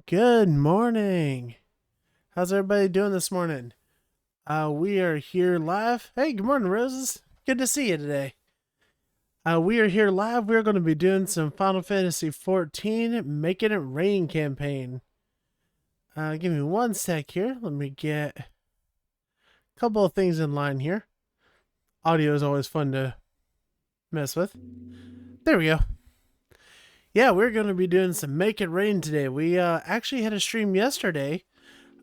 Good morning. How's everybody doing this morning? We are here live. Hey, good morning, Roses. Good to see you today. We are here live. We're going to be doing some Final Fantasy XIV Making It Rain campaign. Give me one sec here. Let me get a couple of things in line here. Audio is always fun to mess with. There we go. Yeah, we're going to be doing some Make It Rain today. We actually had a stream yesterday.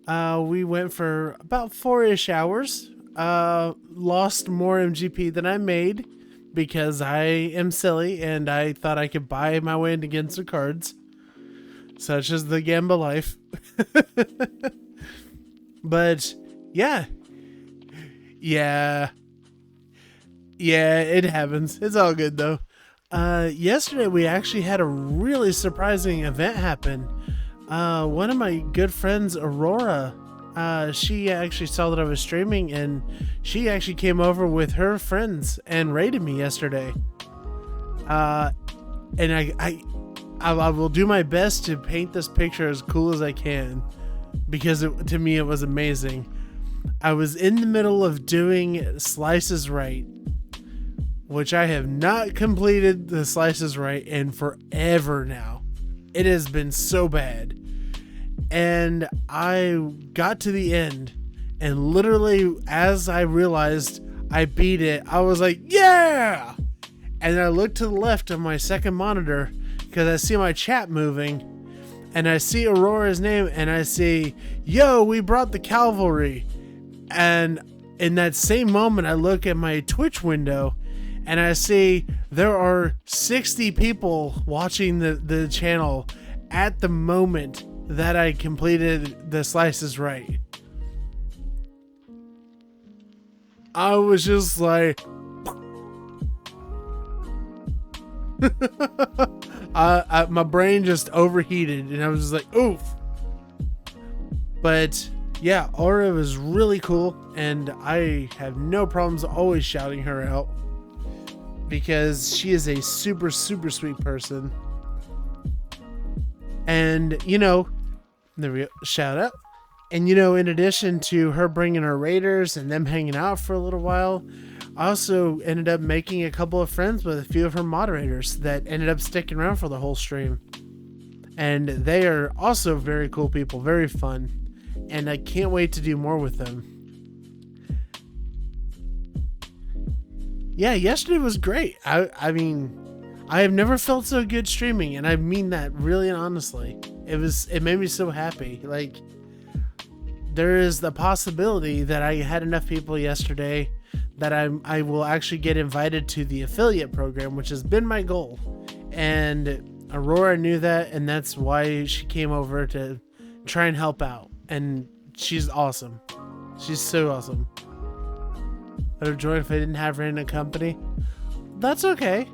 We went for about 4-ish hours. Lost more MGP than I made because I am silly and I thought I could buy my way into getting some cards. Such as the Gamba life. But yeah. Yeah, it happens. It's all good though. Yesterday we actually had a really surprising event happen. One of my good friends, Aurora, she actually saw that I was streaming and she actually came over with her friends and raided me yesterday. And I will do my best to paint this picture as cool as I can because to me it was amazing. I was in the middle of doing Slices Right, which I have not completed the Slices Right in forever now. It has been so bad. And I got to the end, and literally as I realized I beat it, I was like, yeah! And I looked to the left of my second monitor because I see my chat moving, and I see Aurora's name, and I see, yo, we brought the cavalry. And in that same moment, I look at my Twitch window, and I see there are 60 people watching the channel at the moment that I completed the Slices Right. I was just like... my brain just overheated, and I was just like, oof. But yeah, Aura was really cool, and I have no problems always shouting her out because she is a super, super sweet person. And, there we go, shout out. And, in addition to her bringing her raiders and them hanging out for a little while, I also ended up making a couple of friends with a few of her moderators that ended up sticking around for the whole stream. And they are also very cool people, very fun. And I can't wait to do more with them. Yeah, yesterday was great. I mean, I have never felt so good streaming, and I mean that really and honestly. It made me so happy. Like, there is the possibility that I had enough people yesterday that I will actually get invited to the affiliate program, which has been my goal. And Aurora knew that, and that's why she came over to try and help out. And she's awesome. She's so awesome. I'd have joined if I didn't have her in a company. That's okay.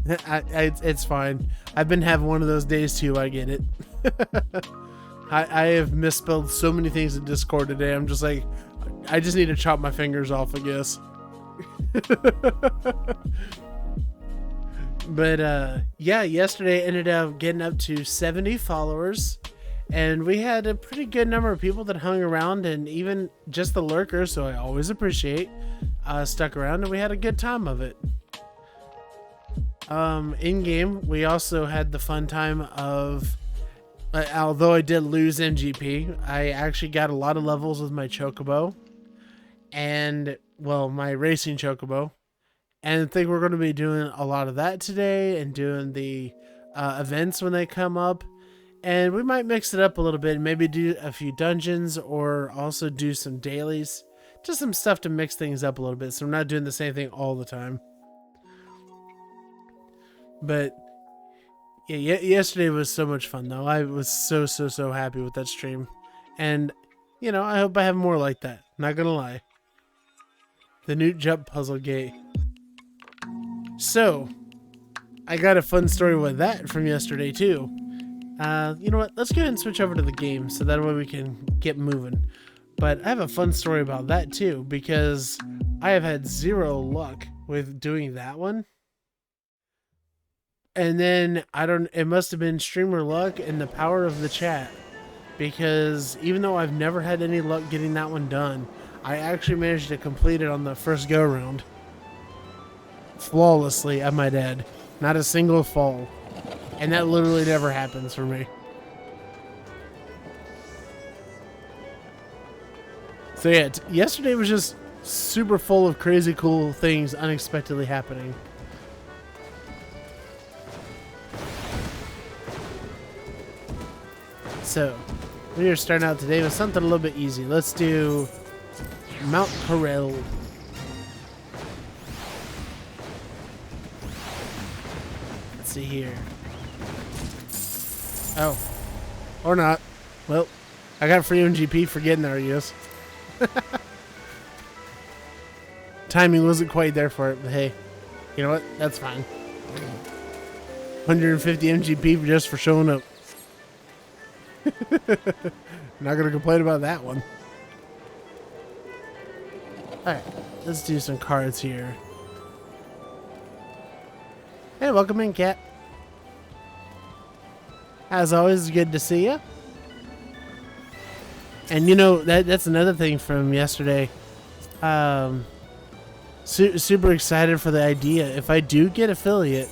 It's fine. I've been having one of those days too. I get it. I have misspelled so many things in Discord today. I'm just like, I just need to chop my fingers off, I guess. But yeah, yesterday ended up getting up to 70 followers, and we had a pretty good number of people that hung around, and even just the lurkers, so I always appreciate, stuck around, and we had a good time of it. In game, we also had the fun time of, although I did lose MGP, I actually got a lot of levels with my Chocobo, and, well, my racing Chocobo. And I think we're going to be doing a lot of that today and doing the events when they come up. And we might mix it up a little bit, maybe do a few dungeons or also do some dailies. Just some stuff to mix things up a little bit so we're not doing the same thing all the time. But yeah, yesterday was so much fun though. I was so happy with that stream. And, I hope I have more like that. Not going to lie. The Newt Jump Puzzle Gate. So, I got a fun story with that from yesterday too. You know what? Let's go ahead and switch over to the game so that way we can get moving. But I have a fun story about that too because I have had zero luck with doing that one. And then it must have been streamer luck and the power of the chat, because even though I've never had any luck getting that one done, I actually managed to complete it on the first go round. Flawlessly, I might add. Not a single fall. And that literally never happens for me. So yeah, yesterday was just super full of crazy cool things unexpectedly happening. So, we are starting out today with something a little bit easy. Let's do Mount Corel. Let's see here. Oh. Or not. Well, I got free MGP for getting there, yes. Timing wasn't quite there for it, but hey, you know what? That's fine. 150 MGP just for showing up. Not gonna complain about that one. Alright, let's do some cards here. Hey, welcome in, Cat. As always, good to see you. And you know, that's another thing from yesterday. Super excited for the idea. If I do get affiliate,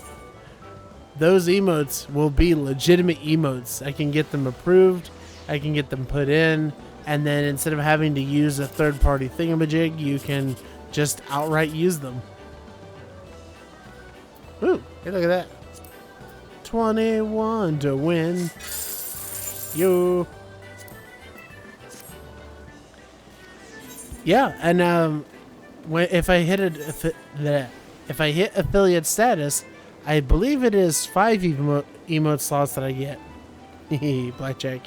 those emotes will be legitimate emotes. I can get them approved, I can get them put in, and then instead of having to use a third-party thingamajig, you can just outright use them. Ooh, hey, look at that. 21 to win. Yo. Yeah, and if I hit affiliate status, I believe it is 5 emote slots that I get. Blackjack.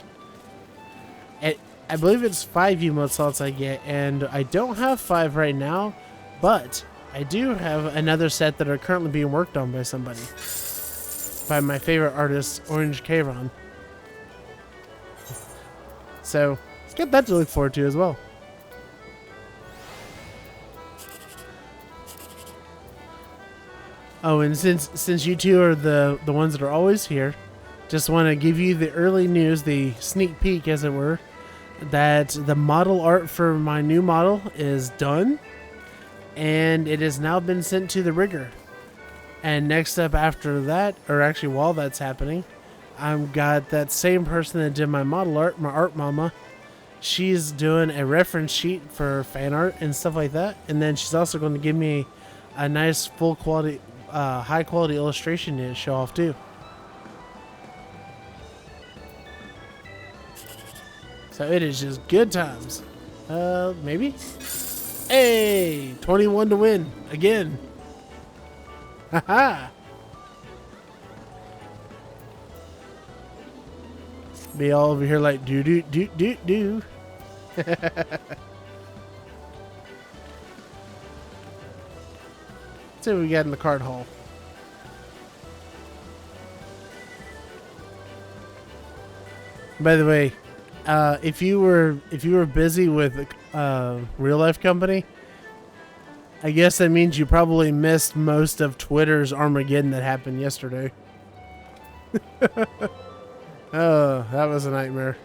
I believe it's 5 emote slots I get, and I don't have 5 right now, but I do have another set that are currently being worked on by somebody. By my favorite artist, Orange Kayron. So, get that to look forward to as well. Oh, and since you two are the ones that are always here, just want to give you the early news, the sneak peek, as it were, that the model art for my new model is done, and it has now been sent to the rigger. And next up after that, or actually while that's happening, I've got that same person that did my model art, my art mama. She's doing a reference sheet for fan art and stuff like that, and then she's also going to give me a nice full quality, high quality illustration to show off too. So it is just good times. Maybe? Hey! 21 to win. Again. Haha! Be all over here like do. Let's see what we got in the card haul. By the way, if you were busy with real life company, I guess that means you probably missed most of Twitter's Armageddon that happened yesterday. Oh, that was a nightmare.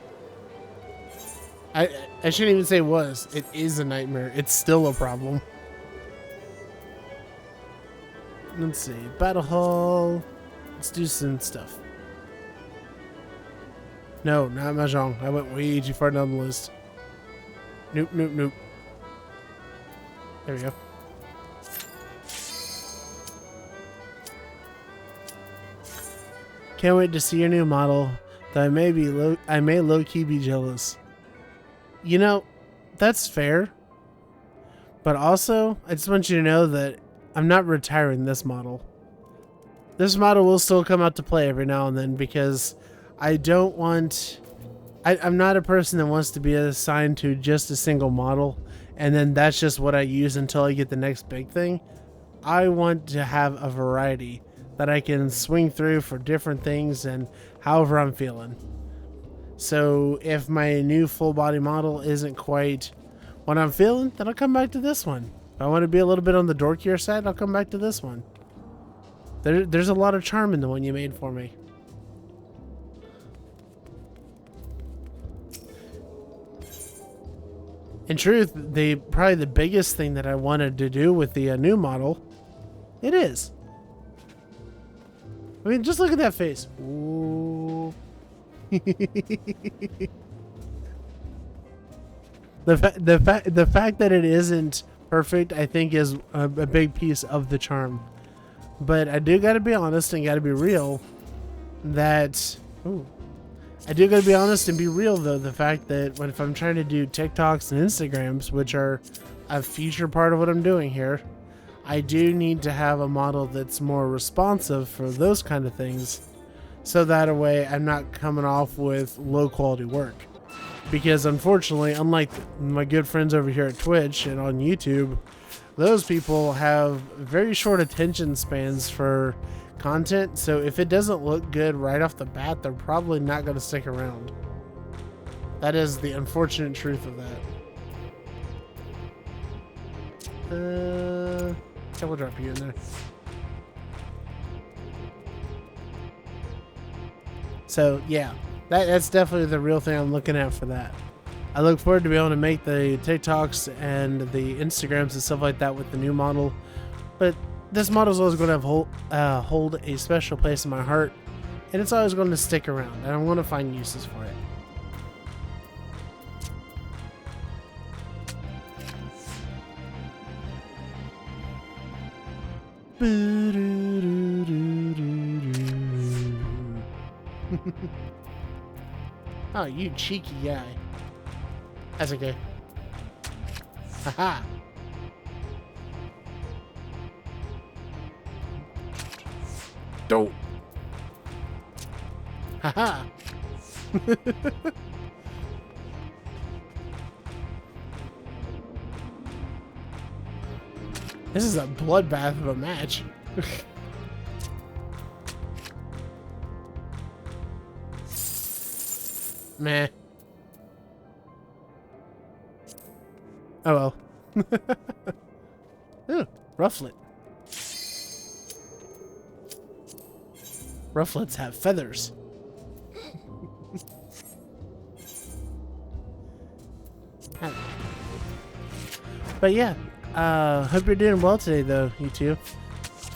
I shouldn't even say was. It is a nightmare. It's still a problem. Let's see. Battle Hall. Let's do some stuff. No, not Mahjong. I went way too far down the list. Nope. There we go. Can't wait to see your new model. Though I may low-key be jealous. You know, that's fair. But also, I just want you to know that I'm not retiring this model. This model will still come out to play every now and then because I don't want... I'm not a person that wants to be assigned to just a single model and then that's just what I use until I get the next big thing. I want to have a variety that I can swing through for different things and however I'm feeling. So if my new full body model isn't quite what I'm feeling, then I'll come back to this one. If I want to be a little bit on the dorkier side, I'll come back to this one. There's a lot of charm in the one you made for me. In truth, probably the biggest thing that I wanted to do with the new model, it is. I mean, just look at that face. Ooh. The fact that it isn't perfect, I think, is a big piece of the charm. But I do got to be honest and got to be real. I do gotta be honest and be real though, the fact that if I'm trying to do TikToks and Instagrams, which are a feature part of what I'm doing here, I do need to have a model that's more responsive for those kind of things, so that way I'm not coming off with low quality work. Because unfortunately, unlike my good friends over here at Twitch and on YouTube, those people have very short attention spans for content, so if it doesn't look good right off the bat, they're probably not going to stick around. That is the unfortunate truth of that. I will drop you in there. So yeah, that's definitely the real thing I'm looking at for that. I look forward to be able to make the TikToks and the Instagrams and stuff like that with the new model, but this model is always going to hold a special place in my heart, and it's always going to stick around, and I'm going to find uses for it. Oh, you cheeky guy. That's okay. Haha. Dope. Haha. This is a bloodbath of a match. Meh. Oh well. Ooh, rufflet. Rufflets have feathers. But yeah, hope you're doing well today though, you two.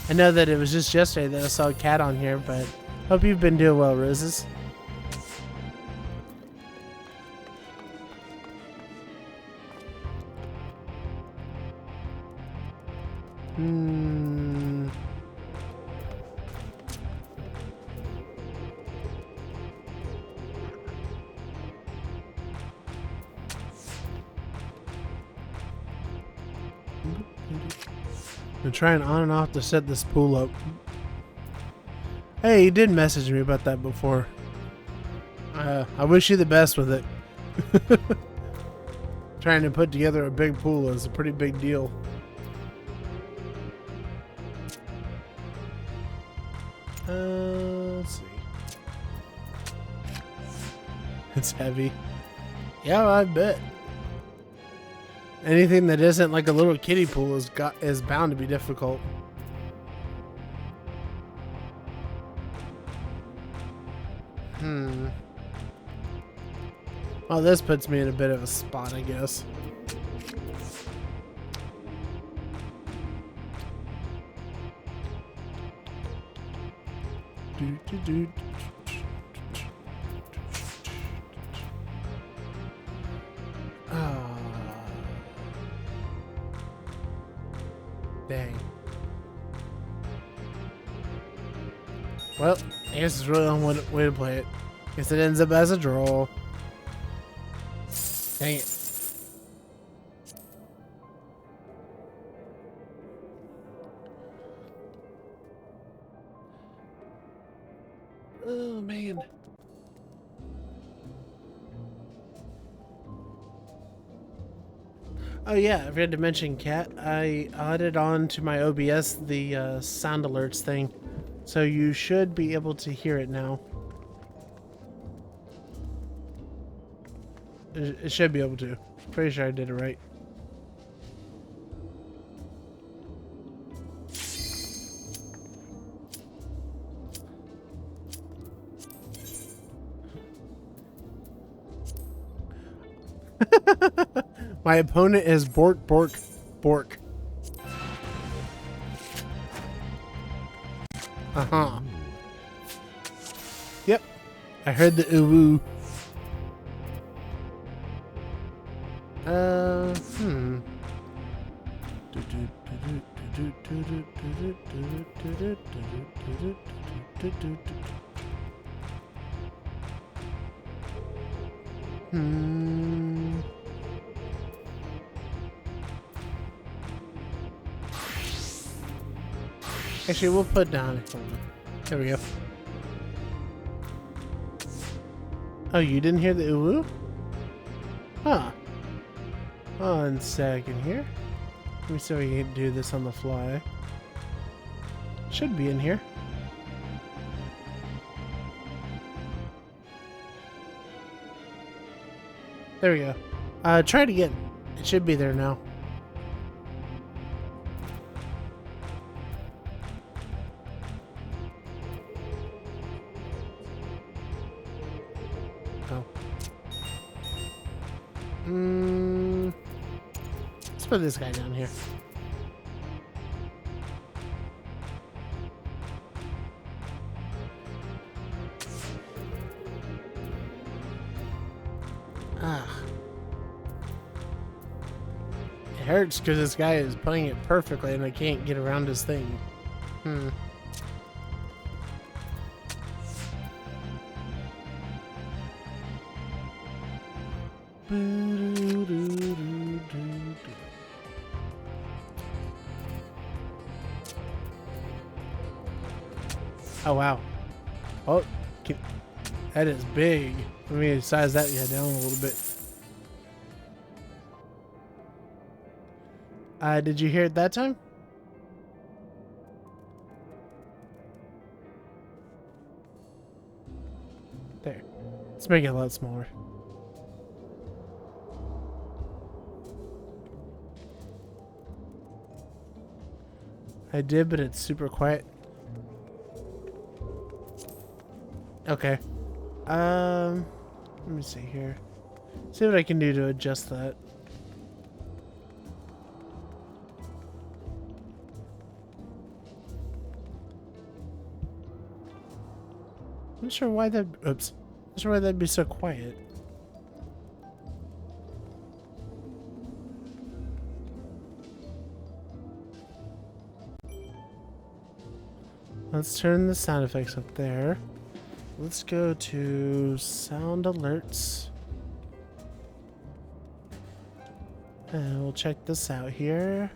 I know that it was just yesterday that I saw a cat on here, but hope you've been doing well, Roses. I'm trying on and off to set this pool up. Hey, you did message me about that before. I wish you the best with it. Trying to put together a big pool is a pretty big deal. Let's see. It's heavy. Yeah, I bet. Anything that isn't like a little kiddie pool is bound to be difficult. Well, this puts me in a bit of a spot, I guess. Dang. Well, I guess it's really one way to play it. Guess it ends up as a draw. Dang it. Oh, man. Oh yeah, I forgot to mention Cat. I added on to my OBS the sound alerts thing, so you should be able to hear it now. It should be able to. Pretty sure I did it right. My opponent is Bork, Bork, Bork. Uh-huh. Yep. I heard the ooh-woo. Actually, we'll put down. There we go. Oh, you didn't hear the ooh-woo? Huh. One second here. Let me see if we can do this on the fly. Should be in here. There we go. Try it again. It should be there now. Oh. Let's put this guy down here. Ah. It hurts because this guy is playing it perfectly and I can't get around his thing. Oh wow. Oh, that is big. Let me size that guy down a little bit. Did you hear it that time? There. Let's make it a lot smaller. I did, but it's super quiet. Okay. Let me see here. See what I can do to adjust that. I'm not sure why that. Oops. Not sure why that'd be so quiet. Let's turn the sound effects up there. Let's go to sound alerts. And we'll check this out here.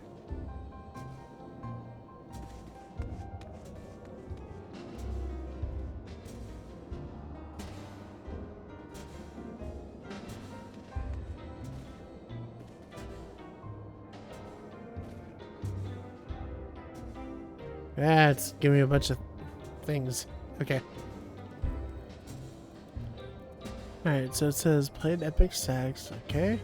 Ah, it's giving me a bunch of things. Okay. Alright, so it says played epic sax. Okay.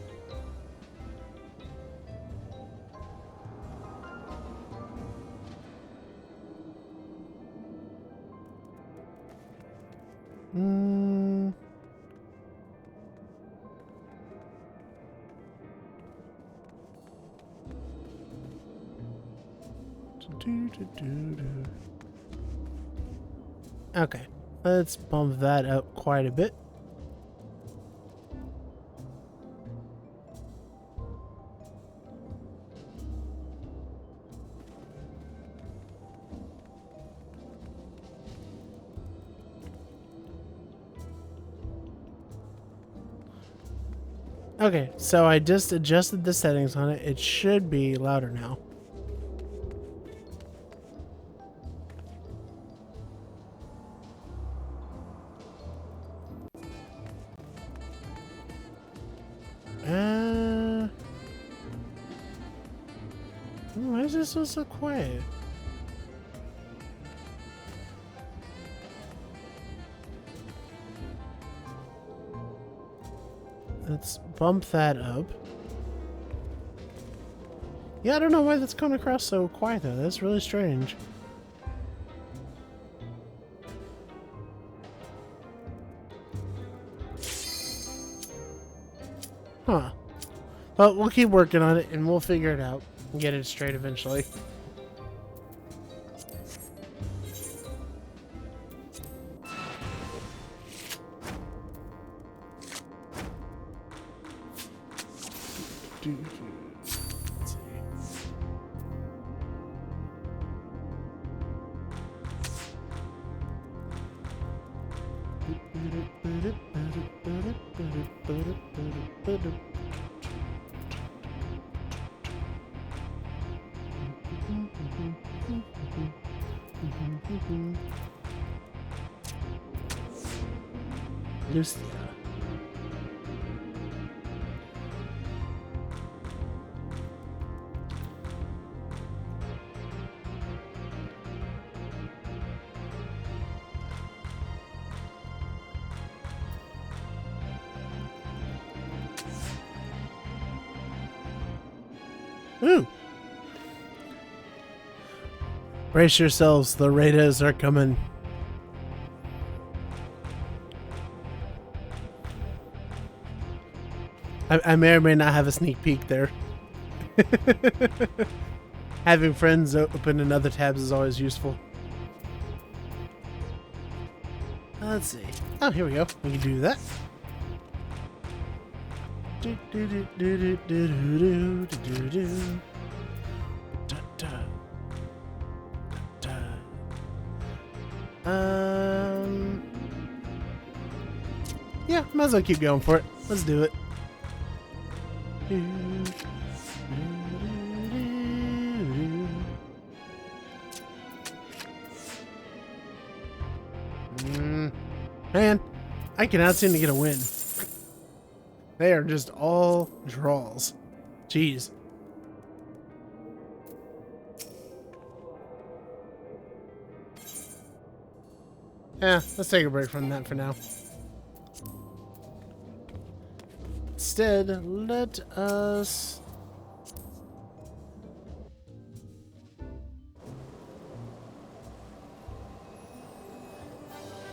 Okay, let's bump that up quite a bit. Okay, so I just adjusted the settings on it. It should be louder now. Why is this so quiet? Let's bump that up. Yeah, I don't know why that's coming across so quiet though. That's really strange. Huh. But we'll keep working on it and we'll figure it out and get it straight eventually. Let's see. Lucia. Ooh. Brace yourselves, the raiders are coming. I may or may not have a sneak peek there. Having friends open in other tabs is always useful. Let's see. Oh, here we go. We can do that. Yeah, might as well keep going for it. Let's do it. Man, I cannot seem to get a win. They are just all draws. Jeez. Yeah, let's take a break from that for now. Instead, let us...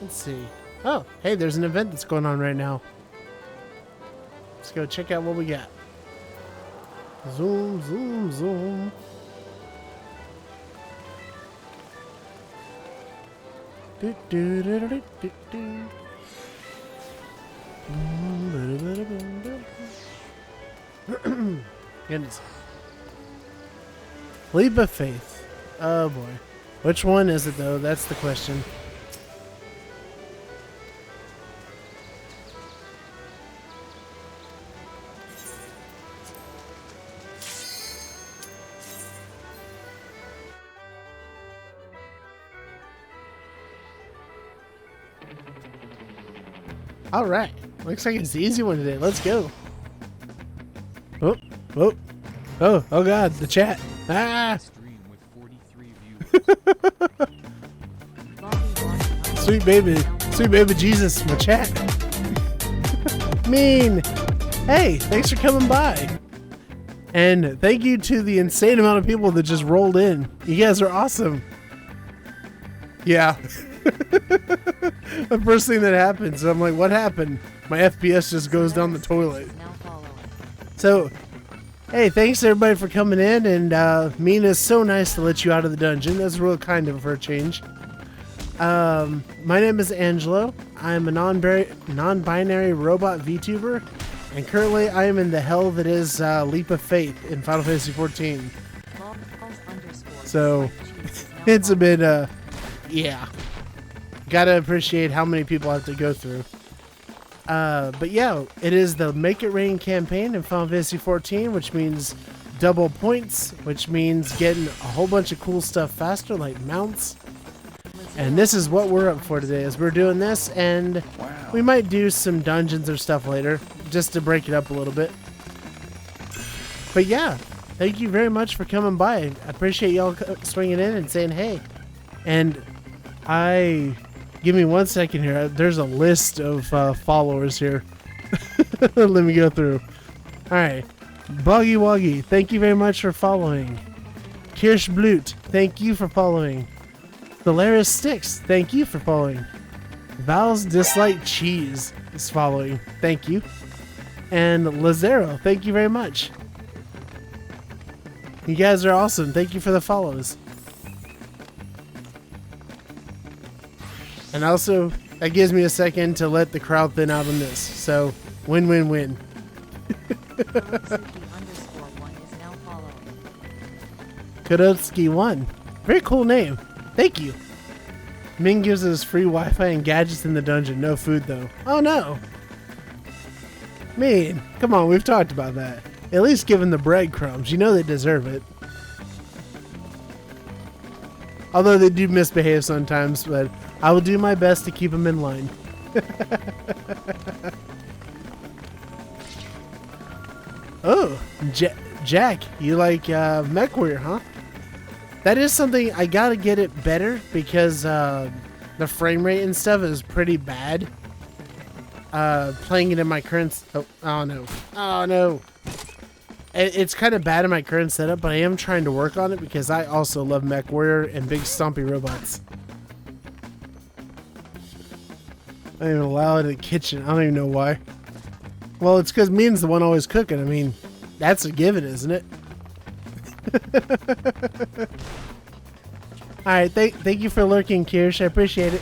Let's see. Oh, hey, there's an event that's going on right now. Let's go check out what we got. Zoom, zoom, zoom. Do, do, do, do, do, do. Goodness. Leap of faith. Oh boy. Which one is it though? That's the question. All right. Looks like it's the easy one today. Let's go. Oh, oh, oh, oh God, the chat. Ah. Sweet baby Jesus, my chat. Mean. Hey, thanks for coming by. And thank you to the insane amount of people that just rolled in. You guys are awesome. Yeah. The first thing that happens, I'm like, what happened? My FPS just goes down the toilet. So, hey, thanks everybody for coming in, and Mina's so nice to let you out of the dungeon. That's real kind of her for a change. My name is Angelo. I'm a non-binary robot VTuber, and currently I am in the hell that is Leap of Faith in Final Fantasy XIV. So, it's a bit, yeah. Gotta appreciate how many people I have to go through. But yeah, it is the Make It Rain campaign in Final Fantasy XIV, which means double points, which means getting a whole bunch of cool stuff faster, like mounts. And this is what we're up for today, is we're doing this, and we might do some dungeons or stuff later, just to break it up a little bit. But yeah, thank you very much for coming by. I appreciate y'all swinging in and saying hey. And give me 1 second here. There's a list of followers here. Let me go through. Alright. Boggy Woggy, thank you very much for following. Kirsch Blut, thank you for following. Solaris Sticks, thank you for following. Val's Dislike Cheese is following. Thank you. and Lazaro. Thank you very much. You guys are awesome. Thank you for the follows. And also, that gives me a second to let the crowd thin out on this. So, win, win, win. Kurotsky1. Very cool name. Thank you. Ming gives us free Wi-Fi and gadgets in the dungeon. No food, though. Oh, no. Mean. Come on, we've talked about that. At least give them the breadcrumbs. You know they deserve it. Although they do misbehave sometimes, but I will do my best to keep them in line. Oh, Jack, you like MechWarrior, huh? That is something I gotta get it better because the frame rate and stuff is pretty bad. Playing it in my current... Oh no. Oh no. It's kind of bad in my current setup, but I am trying to work on it because I also love MechWarrior and big stompy robots. I don't even allow it in the kitchen. I don't even know why. Well, it's because Mean's the one always cooking. I mean, that's a given, isn't it? Alright, thank you for lurking, Kirsch. I appreciate it.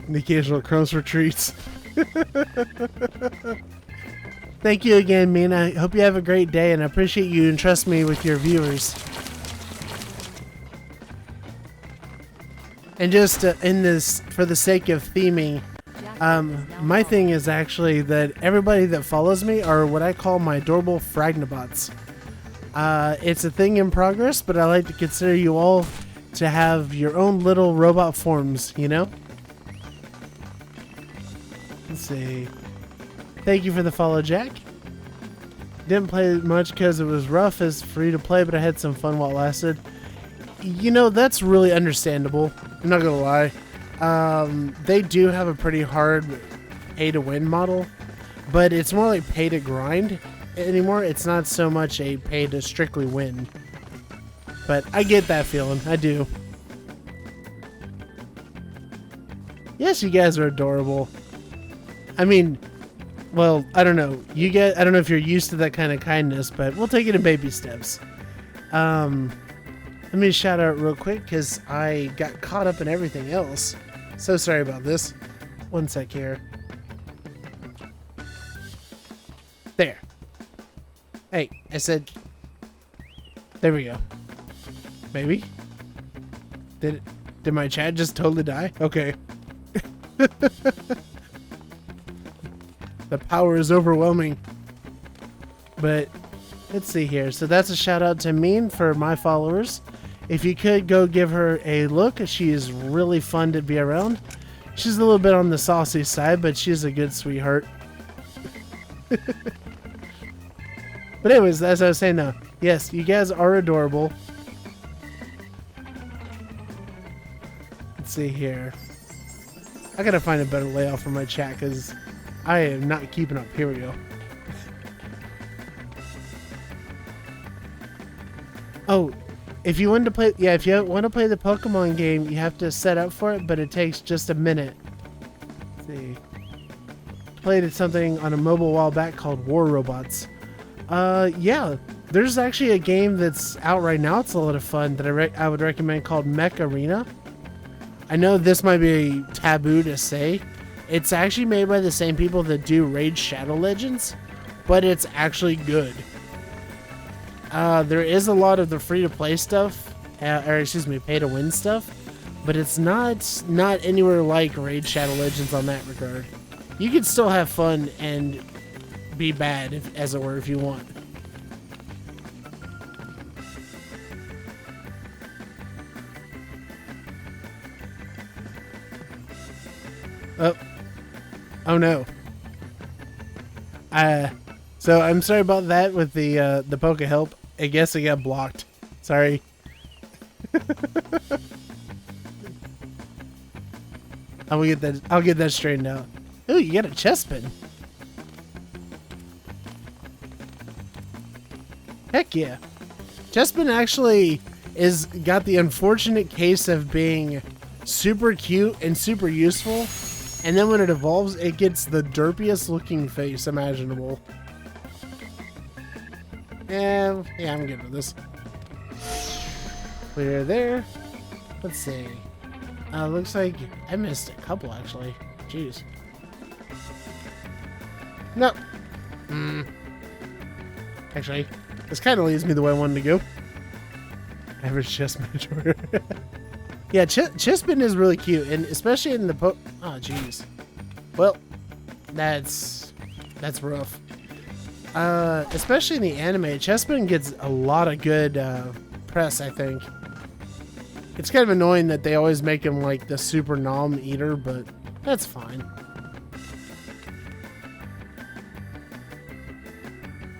The occasional crumbs for treats. Thank you again, Mean. I hope you have a great day, and I appreciate you and trust me with your viewers. And just in this, for the sake of theming, my thing is actually that everybody that follows me are what I call my adorable Fragnabots. It's a thing in progress, but I like to consider you all to have your own little robot forms, you know? Let's see. Thank you for the follow, Jack. Didn't play much because it was rough. It's free to play, but I had some fun while it lasted. You know, that's really understandable. I'm not gonna lie. They do have a pretty hard pay to win model, but it's more like pay to grind anymore. It's not so much a pay to strictly win. But I get that feeling. I do. Yes, you guys are adorable. I mean, well, I don't know. I don't know if you're used to that kind of kindness, but we'll take it in baby steps. Let me shout out real quick because I got caught up in everything else. So sorry about this. One sec here. There. Hey, I said... There we go. Maybe? Did my chat just totally die? Okay. The power is overwhelming. But let's see here. So that's a shout out to Mean for my followers. If you could go give her a look, she is really fun to be around. She's a little bit on the saucy side, but she's a good sweetheart. But anyways, as I was saying now, yes, you guys are adorable. Let's see here. I gotta find a better layout for my chat because I am not keeping up. Here we go. Oh, if you want to play, yeah, if you want to play the Pokemon game, you have to set up for it, but it takes just a minute. Let's see. Played something on a mobile a while back called War Robots. Yeah, there's actually a game that's out right now. It's a lot of fun that I would recommend called Mech Arena. I know this might be taboo to say. It's actually made by the same people that do Raid Shadow Legends, but it's actually good. There is a lot of the free-to-play stuff, or excuse me, pay-to-win stuff, but it's not anywhere like Raid Shadow Legends on that regard. You can still have fun and be bad, as it were, if you want. Oh no. So I'm sorry about that with the Poke Help. I guess it got blocked. Sorry. I'll get that straightened out. Ooh, you got a chest pin. Heck yeah. Chestpin actually got the unfortunate case of being super cute and super useful, And then when it evolves, it gets the derpiest looking face imaginable. And yeah, I'm good with this. Clear there. Let's see. Looks like I missed a couple actually. Jeez. Nope. Actually, this kind of leads me the way I wanted to go. Average chest manager. Yeah, Chispin is really cute, and especially in the oh jeez. Well, that's rough. Especially in the anime, Chespin gets a lot of good press, I think. It's kind of annoying that they always make him like the super nom eater, but that's fine.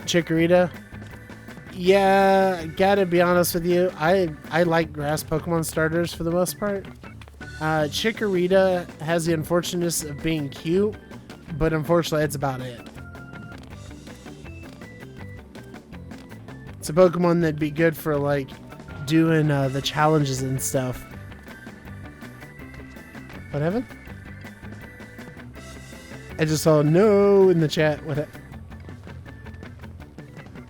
Chikorita. Yeah, gotta be honest with you. I like grass Pokemon starters for the most part. Chikorita has the unfortunateness of being cute, but unfortunately that's about it. It's a Pokemon that'd be good for like doing the challenges and stuff. What happened? I just saw no in the chat. What?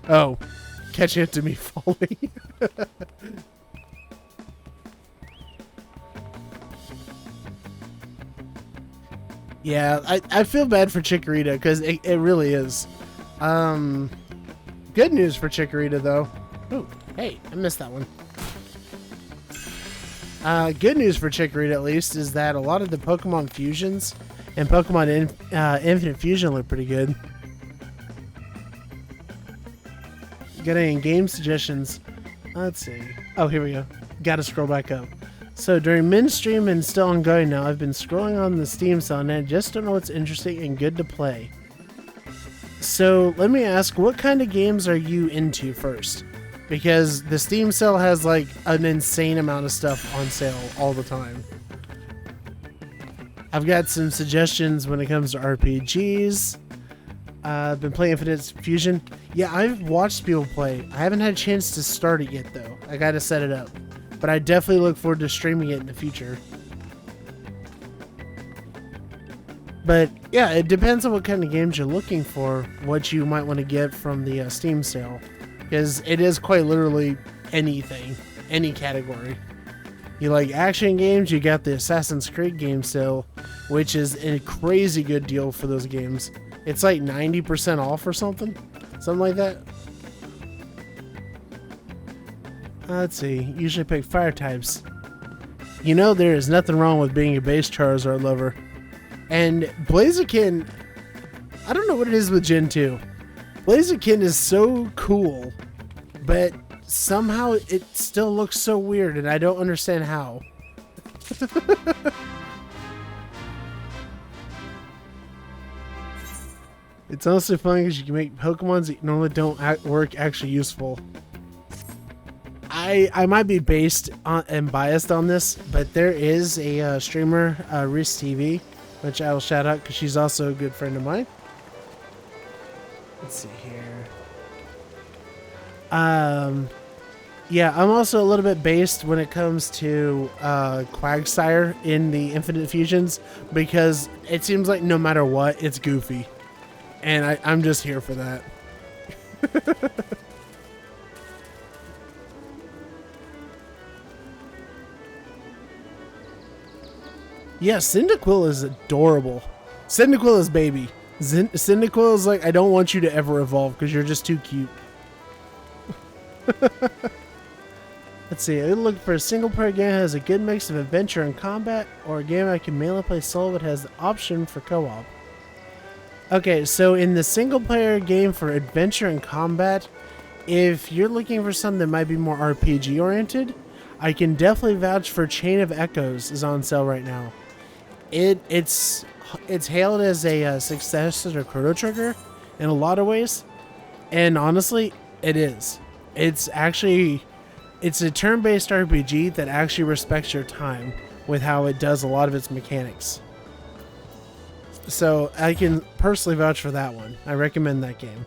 Oh, catching it to me falling. Yeah, I feel bad for Chikorita because it really is. Good news for Chikorita though. Ooh, hey, I missed that one. Good news for Chikorita at least is that a lot of the Pokemon fusions and Pokemon Infinite Fusion look pretty good. Got any game suggestions? Let's see. Oh, here we go. Gotta scroll back up. So during men's stream and still ongoing now, I've been scrolling on the Steam sale and I just don't know what's interesting and good to play. So let me ask, what kind of games are you into first? Because the Steam sale has like an insane amount of stuff on sale all the time. I've got some suggestions when it comes to RPGs. I've been playing Infinite Fusion. Yeah, I've watched people play. I haven't had a chance to start it yet though. I gotta set it up. But I definitely look forward to streaming it in the future. But yeah, it depends on what kind of games you're looking for, what you might want to get from the Steam sale. Because it is quite literally anything, any category. You like action games, you got the Assassin's Creed game sale, which is a crazy good deal for those games. It's like 90% off or something like that. Let's see, usually pick fire types. You know there is nothing wrong with being a base Charizard lover. And Blaziken, I don't know what it is with Gen 2. Blaziken is so cool, but somehow it still looks so weird and I don't understand how. It's also fun because you can make Pokemons that normally don't work actually useful. I might be based on and biased on this, but there is a streamer, Reese TV, which I will shout out because she's also a good friend of mine. Let's see here. Yeah, I'm also a little bit based when it comes to Quagsire in the Infinite Fusions because it seems like no matter what, it's goofy. And I'm just here for that. Yeah, Cyndaquil is adorable. Cyndaquil is baby. Cyndaquil is like, I don't want you to ever evolve because you're just too cute. Let's see, I look for a single player game that has a good mix of adventure and combat, or a game I can mainly play solo but has the option for co-op. Okay, so in the single player game for adventure and combat, if you're looking for something that might be more RPG oriented, I can definitely vouch for Chain of Echoes is on sale right now. It's hailed as a successor to Chrono Trigger in a lot of ways, and honestly, it is. It's a turn-based RPG that actually respects your time with how it does a lot of its mechanics. So I can personally vouch for that one. I recommend that game.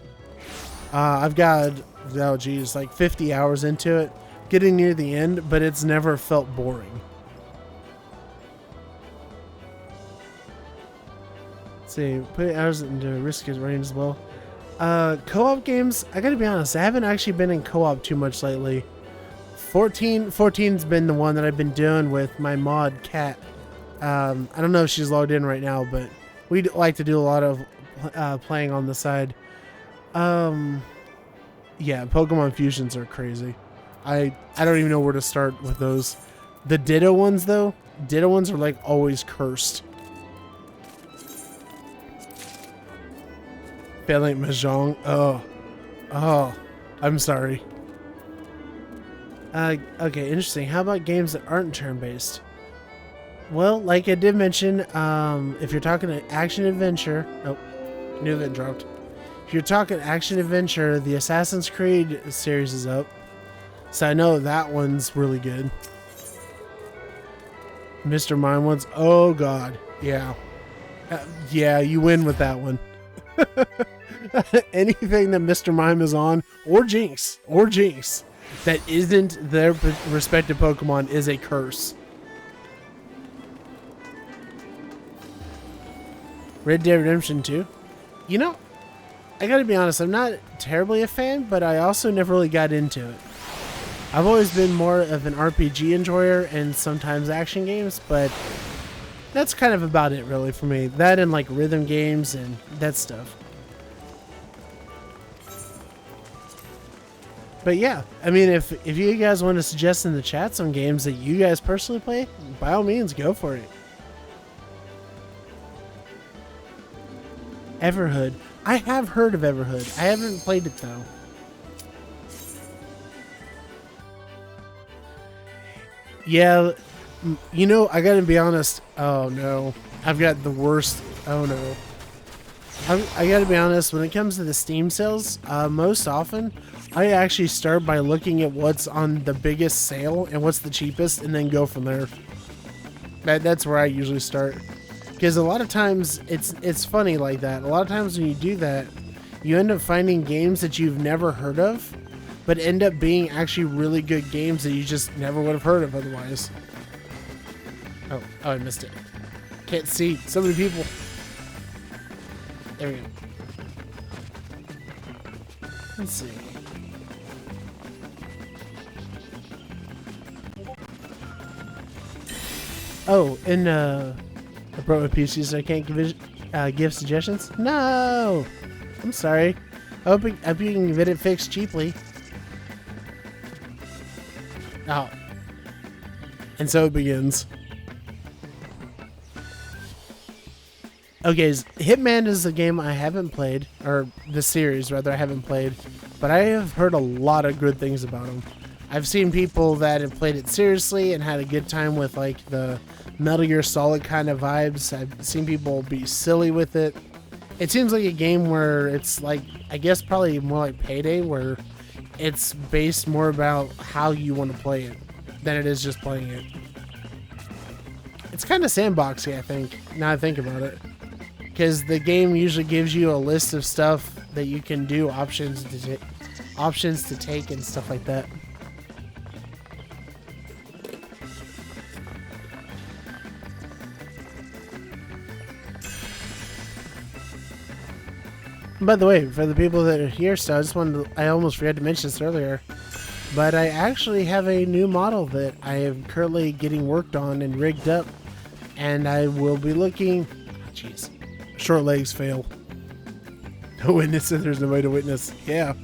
I've got, oh geez, like 50 hours into it, getting near the end, but it's never felt boring. Let's see, put hours into risk is range as well. Co-op games, I gotta be honest, I haven't actually been in co-op too much lately. 14's been the one that I've been doing with my mod Cat. I don't know if she's logged in right now, but we like to do a lot of playing on the side. Yeah, Pokemon fusions are crazy. I don't even know where to start with those. The Ditto ones though, Ditto ones are like always cursed. Failing Mahjong. Oh, I'm sorry. Okay, interesting. How about games that aren't turn-based? Well, like I did mention, if you're talking action adventure, oh, new event dropped. If you're talking action adventure, the Assassin's Creed series is up, so I know that one's really good. Mr. Mime ones, oh god, yeah, yeah, you win with that one. Anything that Mr. Mime is on, or Jinx, that isn't their respective Pokemon is a curse. Red Dead Redemption 2. You know, I gotta be honest, I'm not terribly a fan, but I also never really got into it. I've always been more of an RPG enjoyer and sometimes action games, but that's kind of about it really for me. That and like rhythm games and that stuff. But yeah, I mean, if you guys want to suggest in the chat some games that you guys personally play, by all means, go for it. Everhood. I have heard of Everhood. I haven't played it though. Yeah, you know, I gotta be honest. Oh no, I've got the worst. Oh no. I gotta be honest, when it comes to the Steam sales, most often, I actually start by looking at what's on the biggest sale and what's the cheapest, and then go from there. That's where I usually start. Because a lot of times, it's funny like that. A lot of times when you do that, you end up finding games that you've never heard of, but end up being actually really good games that you just never would have heard of otherwise. Oh, I missed it. Can't see. So many people. There we go. Let's see. Oh, and I brought my PC so I can't give suggestions. No, I'm sorry. I hope you can get it fixed cheaply. Oh, and so it begins. Okay, Hitman is a game I haven't played, or the series rather I haven't played, but I have heard a lot of good things about them. I've seen people that have played it seriously and had a good time with like the Metal Gear Solid kind of vibes. I've seen people be silly with it. It seems like a game where it's like, I guess probably more like Payday, where it's based more about how you want to play it than it is just playing it. It's kind of sandboxy, I think, now I think about it. Because the game usually gives you a list of stuff that you can do, options to take and stuff like that. By the way, for the people that are here still, I almost forgot to mention this earlier, but I actually have a new model that I am currently getting worked on and rigged up, and I will be looking. Jeez, short legs fail. No witnesses. There's no way to witness. Yeah.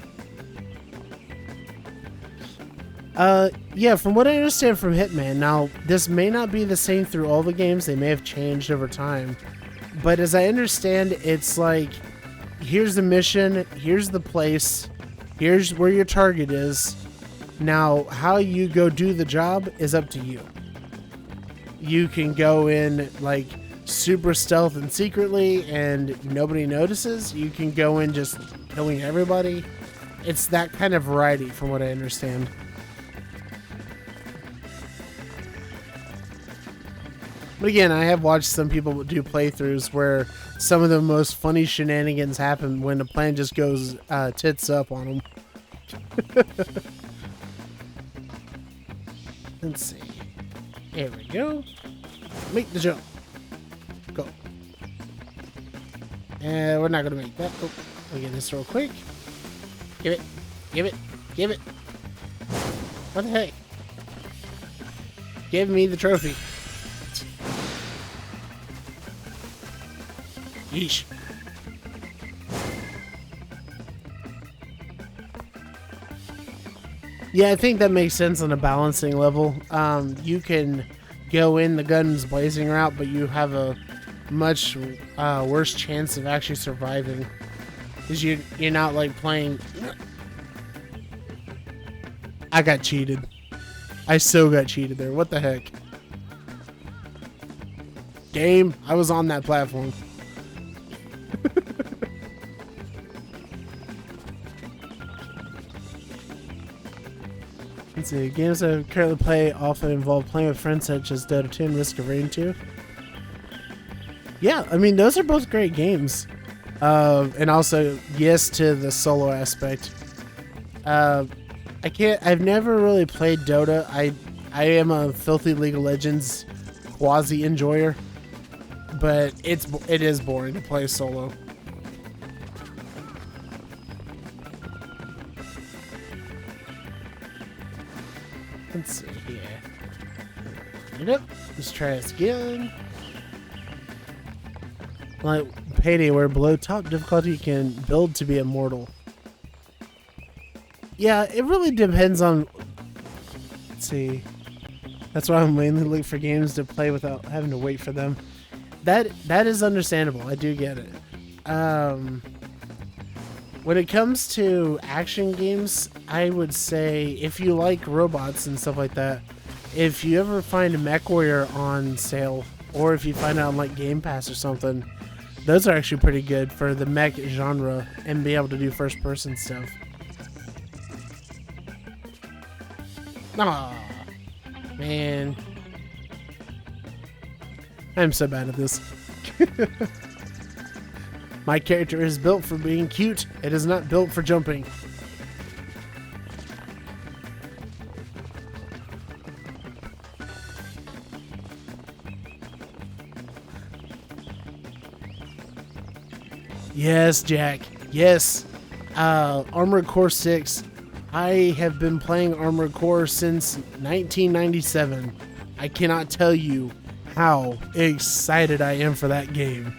Yeah. From what I understand from Hitman, now this may not be the same through all the games. They may have changed over time, but as I understand, it's like, here's the mission, here's the place, here's where your target is. Now, how you go do the job is up to you. You can go in like super stealth and secretly and nobody notices. You can go in just killing everybody. It's that kind of variety from what I understand. But again, I have watched some people do playthroughs where some of the most funny shenanigans happen when the plan just goes tits up on them. Let's see. There we go. Make the jump. Go. And we're not gonna make that. Oh, let me get this real quick. Give it. Give it. Give it. What the heck? Give me the trophy. Yeesh. Yeah, I think that makes sense on a balancing level. You can go in the guns blazing route, but you have a much worse chance of actually surviving. Because you're not like playing... I got cheated. I so got cheated there. What the heck? Game, I was on that platform. Let's see. Games I currently play often involve playing with friends such as Dota 2 and Risk of Rain 2. Yeah, I mean, those are both great games. And also, yes to the solo aspect. I've never really played Dota. I am a filthy League of Legends quasi enjoyer, but it is boring to play solo. Let's see here. Yep, let's try this again. Like Payday, where below top difficulty you can build to be immortal. Yeah, it really depends on... Let's see. That's why I'm mainly looking for games to play without having to wait for them. That is understandable. I do get it. When it comes to action games, I would say if you like robots and stuff like that, if you ever find MechWarrior on sale, or if you find it on like Game Pass or something, those are actually pretty good for the mech genre and be able to do first-person stuff. Aw, man. I'm so bad at this. My character is built for being cute. It is not built for jumping. Yes, Jack. Yes. Armored Core 6. I have been playing Armored Core since 1997. I cannot tell you how excited I am for that game.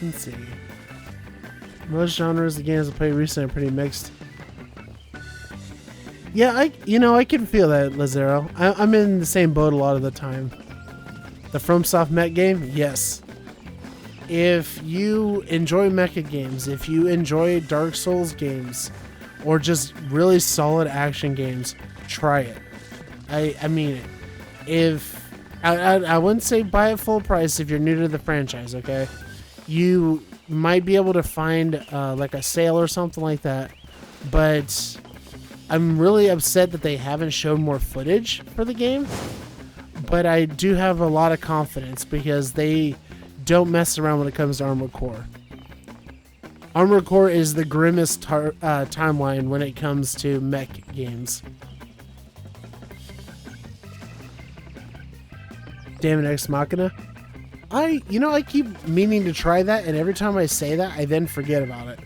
Let's see. Most genres of games I played recently are pretty mixed. Yeah, I can feel that, Lazaro. I'm in the same boat a lot of the time. The FromSoft mech game, yes. If you enjoy mecha games, if you enjoy Dark Souls games, or just really solid action games, try it. I mean it. If I wouldn't say buy it full price if you're new to the franchise, okay? You might be able to find like a sale or something like that, but I'm really upset that they haven't shown more footage for the game. But I do have a lot of confidence because they don't mess around when it comes to Armored Core. Armored Core is the grimmest timeline when it comes to mech games. Damn it, Ex Machina. I keep meaning to try that, and every time I say that, I then forget about it.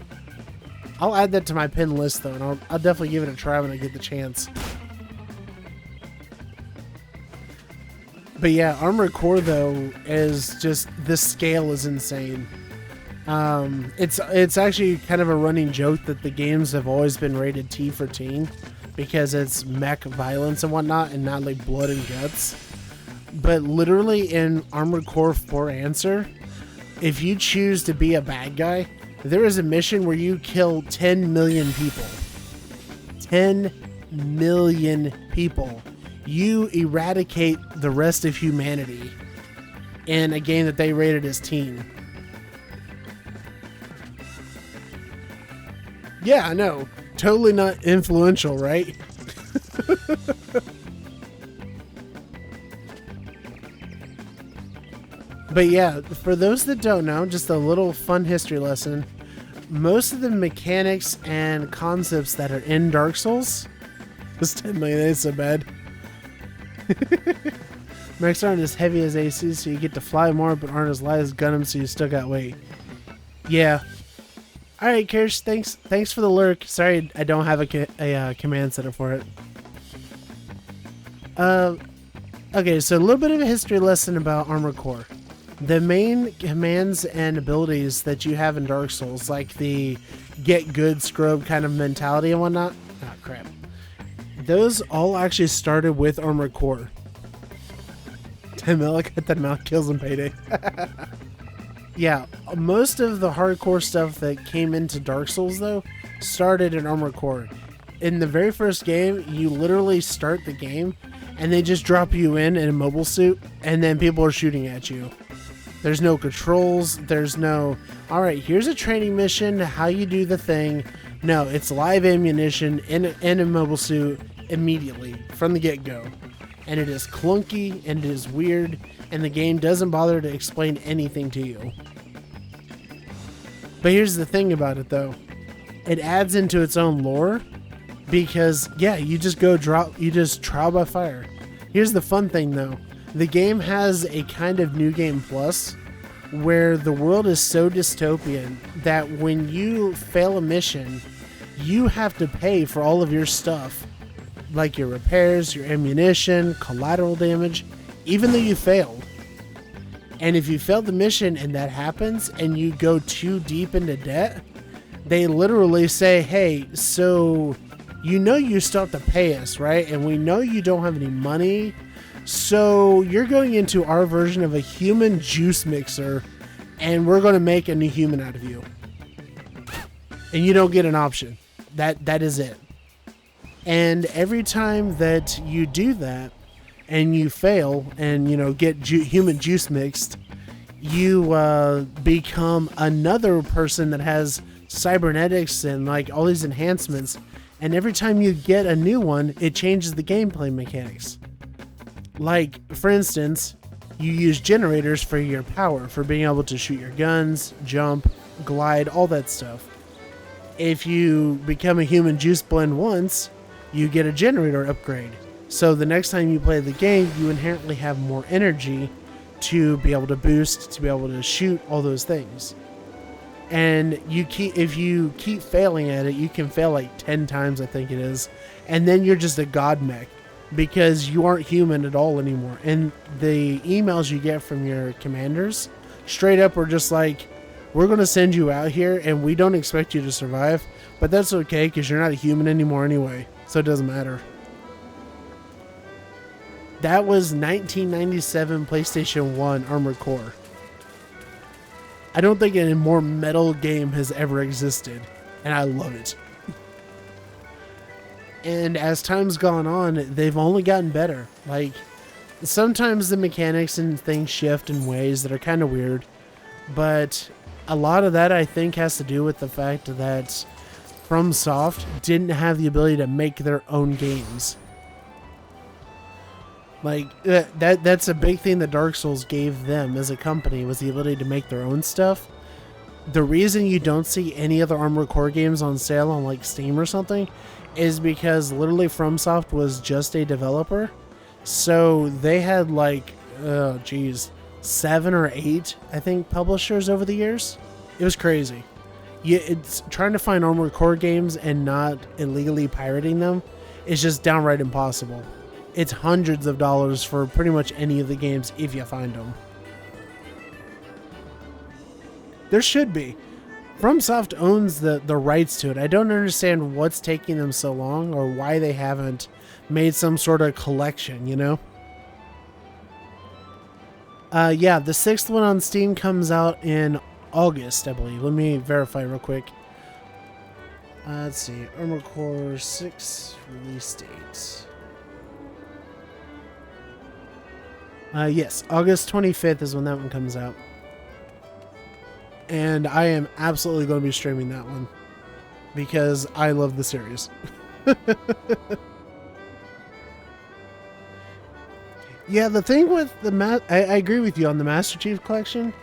I'll add that to my pin list, though, and I'll definitely give it a try when I get the chance. But yeah, Armored Core, though, is just... the scale is insane. It's actually kind of a running joke that the games have always been rated T for teen, because it's mech violence and whatnot, and not like blood and guts. But literally in Armored Core 4 Answer, if you choose to be a bad guy, there is a mission where you kill 10 million people. 10 million people. You eradicate the rest of humanity in a game that they rated as teen. Yeah, I know. Totally not influential, right? But yeah, for those that don't know, just a little fun history lesson. Most of the mechanics and concepts that are in Dark Souls... This 10 million ain't so bad. Mechs aren't as heavy as AC, so you get to fly more, but aren't as light as Gundam, so you still got weight. Yeah. Alright, Kirsch, thanks for the lurk. Sorry I don't have a command setup for it. Okay, so a little bit of a history lesson about Armored Core. The main commands and abilities that you have in Dark Souls, like the get good scrub kind of mentality and whatnot. Oh, crap. Those all actually started with Armored Core. 10 mil, I got that amount kills in Payday. Yeah, most of the hardcore stuff that came into Dark Souls, though, started in Armored Core. In the very first game, you literally start the game, and they just drop you in a mobile suit, and then people are shooting at you. There's no controls, there's no, alright, here's a training mission, how you do the thing. No, it's live ammunition in a mobile suit immediately, from the get-go. And it is clunky, and it is weird, and the game doesn't bother to explain anything to you. But here's the thing about it, though. It adds into its own lore, because, yeah, you just trial by fire. Here's the fun thing, though. The game has a kind of New Game Plus, where the world is so dystopian that when you fail a mission, you have to pay for all of your stuff, like your repairs, your ammunition, collateral damage, even though you failed. And if you failed the mission and that happens, and you go too deep into debt, they literally say, hey, so you know you still have to pay us, right? And we know you don't have any money, so you're going into our version of a human juice mixer, and we're going to make a new human out of you. And you don't get an option. That is it. And every time that you do that, and you fail, and get human juice mixed, you become another person that has cybernetics and like all these enhancements. And every time you get a new one, it changes the gameplay mechanics. Like, for instance, you use generators for your power, for being able to shoot your guns, jump, glide, all that stuff. If you become a human juice blend once, you get a generator upgrade. So the next time you play the game, you inherently have more energy to be able to boost, to be able to shoot, all those things. And if you keep failing at it, you can fail like 10 times, I think it is. And then you're just a god mech, because you aren't human at all anymore. And the emails you get from your commanders straight up are just like, we're going to send you out here and we don't expect you to survive, but that's okay because you're not a human anymore anyway, so it doesn't matter. That was 1997 PlayStation 1 Armored Core. I don't think a more metal game has ever existed, and I love it. And as time's gone on, they've only gotten better. Like, sometimes the mechanics and things shift in ways that are kind of weird, but a lot of that I think has to do with the fact that FromSoft didn't have the ability to make their own games. Like, that's a big thing that Dark Souls gave them as a company, was the ability to make their own stuff. The reason you don't see any other Armored Core games on sale on like Steam or something is because literally FromSoft was just a developer. So they had like, 7 or 8, I think, publishers over the years. It was crazy. It's trying to find Armored Core games and not illegally pirating them is just downright impossible. It's hundreds of dollars for pretty much any of the games if you find them. There should be. FromSoft owns the rights to it. I don't understand what's taking them so long or why they haven't made some sort of collection, Yeah, the 6th one on Steam comes out in August, I believe. Let me verify real quick. Let's see. Armored Core 6 release date. Yes, August 25th is when that one comes out. And I am absolutely going to be streaming that one because I love the series. Yeah, the thing with the I agree with you on the Master Chief Collection.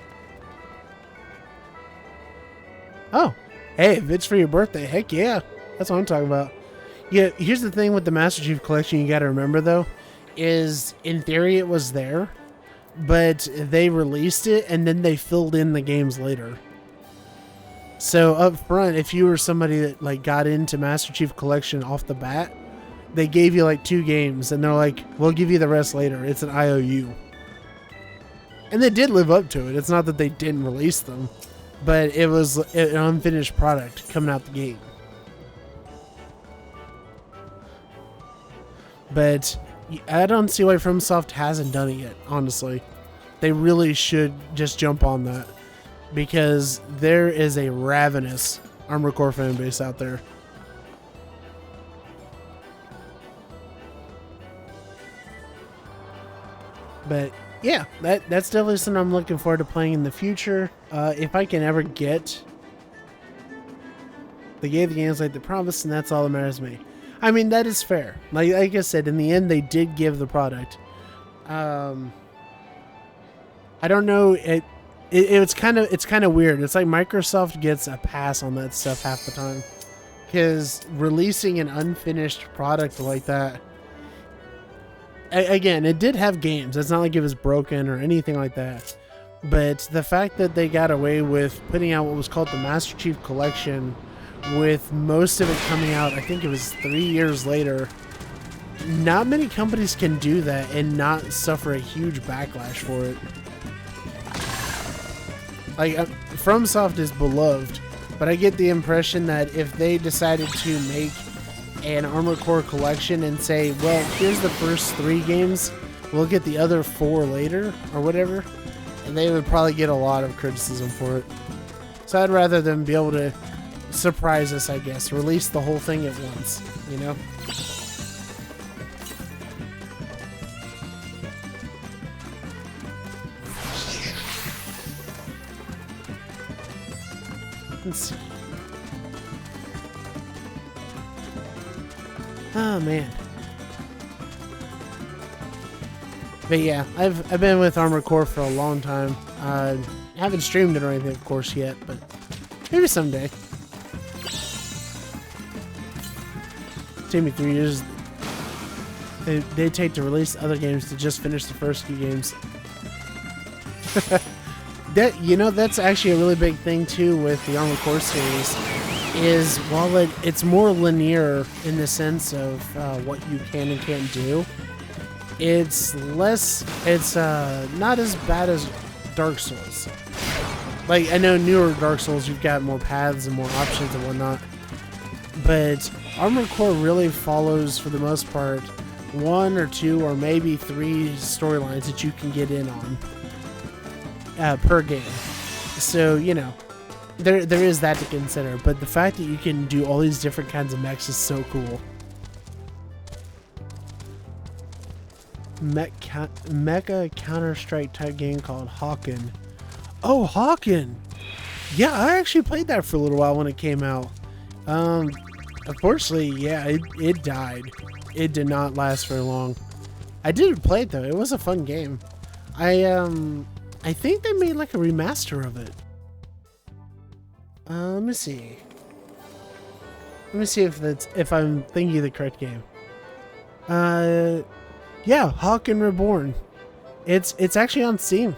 Oh, hey, if it's for your birthday, heck yeah. That's what I'm talking about. Yeah, here's the thing with the Master Chief Collection you got to remember, though. is, in theory, it was there, but they released it and then they filled in the games later. So up front, if you were somebody that like got into Master Chief Collection off the bat, they gave you like 2 games and they're like, we'll give you the rest later. It's an IOU. And they did live up to it. It's not that they didn't release them, but it was an unfinished product coming out the gate. But I don't see why FromSoft hasn't done it yet, honestly. They really should just jump on that, because there is a ravenous Armored Core fan base out there. But yeah, that's definitely something I'm looking forward to playing in the future. If I can ever get... They gave the games like they promised, and that's all that matters to me. I mean, that is fair. Like I said, in the end, they did give the product. I don't know. It's kind of weird. It's like Microsoft gets a pass on that stuff half the time, because releasing an unfinished product like that. Again, it did have games. It's not like it was broken or anything like that. But the fact that they got away with putting out what was called the Master Chief Collection, with most of it coming out, I think it was 3 years later. Not many companies can do that and not suffer a huge backlash for it. Like, FromSoft is beloved, but I get the impression that if they decided to make an Armored Core collection and say, well, here's the first 3 games, we'll get the other 4 later, or whatever, and they would probably get a lot of criticism for it. So I'd rather them be able to surprise us, I guess. Release the whole thing at once, you know? Let's see. Oh, man. But yeah, I've been with Armored Core for a long time. Haven't streamed it or anything, of course, yet, but maybe someday. Take me 3 years. They take to release other games to just finish the first few games. That's actually a really big thing too with the Armored Core series. Is while it's more linear in the sense of what you can and can't do, it's not as bad as Dark Souls. Like, I know newer Dark Souls, you've got more paths and more options and whatnot, but Armored Core really follows, for the most part, 1 or 2 or maybe 3 storylines that you can get in on per game. So, you know, there is that to consider, but the fact that you can do all these different kinds of mechs is so cool. Mecha Counter-Strike type game called Hawken. Oh, Hawken! Yeah, I actually played that for a little while when it came out. Unfortunately, yeah, it died. It did not last very long. I did play it though. It was a fun game. I think they made like a remaster of it. Let me see. Let me see if I'm thinking of the correct game. Yeah, Hawken Reborn. It's actually on Steam.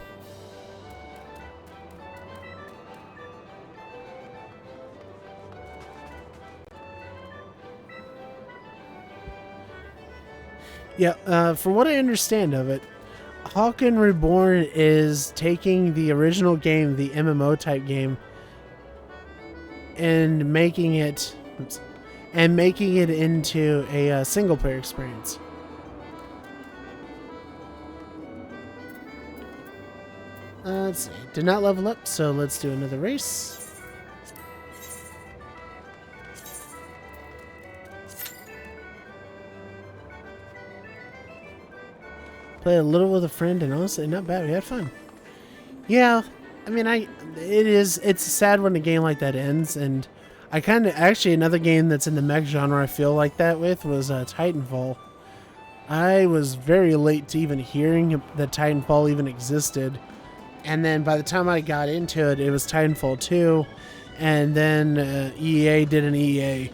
Yeah, for what I understand of it, Hawken Reborn is taking the original game, the MMO type game, and making it into a single player experience. Let's see. Did not level up, so let's do another race. Play a little with a friend, and honestly, not bad. We had fun. Yeah, I mean, it's sad when a game like that ends, and I actually, another game that's in the mech genre I feel like that with was Titanfall. I was very late to even hearing that Titanfall even existed, and then by the time I got into it, it was Titanfall 2, and then EA did an EA,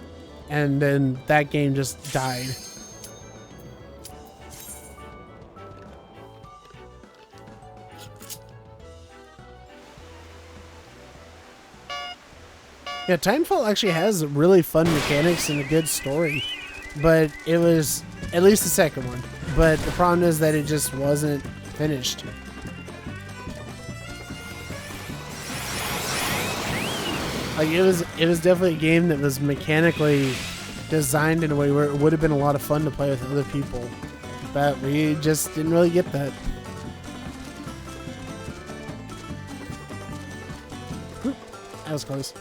and then that game just died. Yeah, Titanfall actually has really fun mechanics and a good story, but it was at least the second one. But the problem is that it just wasn't finished. Like it was definitely a game that was mechanically designed in a way where it would have been a lot of fun to play with other people, but we just didn't really get that. That was close.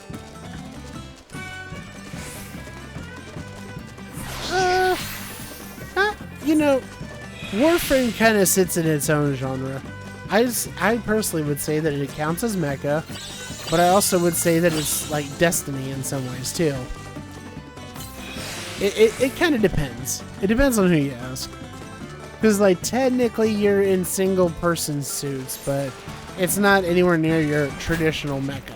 You know, Warframe kind of sits in its own genre. I personally would say that it counts as mecha, but I also would say that it's like Destiny in some ways too. It kind of depends. It depends on who you ask. Because like technically you're in single person suits, but it's not anywhere near your traditional mecha.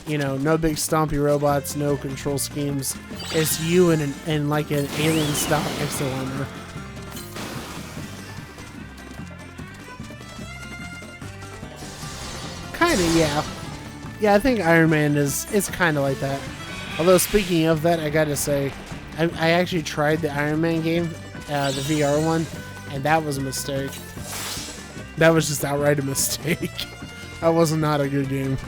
You know, no big stompy robots, no control schemes. It's you and like an alien style exo armor. Kinda, yeah. Yeah, I think Iron Man is kind of like that. Although speaking of that, I gotta say, I actually tried the Iron Man game, the VR one, and that was a mistake. That was just outright a mistake. That was not a good game.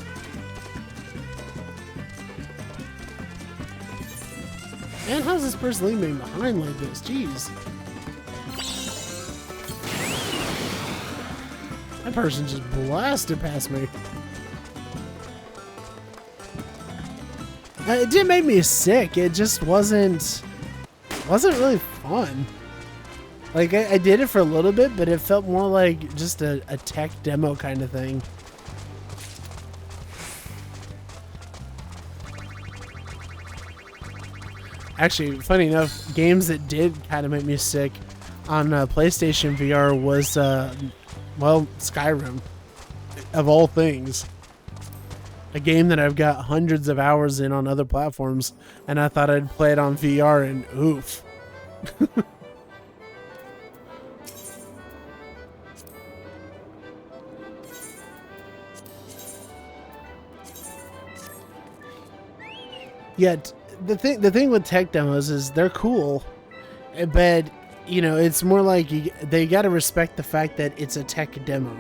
Man, how's this person leaving me behind like this? Jeez. That person just blasted past me. It didn't make me sick. It just wasn't really fun. Like I did it for a little bit, but it felt more like just a tech demo kind of thing. Actually, funny enough, games that did kind of make me sick on PlayStation VR was, well, Skyrim, of all things. A game that I've got hundreds of hours in on other platforms, and I thought I'd play it on VR, and oof. Yet the thing with tech demos is they're cool, but you know it's more like they got to respect the fact that it's a tech demo.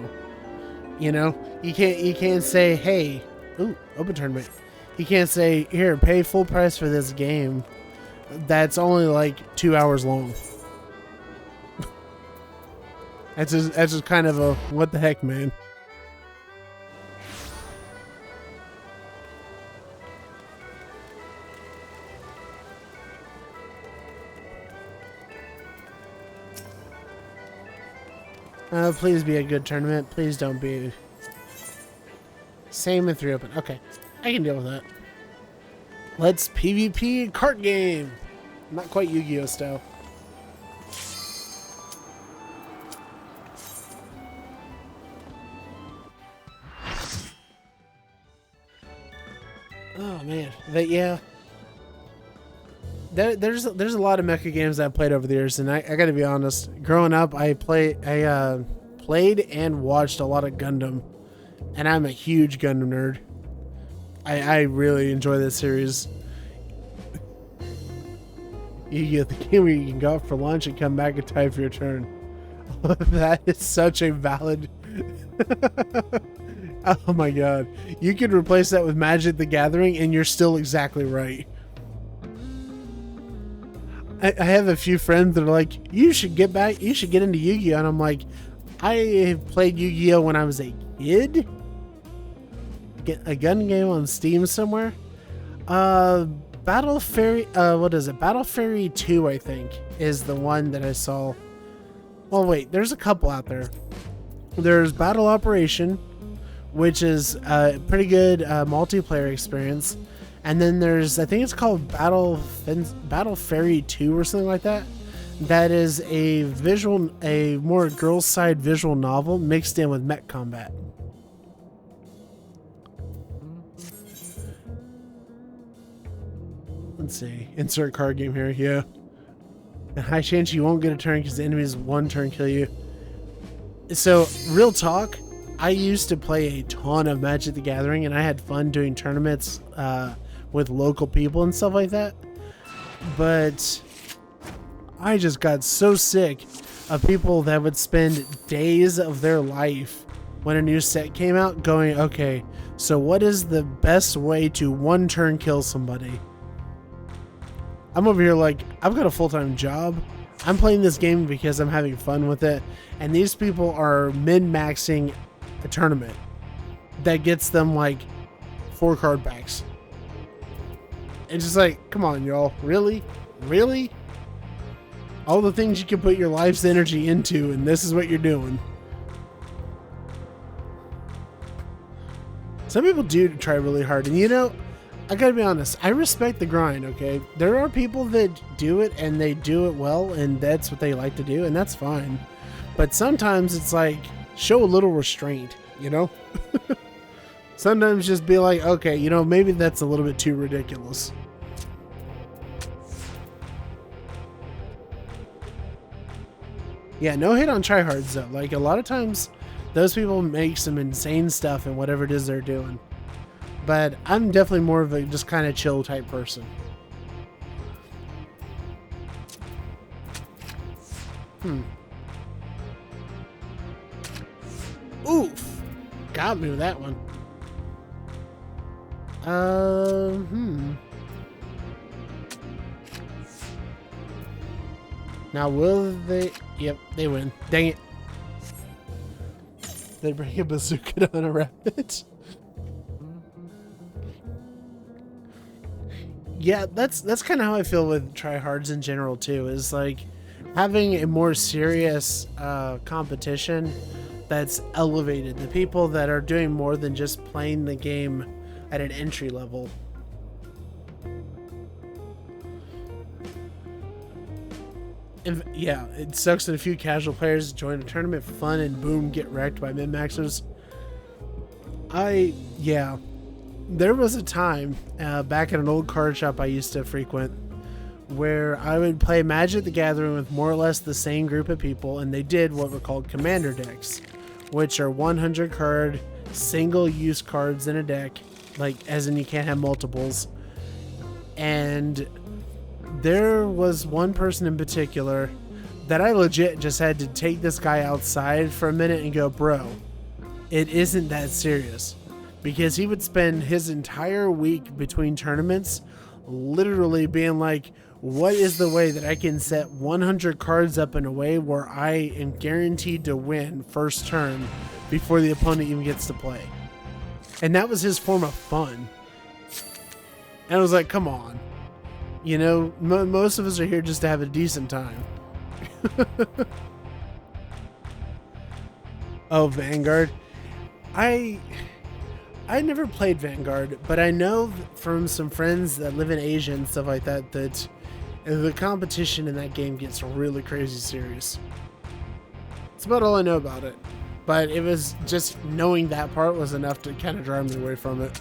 You know, you can't say, hey, ooh, open tournament. You can't say, here, pay full price for this game that's only like 2 hours long. That's just kind of a what the heck, man. Please be a good tournament. Please don't be. Same in 3 open. Okay, I can deal with that. Let's PvP card game. Not quite Yu-Gi-Oh style. Oh man, but yeah. There's a lot of mecha games I've played over the years, and I gotta be honest. Growing up, I played and watched a lot of Gundam, and I'm a huge Gundam nerd. I really enjoy this series. You get the game where you can go out for lunch and come back in time for your turn. That is such a valid. Oh my god, you could replace that with Magic the Gathering, and you're still exactly right. I have a few friends that are like, you should get into Yu-Gi-Oh! And I'm like, I have played Yu-Gi-Oh! When I was a kid. Get a gun game on Steam somewhere. Battle Fairy, what is it? Battle Fairy 2, I think, is the one that I saw. Well, wait, there's a couple out there. There's Battle Operation, which is a pretty good multiplayer experience. And then there's, I think it's called Battle Fairy 2 or something like that. That is a more girls' side visual novel mixed in with mech combat. Let's see. Insert card game here. Yeah. And high chance you won't get a turn because the enemy's one turn kill you. So, real talk, I used to play a ton of Magic the Gathering, and I had fun doing tournaments with local people and stuff like that. But I just got so sick of people that would spend days of their life when a new set came out going, okay, so what is the best way to one turn kill somebody? I'm over here like, I've got a full-time job. I'm playing this game because I'm having fun with it. And these people are min-maxing a tournament that gets them like 4 card packs. It's just like, come on, y'all. Really? Really? All the things you can put your life's energy into, and this is what you're doing. Some people do try really hard, and you know, I gotta be honest, I respect the grind, okay? There are people that do it, and they do it well, and that's what they like to do, and that's fine. But sometimes it's like, show a little restraint, you know? Sometimes just be like, okay, you know, maybe that's a little bit too ridiculous. Yeah, no hate on tryhards though. Like, a lot of times, those people make some insane stuff in whatever it is they're doing. But I'm definitely more of a just kind of chill type person. Oof! Got me with that one. Now will they... Yep, they win. Dang it. They bring a bazooka on a rabbit. Yeah, that's kind of how I feel with tryhards in general too. Is like having a more serious competition that's elevated. The people that are doing more than just playing the game at an entry level. Yeah, it sucks that a few casual players join a tournament for fun and boom, get wrecked by min-maxers. Yeah, there was a time back at an old card shop I used to frequent where I would play Magic the Gathering with more or less the same group of people, and they did what were called commander decks, which are 100 card single-use cards in a deck, like as in you can't have multiples. And there was one person in particular that I legit just had to take this guy outside for a minute and go, bro, it isn't that serious. Because he would spend his entire week between tournaments literally being like, what is the way that I can set 100 cards up in a way where I am guaranteed to win first turn before the opponent even gets to play? And that was his form of fun. And I was like, come on. You know, most of us are here just to have a decent time. Oh, Vanguard. I never played Vanguard, but I know from some friends that live in Asia and stuff like that that the competition in that game gets really crazy serious. That's about all I know about it. But it was just knowing that part was enough to kind of drive me away from it.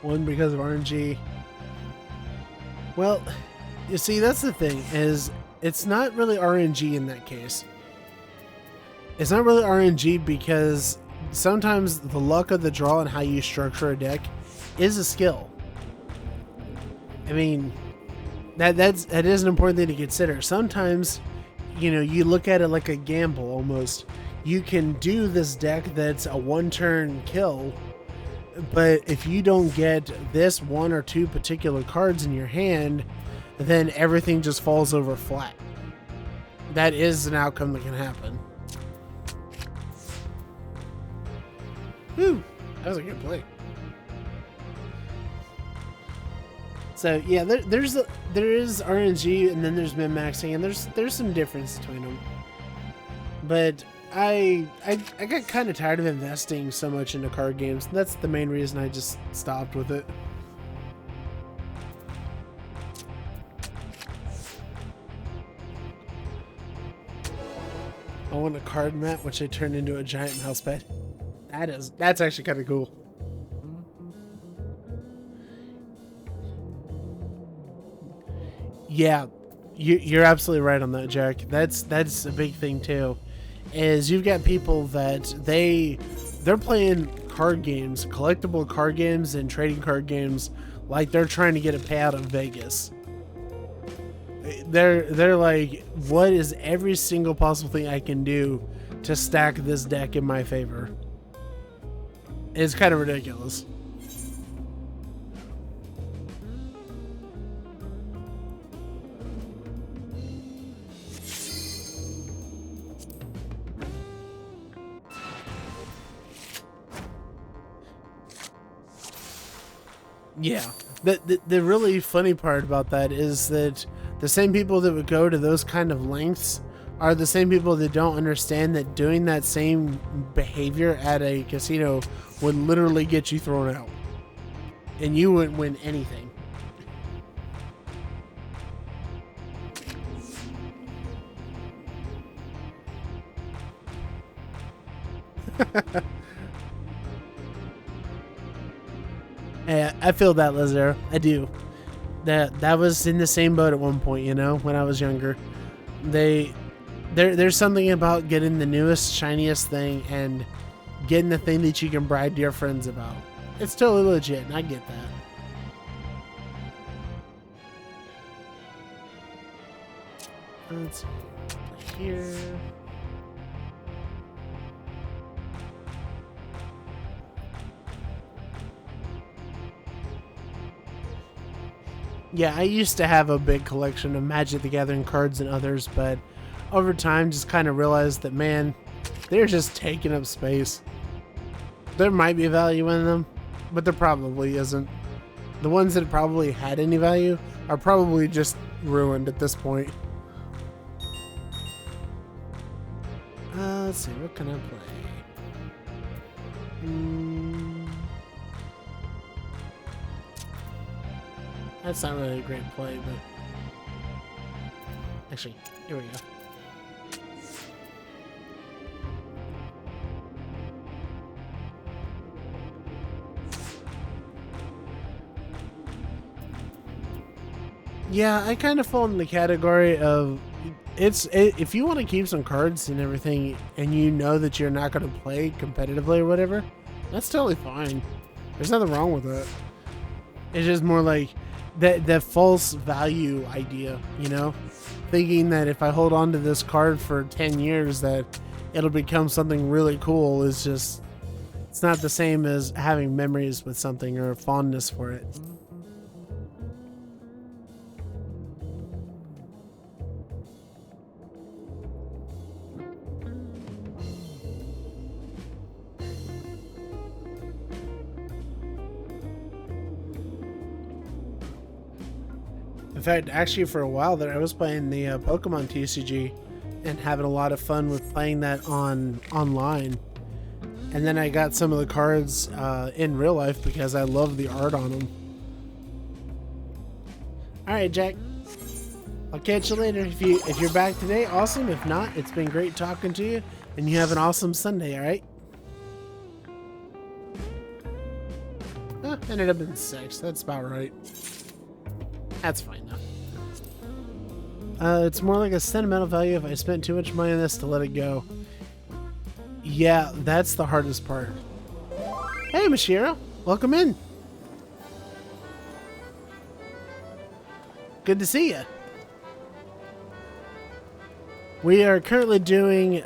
One, because of RNG. Well, you see, that's the thing, is it's not really RNG in that case. It's not really RNG because sometimes the luck of the draw and how you structure a deck is a skill. I mean, that is an important thing to consider. Sometimes, you know, you look at it like a gamble almost. You can do this deck that's a one-turn kill, but if you don't get this one or two particular cards in your hand, then everything just falls over flat. That is an outcome that can happen. Whew, that was a good play. So yeah, there is RNG and then there's min-maxing, and there's some difference between them. But I got kind of tired of investing so much into card games. That's the main reason I just stopped with it. I want a card mat which I turned into a giant mouse pad. That's actually kind of cool. Yeah, you're absolutely right on that, Jack. That's a big thing too. Is you've got people that they're playing card games, collectible card games, and trading card games like they're trying to get a payout in Vegas. They're like, what is every single possible thing I can do to stack this deck in my favor? It's kind of ridiculous. Yeah. The really funny part about that is that the same people that would go to those kind of lengths are the same people that don't understand that doing that same behavior at a casino would literally get you thrown out. And you wouldn't win anything. Yeah, I feel that, Lazaro. I do. That was in the same boat at one point, you know, when I was younger. There's something about getting the newest, shiniest thing and getting the thing that you can brag to your friends about. It's totally legit, and I get that. Let's see. Here. Yeah, I used to have a big collection of Magic the Gathering cards and others, but over time just kind of realized that, man, they're just taking up space. There might be value in them, but there probably isn't. The ones that probably had any value are probably just ruined at this point. Let's see, what can I play? That's not really a great play, but... Actually, here we go. Yeah, I kind of fall in the category of... if you want to keep some cards and everything, and you know that you're not going to play competitively or whatever, that's totally fine. There's nothing wrong with it. It's just more like... that false value idea, you know, thinking that if I hold on to this card for 10 years that it'll become something really cool is just, it's not the same as having memories with something or a fondness for it. In fact, actually for a while there, I was playing the Pokemon TCG and having a lot of fun with playing that online. And then I got some of the cards in real life because I love the art on them. Alright, Jack. I'll catch you later. If you're back today, awesome. If not, it's been great talking to you, and you have an awesome Sunday, alright? Ended up in 6. That's about right. That's fine though. It's more like a sentimental value if I spent too much money on this to let it go. Yeah, that's the hardest part. Hey, Mashiro. Welcome in. Good to see you. We are currently doing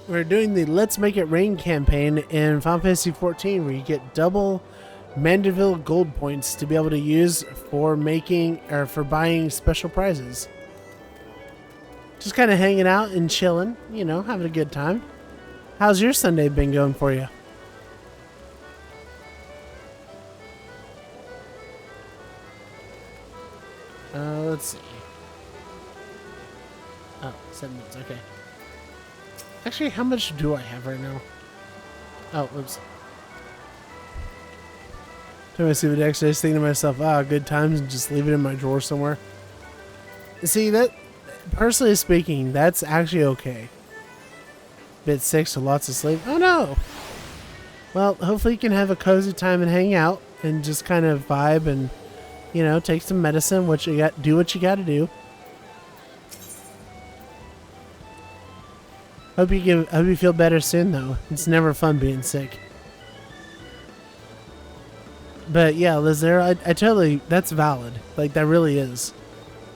we're doing the Let's Make It Rain campaign in Final Fantasy XIV, where you get double Mandeville gold points to be able to use for making or for buying special prizes. Just kind of hanging out and chilling, you know, having a good time. How's your Sunday been going for you? Let's see. Oh, 7 minutes, okay. Actually, how much do I have right now? Oh, oops. Trying to see the deck, so I was thinking to myself, good times, and just leave it in my drawer somewhere. See, that, personally speaking, that's actually okay. Bit 6, so lots of sleep. Oh no! Well, hopefully you can have a cozy time and hang out, and just kind of vibe and You know, take some medicine. Do what you got to do. Hope you feel better soon, though. It's never fun being sick. But yeah, Lizzer, I totally, that's valid. Like, that really is.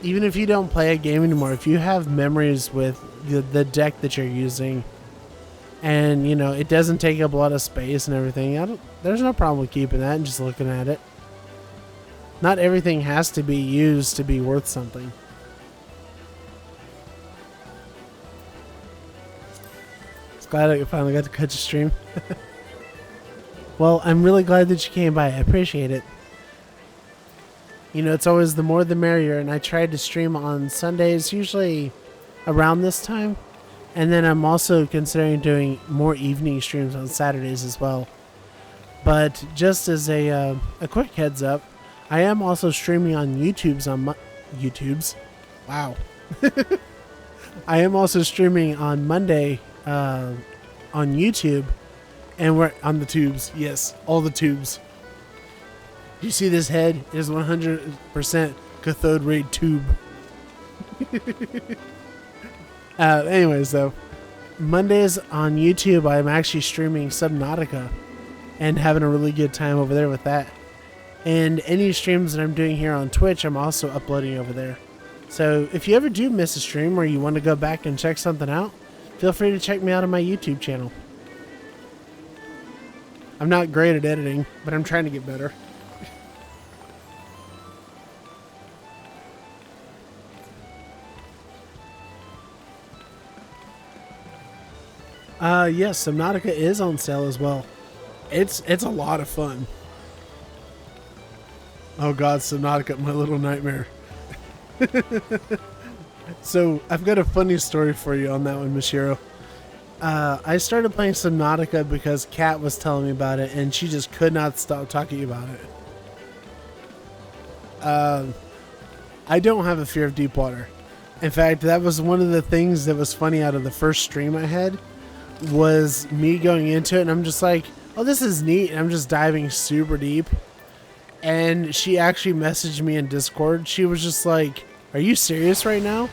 Even if you don't play a game anymore, if you have memories with the deck that you're using, and, you know, it doesn't take up a lot of space and everything, there's no problem with keeping that and just looking at it. Not everything has to be used to be worth something. Just glad I finally got to catch a stream. Well, I'm really glad that you came by. I appreciate it. You know, it's always the more the merrier, and I tried to stream on Sundays, usually around this time. And then I'm also considering doing more evening streams on Saturdays as well. But just as a quick heads up, I am also streaming on YouTube's. Wow. I am also streaming on Monday on YouTube. And we're on the tubes. Yes, all the tubes. You see this head? It is 100% cathode ray tube. Anyways, though, Mondays on YouTube, I'm actually streaming Subnautica and having a really good time over there with that. And any streams that I'm doing here on Twitch, I'm also uploading over there. So if you ever do miss a stream or you want to go back and check something out, feel free to check me out on my YouTube channel. I'm not great at editing, but I'm trying to get better. Yes, Subnautica is on sale as well. It's a lot of fun. Oh god, Subnautica, my little nightmare. So, I've got a funny story for you on that one, Mishiro. I started playing Subnautica because Kat was telling me about it, and she just could not stop talking about it. I don't have a fear of deep water. In fact, that was one of the things that was funny out of the first stream I had, was me going into it, and I'm just like, oh, this is neat, and I'm just diving super deep. And she actually messaged me in Discord. She was just like, are you serious right now?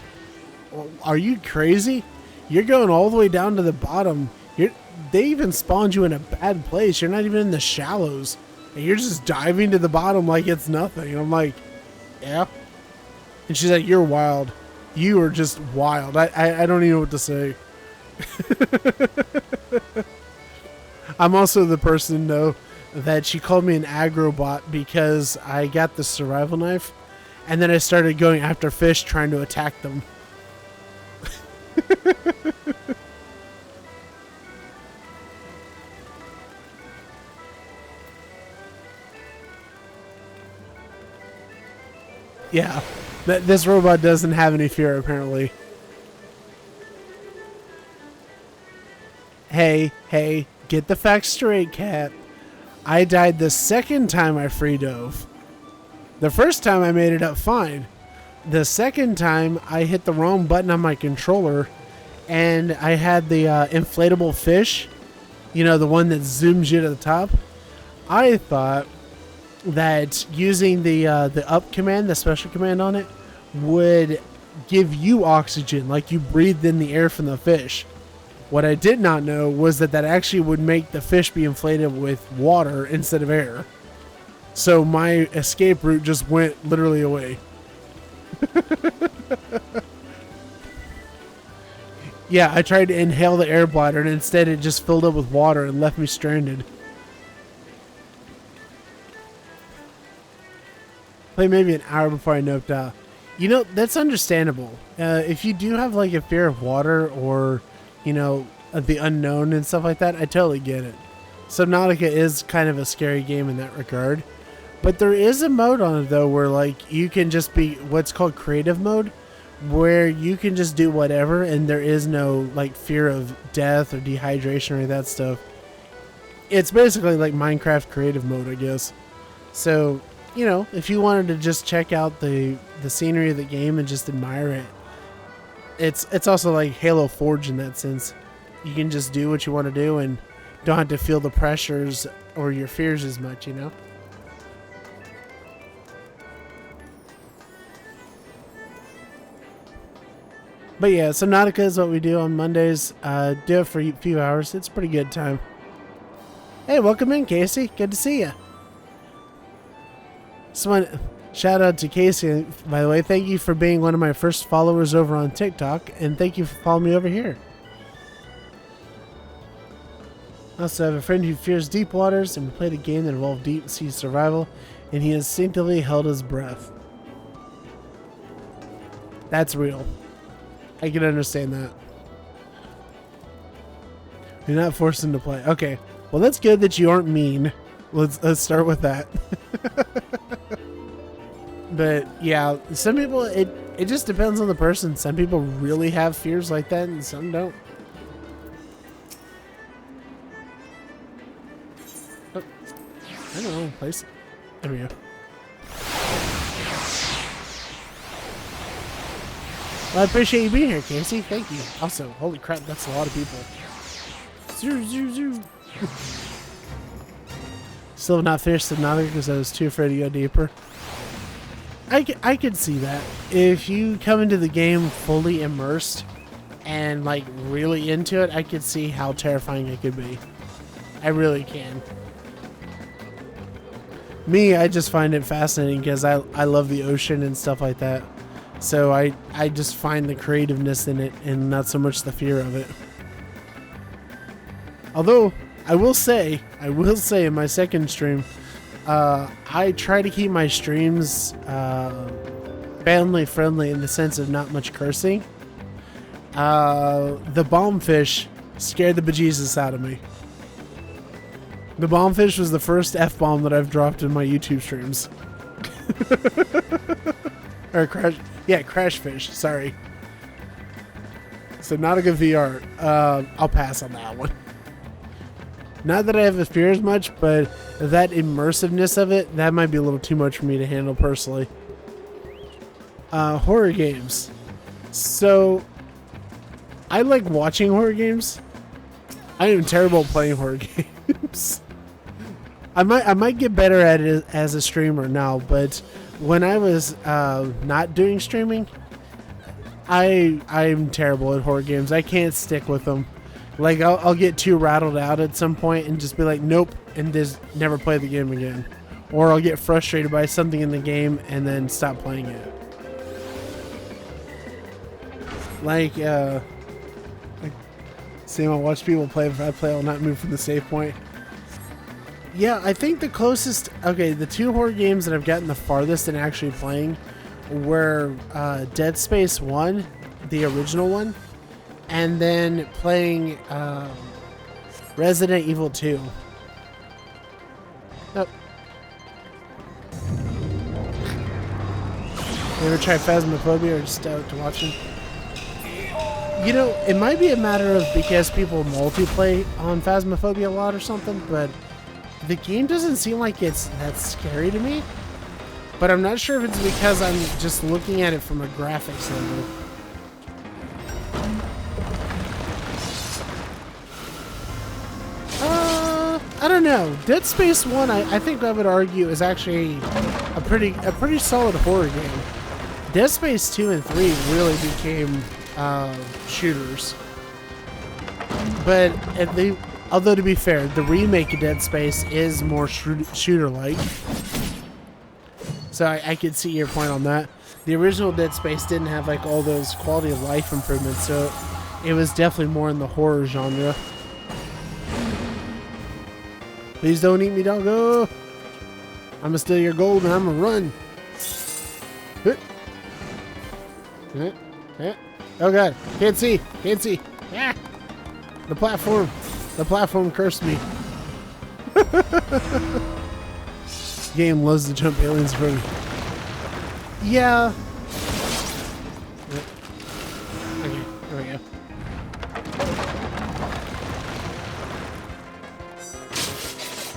Are you crazy? You're going all the way down to the bottom. They even spawned you in a bad place. You're not even in the shallows. And you're just diving to the bottom like it's nothing. And I'm like, yeah. And she's like, you're wild. You are just wild. I don't even know what to say. I'm also the person, though, that she called me an agrobot because I got the survival knife. And then I started going after fish trying to attack them. Yeah, this robot doesn't have any fear, apparently. Hey, get the facts straight, Cat. I died the second time I free dove. The first time I made it up fine. The second time I hit the wrong button on my controller, and I had the inflatable fish, you know, the one that zooms you to the top. I thought that using the up command, the special command on it, would give you oxygen, like you breathed in the air from the fish. What I did not know was that actually would make the fish be inflated with water instead of air. So my escape route just went literally away. Yeah, I tried to inhale the air bladder, and instead it just filled up with water and left me stranded. Played maybe an hour before I noped out. You know, that's understandable. If you do have like a fear of water or, you know, the unknown and stuff like that, I totally get it. Subnautica is kind of a scary game in that regard. But there is a mode on it, though, where like you can just be what's called creative mode, where you can just do whatever and there is no like fear of death or dehydration or any of that stuff. It's basically like Minecraft creative mode, I guess. So, you know, if you wanted to just check out the scenery of the game and just admire it, it's also like Halo Forge in that sense. You can just do what you want to do and don't have to feel the pressures or your fears as much, you know? But yeah, Subnautica is what we do on Mondays. Do it for a few hours. It's a pretty good time. Hey, welcome in, Casey. Good to see you. Shout out to Casey, by the way. Thank you for being one of my first followers over on TikTok, and thank you for following me over here. I also have a friend who fears deep waters, and we played a game that involved deep sea survival, and he instinctively held his breath. That's real. I can understand that. You're not forced him to play. Okay. Well, that's good that you aren't mean. Let's start with that. But yeah, some people, it just depends on the person. Some people really have fears like that, and some don't. Oh, I don't know, place. There we go. Well, I appreciate you being here, Casey. Thank you. Also, holy crap, that's a lot of people. Zoo, zoo, zoo. Still have not finished Subnautica because I was too afraid to go deeper. I could see that. If you come into the game fully immersed and like really into it, I could see how terrifying it could be. I really can. Me, I just find it fascinating because I love the ocean and stuff like that. So I just find the creativeness in it and not so much the fear of it. Although, I will say in my second stream, I try to keep my streams family friendly in the sense of not much cursing. The bombfish scared the bejesus out of me. The bombfish was the first F-bomb that I've dropped in my YouTube streams. Or crash fish, sorry. So not a good VR. I'll pass on that one. Not that I have a fear as much, but that immersiveness of it, that might be a little too much for me to handle personally. Horror games. So, I like watching horror games. I am terrible at playing horror games. I might get better at it as a streamer now, but when I was not doing streaming, I'm terrible at horror games. I can't stick with them. Like, I'll get too rattled out at some point and just be like, nope, and just never play the game again. Or I'll get frustrated by something in the game and then stop playing it. Like, same, I'll watch people play. If I play, I'll not move from the save point. Yeah, I think the closest... Okay, the two horror games that I've gotten the farthest in actually playing were Dead Space 1, the original one, and then playing Resident Evil 2. Oh. You ever try Phasmophobia or just out to watch it? You know, it might be a matter of because people multiplay on Phasmophobia a lot or something, but the game doesn't seem like it's that scary to me. But I'm not sure if it's because I'm just looking at it from a graphics level. I don't know. Dead Space 1, I think I would argue is actually a pretty solid horror game. Dead Space 2 and 3 really became shooters. But although to be fair, the remake of Dead Space is more shooter-like. So I could see your point on that. The original Dead Space didn't have like all those quality of life improvements, so it was definitely more in the horror genre. Please don't eat me, doggo. I'm gonna steal your gold and I'm gonna run. Oh god, can't see. Ah! The platform cursed me. Game loves to jump aliens in front of me. Yeah. Okay, there we go.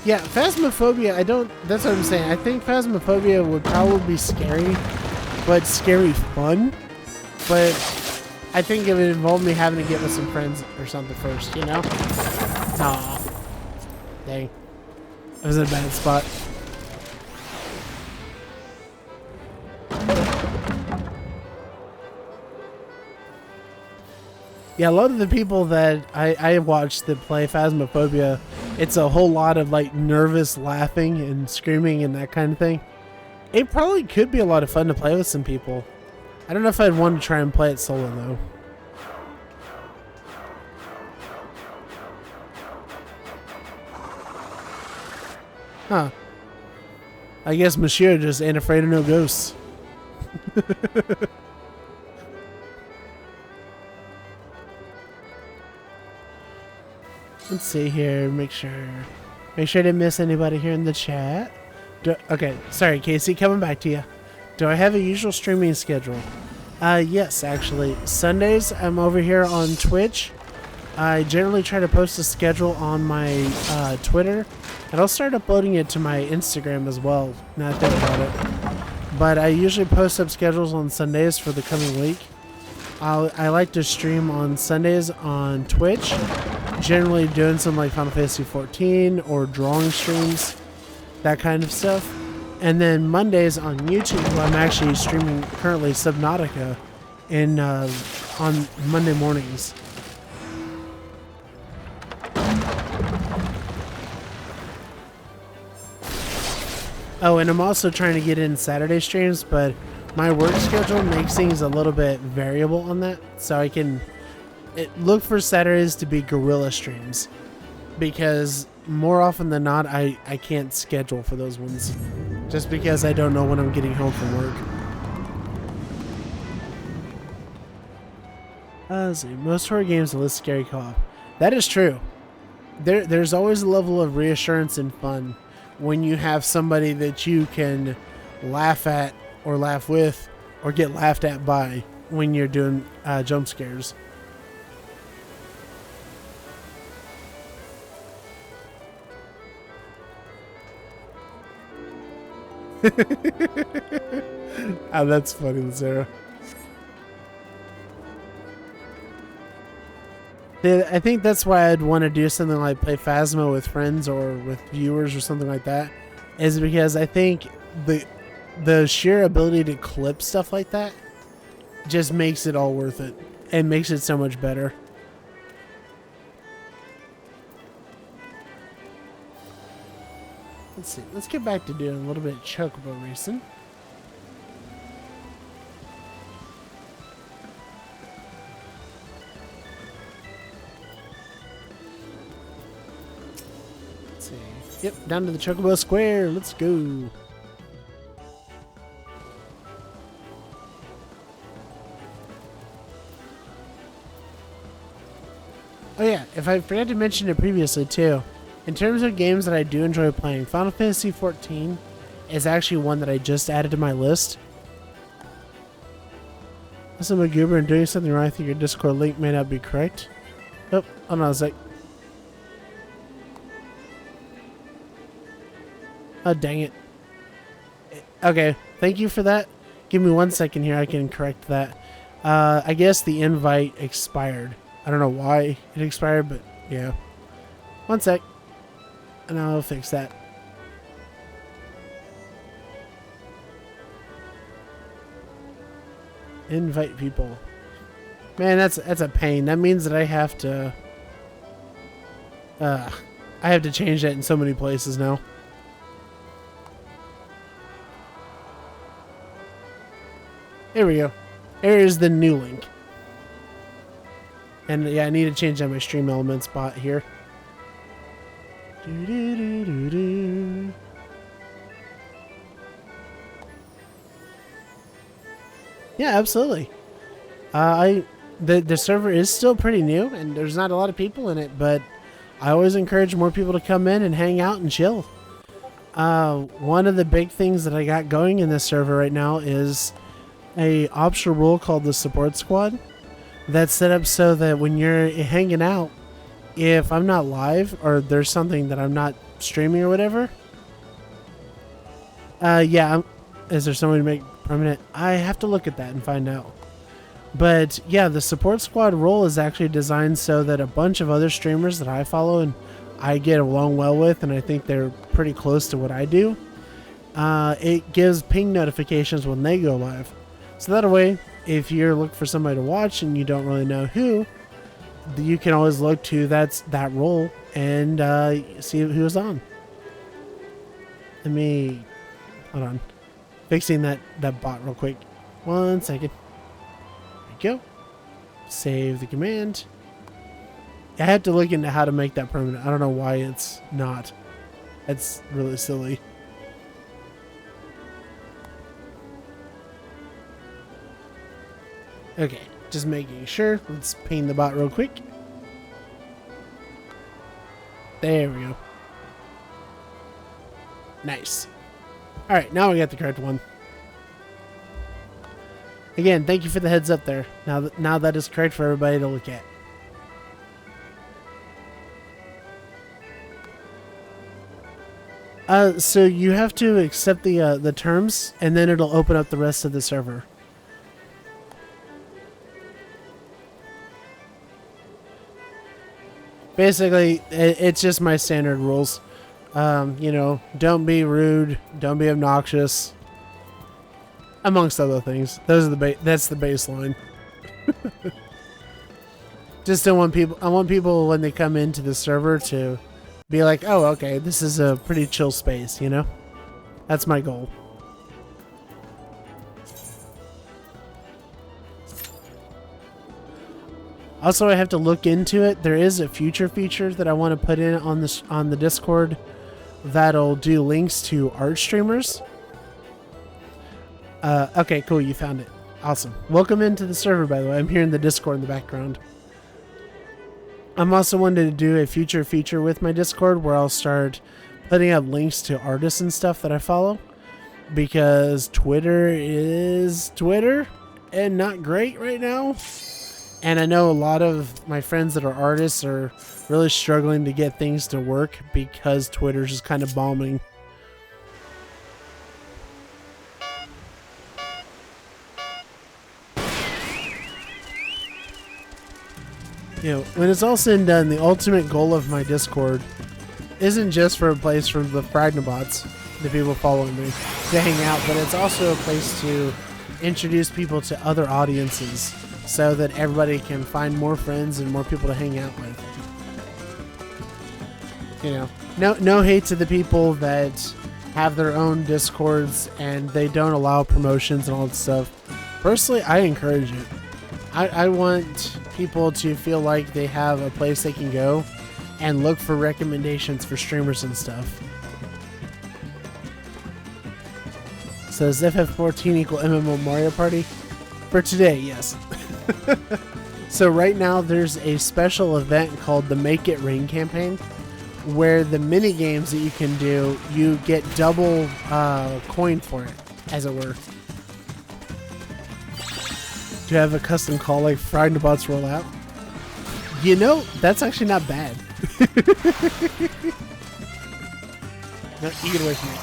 Yeah, Phasmophobia, that's what I'm saying. I think Phasmophobia would probably be scary, but scary fun. But I think it would involve me having to get with some friends or something first, you know? Aw. Dang. I was in a bad spot. Yeah, a lot of the people that I watch that play Phasmophobia, it's a whole lot of like nervous laughing and screaming and that kind of thing. It probably could be a lot of fun to play with some people. I don't know if I'd want to try and play it solo though. Huh. I guess Monsieur just ain't afraid of no ghosts. Let's see here. Make sure I didn't miss anybody here in the chat. Okay, sorry, Casey. Coming back to you. Do I have a usual streaming schedule? Yes, actually. Sundays, I'm over here on Twitch. I generally try to post a schedule on my Twitter, and I'll start uploading it to my Instagram as well. Now that I think about it. But I usually post up schedules on Sundays for the coming week. I like to stream on Sundays on Twitch, generally doing some like Final Fantasy XIV or drawing streams, that kind of stuff. And then Mondays on YouTube, I'm actually streaming currently Subnautica on Monday mornings. Oh, and I'm also trying to get in Saturday streams, but my work schedule makes things a little bit variable on that, so I can look for Saturdays to be guerrilla streams, because more often than not, I can't schedule for those ones, just because I don't know when I'm getting home from work. Let's see, most horror games list scary co-op. That is true. There's always a level of reassurance and fun when you have somebody that you can laugh at or laugh with or get laughed at by when you're doing jump scares. Oh, that's funny, Sarah. I think that's why I'd want to do something like play Phasmo with friends or with viewers or something like that, is because I think the sheer ability to clip stuff like that just makes it all worth it and makes it so much better. Let's see. Let's get back to doing a little bit of chocobo racing. Let's see. Yep, down to the chocobo square. Let's go. Oh yeah, if I forgot to mention it previously too, in terms of games that I do enjoy playing, Final Fantasy XIV is actually one that I just added to my list. Listen, McGoober, and doing something wrong. I think your Discord link may not be correct. Oh, hold on a sec. Oh, dang it. Okay, thank you for that. Give me 1 second here, I can correct that. I guess the invite expired. I don't know why it expired, but yeah. 1 sec. And I'll fix that. Invite people. Man, that's a pain. That means that I have to change that in so many places now. There we go. There's the new link. And yeah, I need to change out my stream element spot here. Yeah, absolutely. The server is still pretty new, and there's not a lot of people in it, but I always encourage more people to come in and hang out and chill. One of the big things that I got going in this server right now is a optional rule called the support squad. That's set up so that when you're hanging out, if I'm not live or there's something that I'm not streaming or whatever, yeah, is there someone to make permanent? I have to look at that and find out. But yeah, the support squad role is actually designed so that a bunch of other streamers that I follow and I get along well with, and I think they're pretty close to what I do, it gives ping notifications when they go live. So that way, if you're looking for somebody to watch and you don't really know who, you can always look to that role and see who was on. Let me hold on, fixing that bot real quick. 1 second. There we go. Save the command. I had to look into how to make that permanent. I don't know why it's not. That's really silly. Okay, just making sure. Let's ping the bot real quick. There we go. Nice. Alright, now we got the correct one. Again, thank you for the heads up there. Now that is correct for everybody to look at. So you have to accept the terms, and then it'll open up the rest of the server. Basically, it's just my standard rules. You know, don't be rude, don't be obnoxious, amongst other things. Those are that's the baseline. Just don't want people. I want people when they come into the server to be like, oh, okay, this is a pretty chill space. You know, that's my goal. Also, I have to look into it. There is a future feature that I want to put in on the Discord that'll do links to art streamers. Okay, cool. You found it. Awesome. Welcome into the server, by the way. I'm hearing the Discord in the background. I'm also wanting to do a future feature with my Discord where I'll start putting up links to artists and stuff that I follow, because Twitter is Twitter and not great right now. And I know a lot of my friends that are artists are really struggling to get things to work because Twitter's just kind of bombing. You know, when it's all said and done, the ultimate goal of my Discord isn't just for a place for the Fragnabots, the people following me, to hang out, but it's also a place to introduce people to other audiences, so that everybody can find more friends and more people to hang out with. You know, no hate to the people that have their own Discords and they don't allow promotions and all that stuff. Personally, I encourage it. I want people to feel like they have a place they can go and look for recommendations for streamers and stuff. So does FF14 equal MMO Mario Party? For today, yes. So right now there's a special event called the Make It Rain campaign, where the mini games that you can do, you get double coin for it, as it were. Do you have a custom call like Fragnabots rollout? You know, that's actually not bad. No, you get away from me.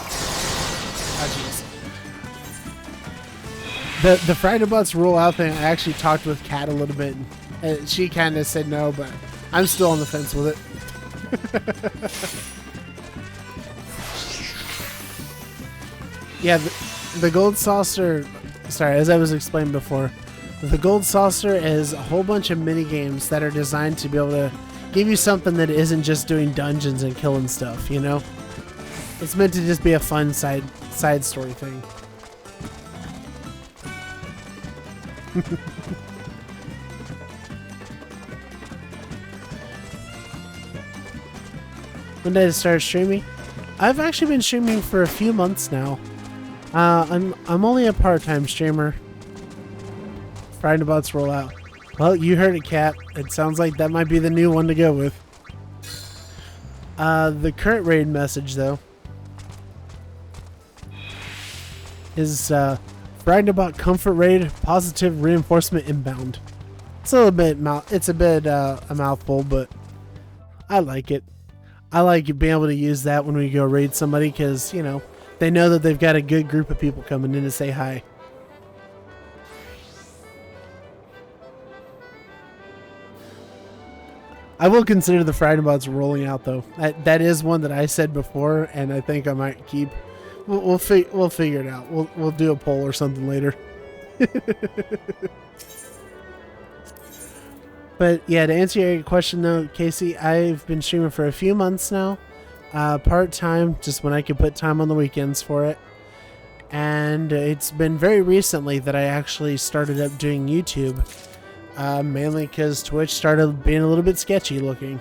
Oh, jeez. The Fragnabots rollout thing, I actually talked with Kat a little bit, and she kind of said no, but I'm still on the fence with it. Yeah, the Gold Saucer, sorry, as I was explaining before, the Gold Saucer is a whole bunch of mini games that are designed to be able to give you something that isn't just doing dungeons and killing stuff, you know? It's meant to just be a fun side story thing. When did I start streaming? I've actually been streaming for a few months now. I'm only a part-time streamer. Fragnabots rollout. Well, you heard it, Kat. It sounds like that might be the new one to go with. The current raid message, though, is Fragnabot comfort raid, positive reinforcement inbound. It's a little bit a mouthful, but I like it. I like being able to use that when we go raid somebody, because, you know, they know that they've got a good group of people coming in to say hi. I will consider the Fragnabots rolling out, though. That is one that I said before, and I think I might keep. We'll figure it out. We'll do a poll or something later. But yeah, to answer your question though, Casey, I've been streaming for a few months now, part time, just when I could put time on the weekends for it. And it's been very recently that I actually started up doing YouTube, mainly because Twitch started being a little bit sketchy looking.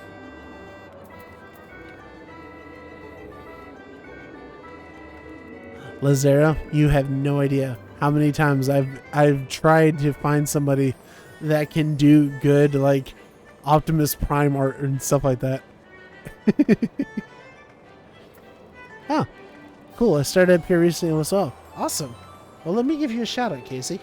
Lazaro, you have no idea how many times I've tried to find somebody that can do good like Optimus Prime art and stuff like that. Oh, cool. I started up here recently as well. Awesome. Well, let me give you a shout out, Casey.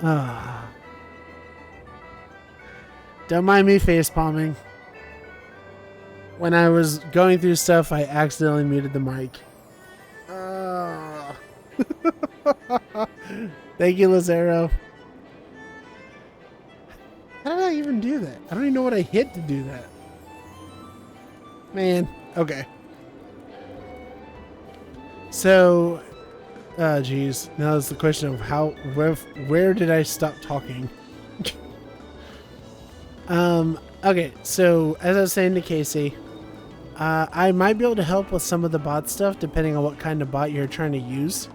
Ah. Don't mind me face palming. When I was going through stuff, I accidentally muted the mic. Thank you, Lazaro. How did I even do that? I don't even know what I hit to do that. Man, okay. So, geez. Now it's the question of where did I stop talking? Okay, so as I was saying to Casey, I might be able to help with some of the bot stuff depending on what kind of bot you're trying to use.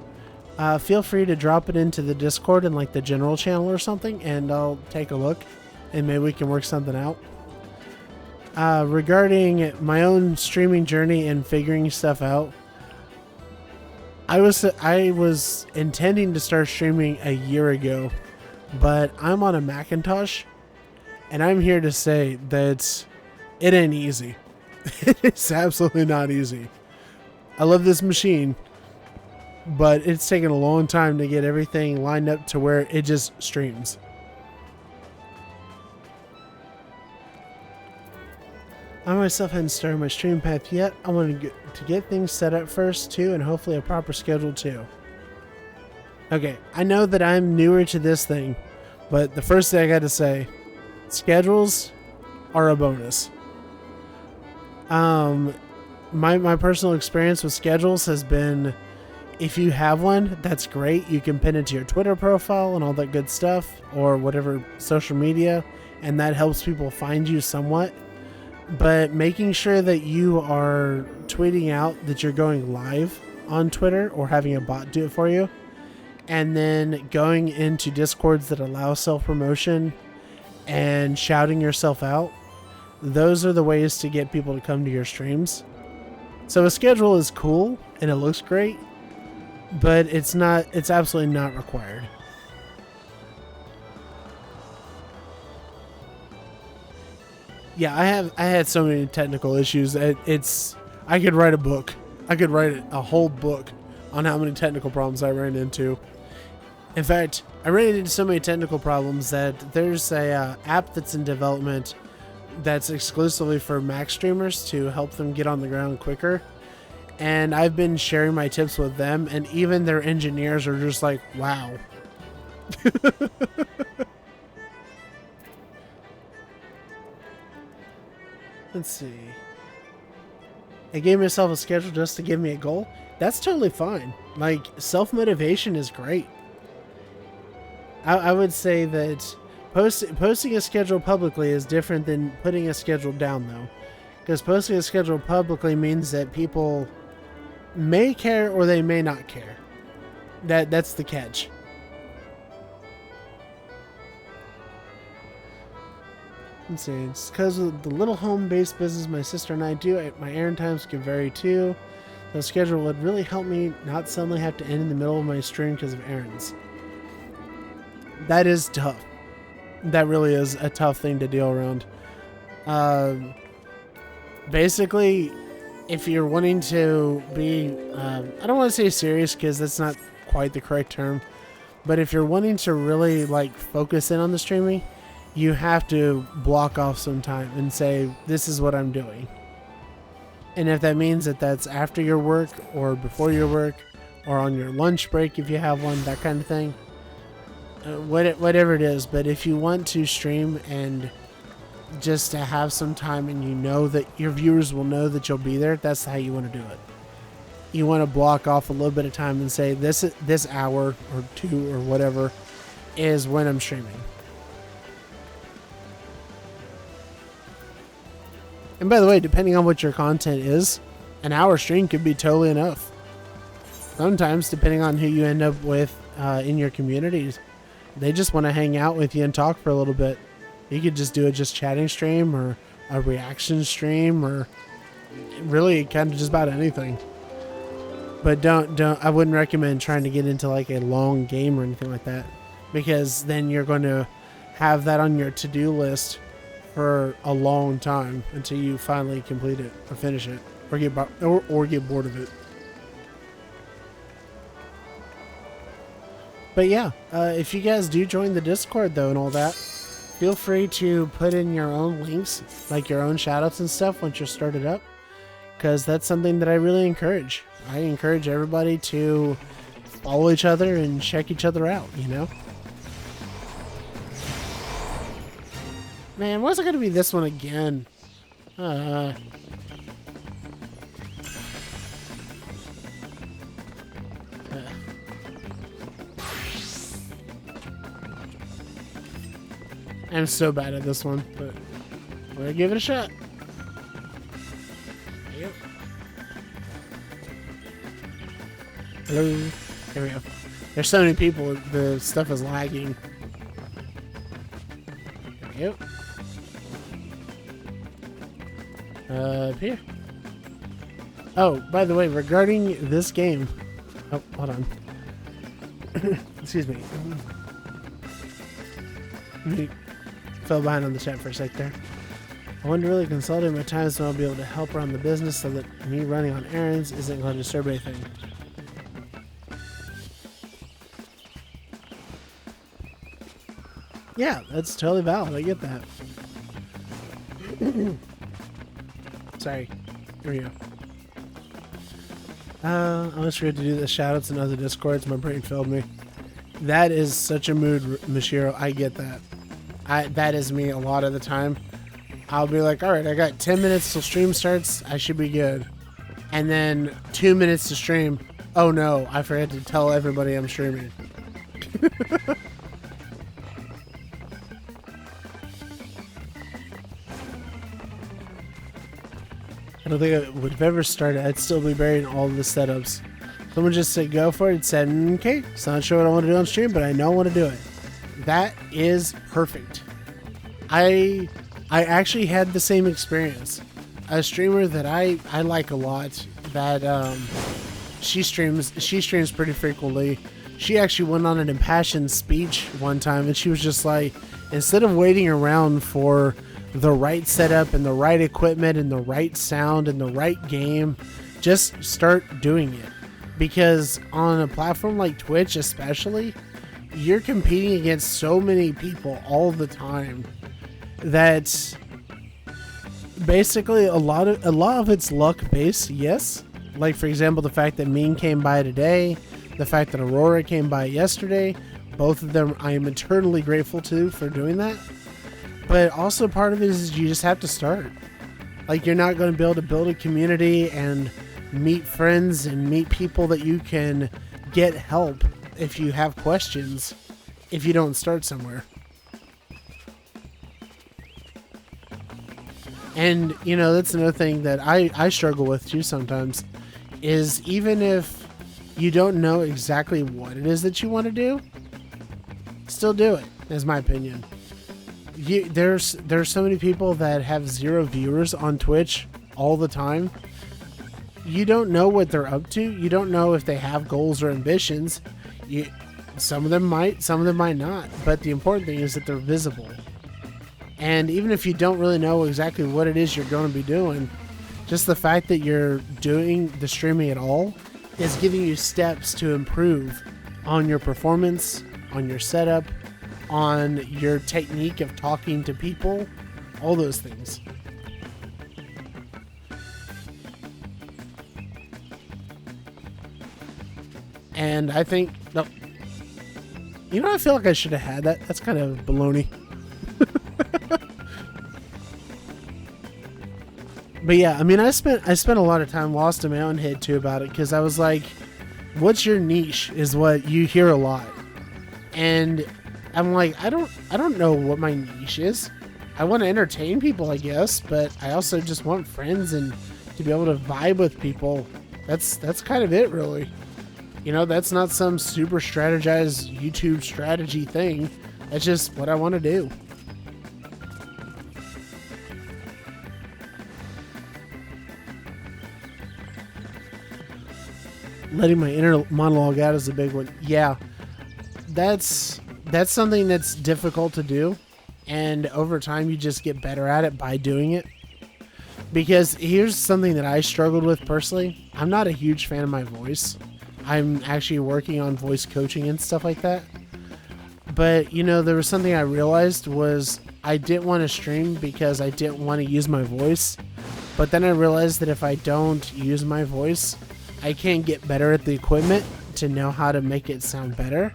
Feel free to drop it into the Discord in like the general channel or something, and I'll take a look and maybe we can work something out. Regarding my own streaming journey and figuring stuff out, I was intending to start streaming a year ago, but I'm on a Macintosh, and I'm here to say that it ain't easy. It's absolutely not easy. I love this machine, but it's taken a long time to get everything lined up to where it just streams. I myself hadn't started my stream path yet. I wanted to get things set up first too, and hopefully a proper schedule too. Okay, I know that I'm newer to this thing, but the first thing I got to say, schedules are a bonus. My personal experience with schedules has been, if you have one, that's great. You can pin it to your Twitter profile and all that good stuff, or whatever social media, and that helps people find you somewhat. But making sure that you are tweeting out that you're going live on Twitter or having a bot do it for you, and then going into Discords that allow self-promotion and shouting yourself out, those are the ways to get people to come to your streams. So a schedule is cool and it looks great, but it's absolutely not required. Yeah, I had so many technical issues. I could write a book. I could write a whole book on how many technical problems I ran into. In fact, I ran into so many technical problems that there's a app that's in development that's exclusively for Mac streamers to help them get on the ground quicker. And I've been sharing my tips with them, and even their engineers are just like, wow. Let's see. I gave myself a schedule just to give me a goal. That's totally fine. Like, self-motivation is great. I would say that posting a schedule publicly is different than putting a schedule down, though. Because posting a schedule publicly means that people may care or they may not care. That's the catch. Let's see, it's because of the little home-based business my sister and I do, my errand times can vary too. The schedule would really help me not suddenly have to end in the middle of my stream because of errands. That is tough. That really is a tough thing to deal around. Basically, if you're wanting to be, I don't want to say serious because that's not quite the correct term, but if you're wanting to really like focus in on the streaming, you have to block off some time and say, this is what I'm doing. And if that means that that's after your work or before your work or on your lunch break if you have one, that kind of thing, whatever it is. But if you want to stream and just to have some time and you know that your viewers will know that you'll be there, that's how you want to do it. You want to block off a little bit of time and say this hour or two or whatever is when I'm streaming. And by the way, depending on what your content is, an hour stream could be totally enough. Sometimes, depending on who you end up with in your communities, they just want to hang out with you and talk for a little bit. You could just do a just chatting stream or a reaction stream or really kind of just about anything. But don't I wouldn't recommend trying to get into like a long game or anything like that, because then you're going to have that on your to-do list for a long time until you finally complete it or finish it or get bored of it. But yeah, if you guys do join the Discord though and all that, feel free to put in your own links, like your own shoutouts and stuff once you're started up, because that's something that I really encourage. I encourage everybody to follow each other and check each other out, you know? Man, why's it gonna be this one again? I'm so bad at this one, but we're gonna give it a shot. Yep. Hello. There we go. There's so many people, the stuff is lagging. Yep. Up here. Oh, by the way, regarding this game. Oh, hold on. Excuse me. Fell behind on the chat for a sec there. I want to really consolidate my time so I'll be able to help around the business so that me running on errands isn't going to disturb anything. Yeah, that's totally valid. I get that. Sorry. Here we go. I was sure to do the shoutouts in other discords. My brain failed me. That is such a mood, Mashiro. I get that. That is me a lot of the time. I'll be like, alright, I got 10 minutes till stream starts. I should be good. And then 2 minutes to stream. Oh no, I forgot to tell everybody I'm streaming. I don't think I would have ever started. I'd still be buried in all of the setups. Someone just said go for it and said, okay, it's not sure what I want to do on stream, but I know I want to do it. That is perfect. I actually had the same experience. A streamer that I like a lot, that she streams pretty frequently. She actually went on an impassioned speech one time, and she was just like, instead of waiting around for the right setup and the right equipment and the right sound and the right game, just start doing it. Because on a platform like Twitch especially, you're competing against so many people all the time that basically a lot of it's luck based, yes. Like for example, the fact that Mean came by today, the fact that Aurora came by yesterday, both of them I am eternally grateful to for doing that. But also part of it is you just have to start. Like, you're not going to be able to build a community and meet friends and meet people that you can get help if you have questions if you don't start somewhere. And, you know, that's another thing that I struggle with too sometimes, is even if you don't know exactly what it is that you want to do, still do it, is my opinion. There's so many people that have 0 viewers on Twitch all the time. You don't know what they're up to. You don't know if they have goals or ambitions. Some of them might, some of them might not. But the important thing is that they're visible. And even if you don't really know exactly what it is you're going to be doing, just the fact that you're doing the streaming at all is giving you steps to improve on your performance, on your setup, on your technique of talking to people, all those things. And I think, no, you know, I feel like I should have had that. That's kind of baloney. But yeah, I mean, I spent a lot of time lost in my own head too about it, because I was like, what's your niche is what you hear a lot. And I'm like, I don't know what my niche is. I want to entertain people, I guess, but I also just want friends and to be able to vibe with people. That's kind of it, really. You know, that's not some super strategized YouTube strategy thing. That's just what I want to do. Letting my inner monologue out is a big one. Yeah, that's something that's difficult to do, and over time you just get better at it by doing it. Because here's something that I struggled with personally. I'm not a huge fan of my voice. I'm actually working on voice coaching and stuff like that. But, you know, there was something I realized was I didn't want to stream because I didn't want to use my voice. But then I realized that if I don't use my voice, I can't get better at the equipment to know how to make it sound better.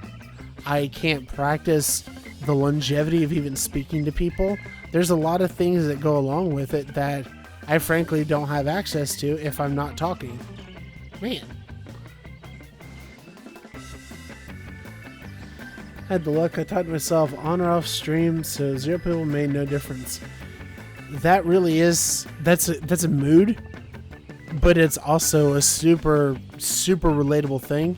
I can't practice the longevity of even speaking to people. There's a lot of things that go along with it that I frankly don't have access to if I'm not talking. Man. I had the luck. I taught myself on or off stream, so 0 people made no difference. That really is, that's a mood, but it's also a super, super relatable thing.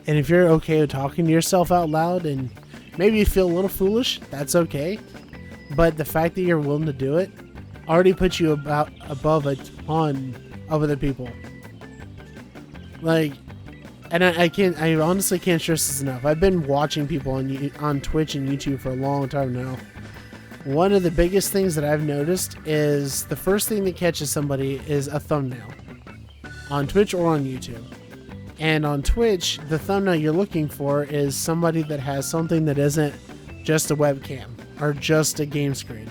And if you're okay with talking to yourself out loud and maybe you feel a little foolish, that's okay. But the fact that you're willing to do it already puts you above a ton of other people. Like, and I honestly can't stress this enough. I've been watching people on Twitch and YouTube for a long time now. One of the biggest things that I've noticed is the first thing that catches somebody is a thumbnail. On Twitch or on YouTube. And on Twitch, the thumbnail you're looking for is somebody that has something that isn't just a webcam or just a game screen.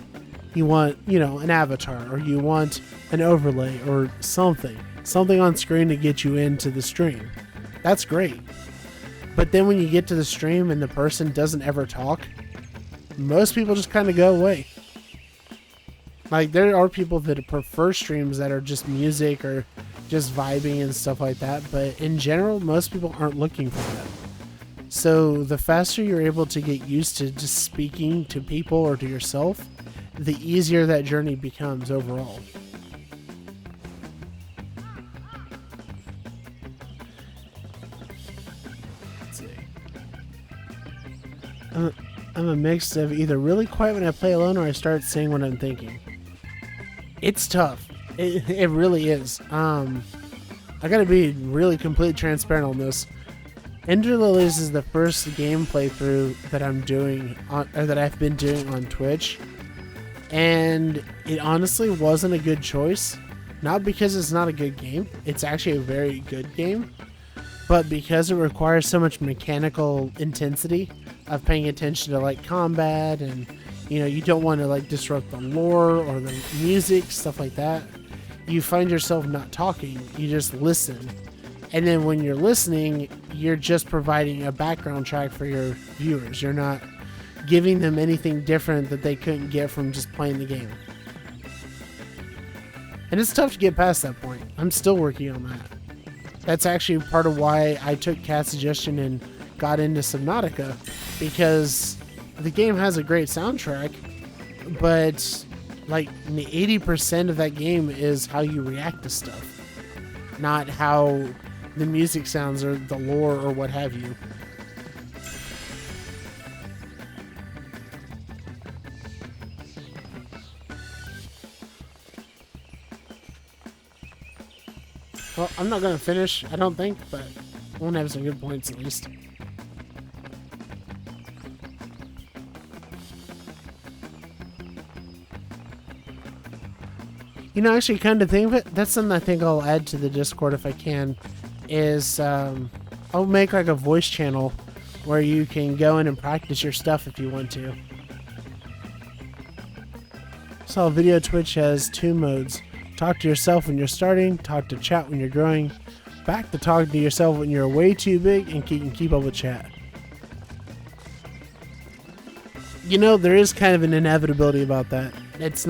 You want, you know, an avatar, or you want an overlay or something on screen to get you into the stream. That's great. But then when you get to the stream and the person doesn't ever talk, most people just kind of go away. Like, there are people that prefer streams that are just music or just vibing and stuff like that, but in general, most people aren't looking for that. So the faster you're able to get used to just speaking to people or to yourself, the easier that journey becomes overall. Let's see. I'm a mix of either really quiet when I play alone or I start saying what I'm thinking. It's tough. It really is. I gotta be really completely transparent on this. Ender Lilies is the first game playthrough that I'm doing that I've been doing on Twitch, and it honestly wasn't a good choice. Not because it's not a good game. It's actually a very good game, but because it requires so much mechanical intensity of paying attention to like combat, and you know, you don't want to like disrupt the lore or the music, stuff like that. You find yourself not talking, you just listen. And then when you're listening, you're just providing a background track for your viewers. You're not giving them anything different that they couldn't get from just playing the game. And it's tough to get past that point. I'm still working on that. That's actually part of why I took Cat's suggestion and got into Subnautica, because the game has a great soundtrack, but like 80% of that game is how you react to stuff, not how the music sounds or the lore or what have you. Well, I'm not going to finish, I don't think, but I won't have some good points at least. You know, actually, kind of think of it, that's something I think I'll add to the Discord if I can, is I'll make like a voice channel where you can go in and practice your stuff if you want to. So video Twitch has 2 modes. Talk to yourself when you're starting, talk to chat when you're growing, back to talk to yourself when you're way too big and can keep up with chat. You know, there is kind of an inevitability about that. It's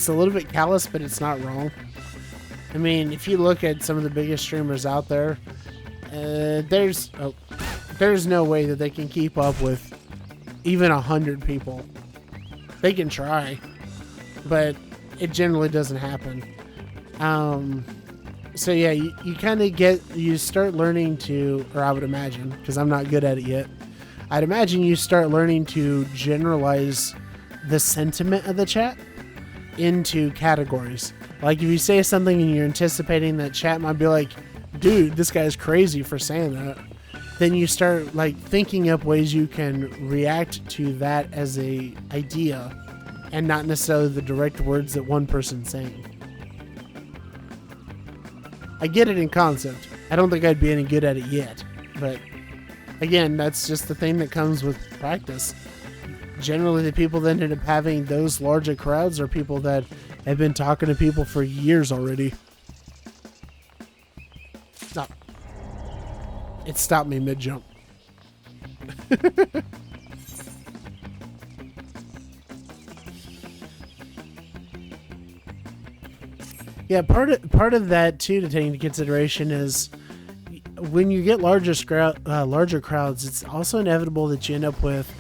a little bit callous, but it's not wrong. I mean, if you look at some of the biggest streamers out there, there's no way that they can keep up with even 100 people. They can try, but it generally doesn't happen. So yeah, you start learning to, or I would imagine, because I'm not good at it yet, I'd imagine you start learning to generalize the sentiment of the chat into categories. Like if you say something and you're anticipating that chat might be like, dude, this guy's crazy for saying that, then you start like thinking up ways you can react to that as a idea and not necessarily the direct words that one person's saying. I get it in concept. I don't think I'd be any good at it yet, but again, that's just the thing that comes with practice. Generally, the people that end up having those larger crowds are people that have been talking to people for years already. Stop. It stopped me mid-jump. Yeah, part of that too to take into consideration is when you get larger crowds, it's also inevitable that you end up with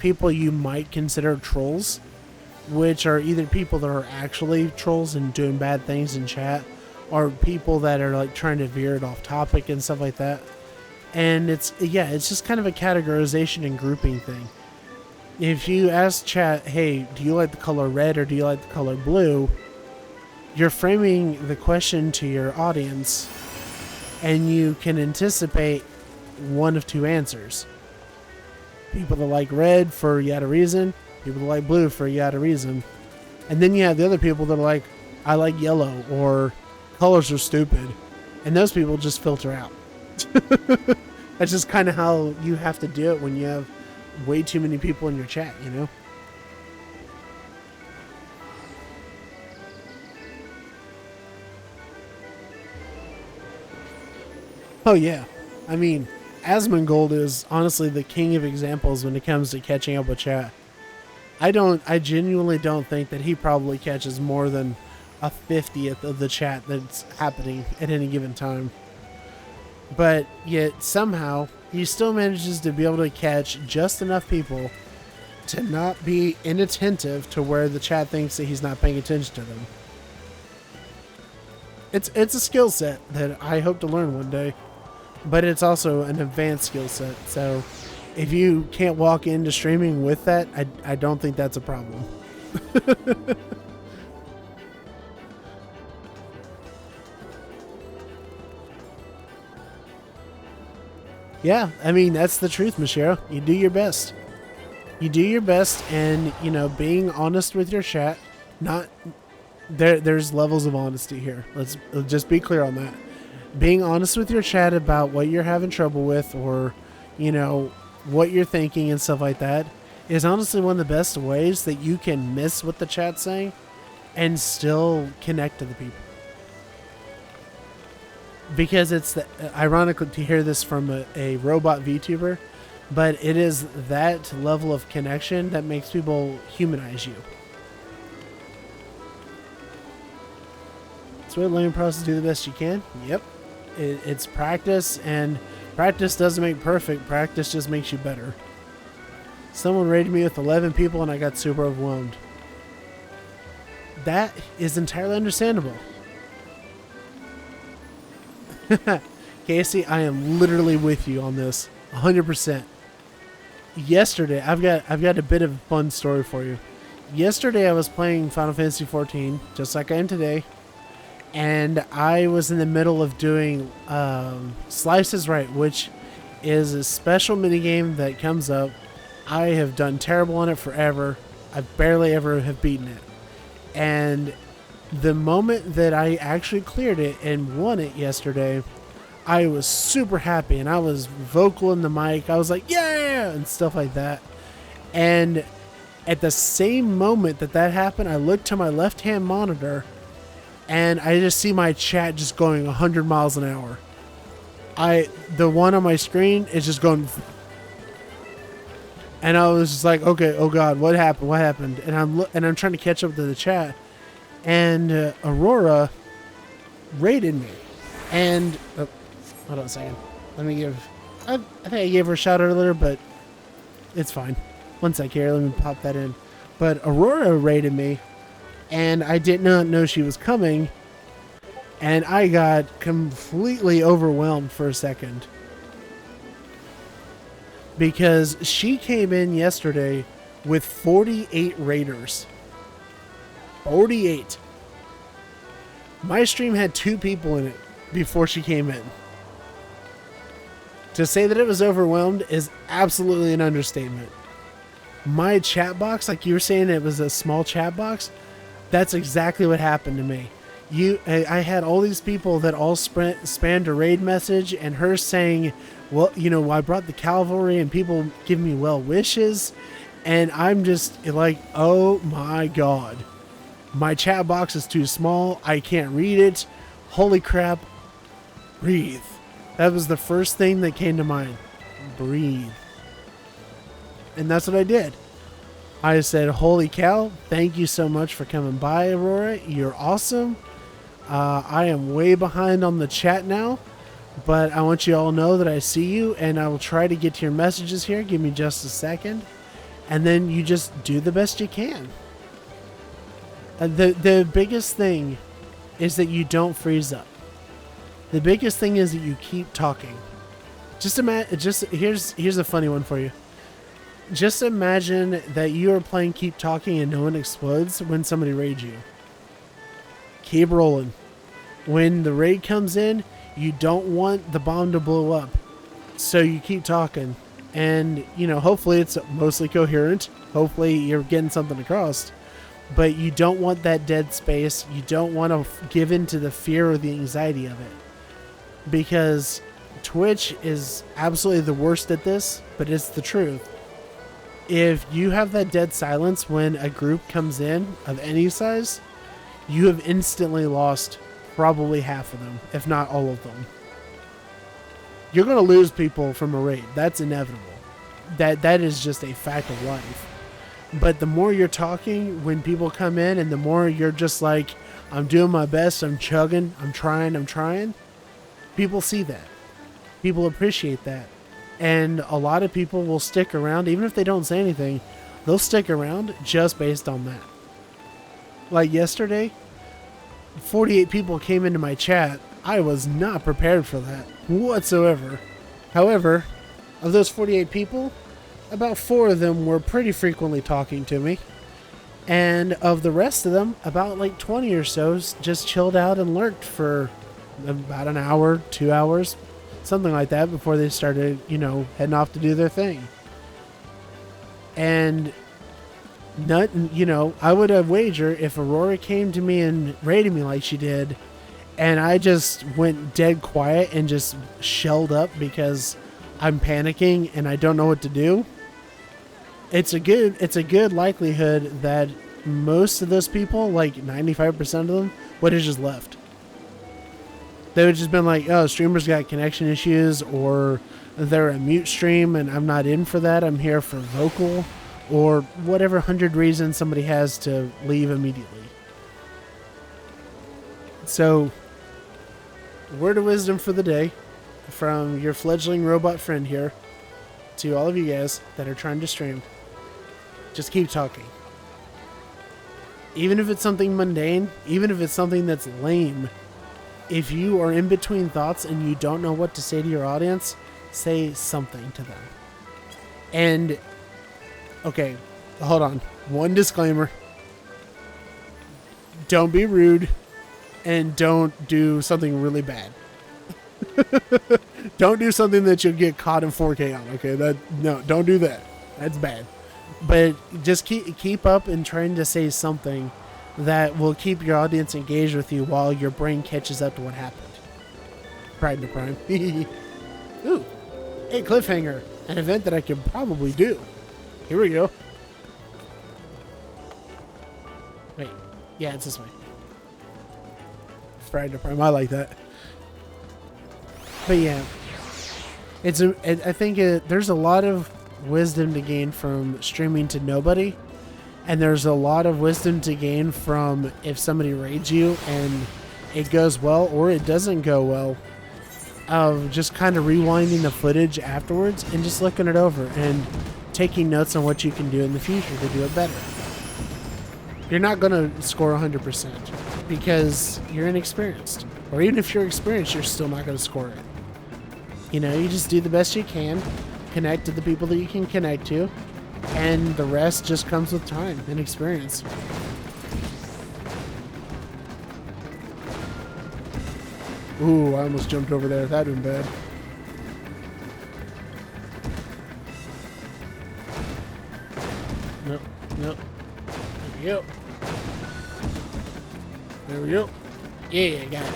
people you might consider trolls, which are either people that are actually trolls and doing bad things in chat, or people that are like trying to veer it off topic and stuff like that. And it's just kind of a categorization and grouping thing. If you ask chat, hey, do you like the color red or do you like the color blue? You're framing the question to your audience, and you can anticipate one of 2 answers. People that like red for yada reason, people that like blue for yada reason. And then you have the other people that are like, I like yellow, or colors are stupid. And those people just filter out. That's just kind of how you have to do it when you have way too many people in your chat, you know? Oh yeah, I mean, Asmongold is honestly the king of examples when it comes to catching up with chat. I genuinely don't think that he probably catches more than a 50th of the chat that's happening at any given time. But yet somehow he still manages to be able to catch just enough people to not be inattentive to where the chat thinks that he's not paying attention to them. It's a skill set that I hope to learn one day. But it's also an advanced skill set, so if you can't walk into streaming with that, I don't think that's a problem. Yeah, I mean, that's the truth, Michelle. You do your best. You do your best, and, you know, being honest with your chat, there's levels of honesty here. Let's just be clear on that. Being honest with your chat about what you're having trouble with, or, you know, what you're thinking and stuff like that, is honestly one of the best ways that you can miss what the chat's saying and still connect to the people. Because it's ironic to hear this from a robot VTuber, but it is that level of connection that makes people humanize you. It's what learning process. Do the best you can. Yep. It's practice, and practice doesn't make perfect. Practice just makes you better. Someone raided me with 11 people and I got super overwhelmed. That is entirely understandable. Casey, I am literally with you on this. 100%. Yesterday, I've got a bit of a fun story for you. Yesterday I was playing Final Fantasy XIV, just like I am today. And I was in the middle of doing Slices Right, which is a special minigame that comes up. I have done terrible on it forever. I barely ever have beaten it. And the moment that I actually cleared it and won it yesterday, I was super happy, and I was vocal in the mic. I was like, yeah, and stuff like that. And at the same moment that happened, I looked to my left-hand monitor, and I just see my chat just going 100 miles an hour. The one on my screen is just going... And I was just like, okay, oh God, what happened? What happened? And I'm trying to catch up to the chat, and Aurora raided me. And hold on a second. Let me give. I think I gave her a shout out earlier, but it's fine. One sec here. Let me pop that in. But Aurora raided me, and I did not know she was coming, and I got completely overwhelmed for a second. Because she came in yesterday with 48 raiders. 48. My stream had 2 people in it before she came in. To say that it was overwhelmed is absolutely an understatement. My chat box, like you were saying, it was a small chat box. That's exactly what happened to me. I had all these people that all spanned a raid message, and her saying, well, you know, I brought the cavalry, and people give me well wishes, and I'm just like, oh my God. My chat box is too small. I can't read it. Holy crap. Breathe. That was the first thing that came to mind. Breathe. And that's what I did. I said, holy cow, thank you so much for coming by, Aurora. You're awesome. I am way behind on the chat now, but I want you all to know that I see you, and I will try to get to your messages here. Give me just a second. And then you just do the best you can. The biggest thing is that you don't freeze up. The biggest thing is that you keep talking. Here's a funny one for you. Just imagine that you are playing Keep Talking and no one explodes when somebody raids you. Keep rolling. When the raid comes in, you don't want the bomb to blow up. So you keep talking. And, you know, hopefully it's mostly coherent. Hopefully you're getting something across. But you don't want that dead space. You don't want to give in to the fear or the anxiety of it. Because Twitch is absolutely the worst at this, but it's the truth. If you have that dead silence when a group comes in of any size, you have instantly lost probably half of them, if not all of them. You're going to lose people from a raid. That's inevitable. That is just a fact of life. But the more you're talking when people come in, and the more you're just like, I'm doing my best, I'm chugging, I'm trying, people see that. People appreciate that. And a lot of people will stick around, even if they don't say anything, they'll stick around just based on that. Like yesterday, 48 people came into my chat. I was not prepared for that whatsoever. However, of those 48 people, about 4 of them were pretty frequently talking to me. And of the rest of them, about like 20 or so just chilled out and lurked for about an hour, 2 hours, something like that, before they started, you know, heading off to do their thing. And I would have wagered if Aurora came to me and raided me like she did, and I just went dead quiet and just shelled up because I'm panicking and I don't know what to do. It's a good likelihood that most of those people, like 95% of them, would have just left. They would just been like, oh, streamer's got connection issues, or they're a mute stream and I'm not in for that. I'm here for vocal, or whatever 100 reasons somebody has to leave immediately. So, word of wisdom for the day from your fledgling robot friend here to all of you guys that are trying to stream. Just keep talking. Even if it's something mundane, even if it's something that's lame, if you are in between thoughts and you don't know what to say to your audience, say something to them. And, okay, hold on. One disclaimer. Don't be rude and don't do something really bad. Don't do something that you'll get caught in 4K on, okay? No, don't do that. That's bad. But just keep up and trying to say something that will keep your audience engaged with you while your brain catches up to what happened. Pride to Prime. Ooh. Hey, cliffhanger. An event that I could probably do. Here we go. Wait. Yeah, it's this way. Pride to Prime. I like that. But yeah. I think there's a lot of wisdom to gain from streaming to nobody, and there's a lot of wisdom to gain from if somebody raids you and it goes well or it doesn't go well, of just kind of rewinding the footage afterwards and just looking it over and taking notes on what you can do in the future to do it better. You're not going to score 100% because you're inexperienced, or even if you're experienced, you're still not going to score it. You know, you just do the best you can, connect to the people that you can connect to, and the rest just comes with time and experience. Ooh, I almost jumped over there. That'd been bad. Nope, nope. There we go. There we go. Yeah, got it.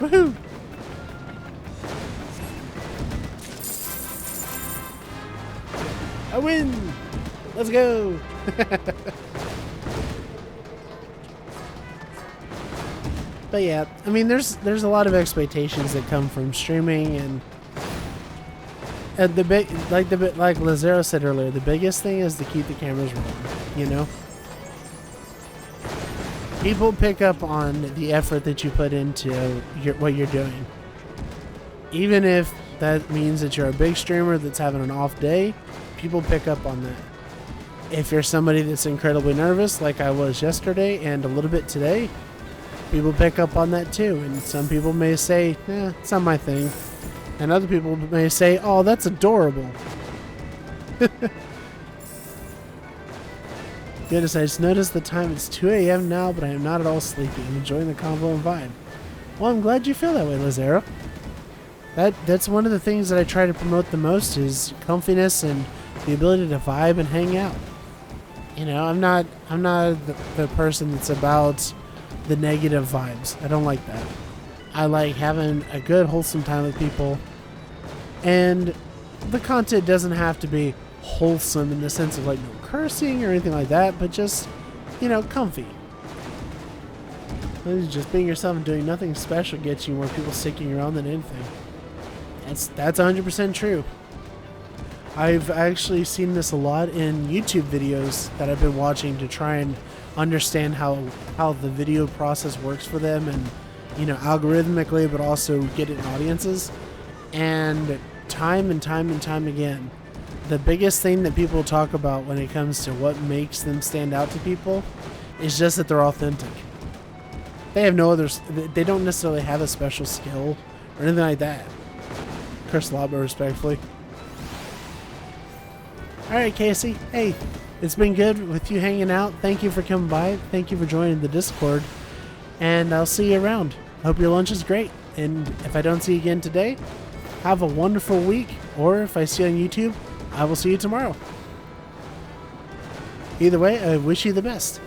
Woohoo! I win! Let's go! But yeah, I mean, there's a lot of expectations that come from streaming, and the big, like Lazaro said earlier, the biggest thing is to keep the cameras rolling. You know, people pick up on the effort that you put into what you're doing, even if that means that you're a big streamer that's having an off day. People pick up on that. If you're somebody that's incredibly nervous, like I was yesterday and a little bit today, people pick up on that too. And some people may say, it's not my thing. And other people may say, oh, that's adorable. Goodness, I just noticed the time. It's 2 a.m. now, but I am not at all sleepy. I'm enjoying the convo and vibe. Well, I'm glad you feel that way, Lazaro. That's one of the things that I try to promote the most is comfiness and the ability to vibe and hang out. You know, I'm not the person that's about the negative vibes. I don't like that. I like having a good, wholesome time with people. And the content doesn't have to be wholesome in the sense of like no cursing or anything like that, but just, you know, comfy. Just being yourself and doing nothing special gets you more people sticking around than anything. That's 100% true. I've actually seen this a lot in YouTube videos that I've been watching to try and understand how the video process works for them, and, you know, algorithmically, but also get it in audiences. And time again, the biggest thing that people talk about when it comes to what makes them stand out to people is just that they're authentic. They have no others. They don't necessarily have a special skill or anything like that. Curse a lot, but respectfully. Alright, Casey. Hey, it's been good with you hanging out. Thank you for coming by. Thank you for joining the Discord. And I'll see you around. Hope your lunch is great. And if I don't see you again today, have a wonderful week. Or if I see you on YouTube, I will see you tomorrow. Either way, I wish you the best.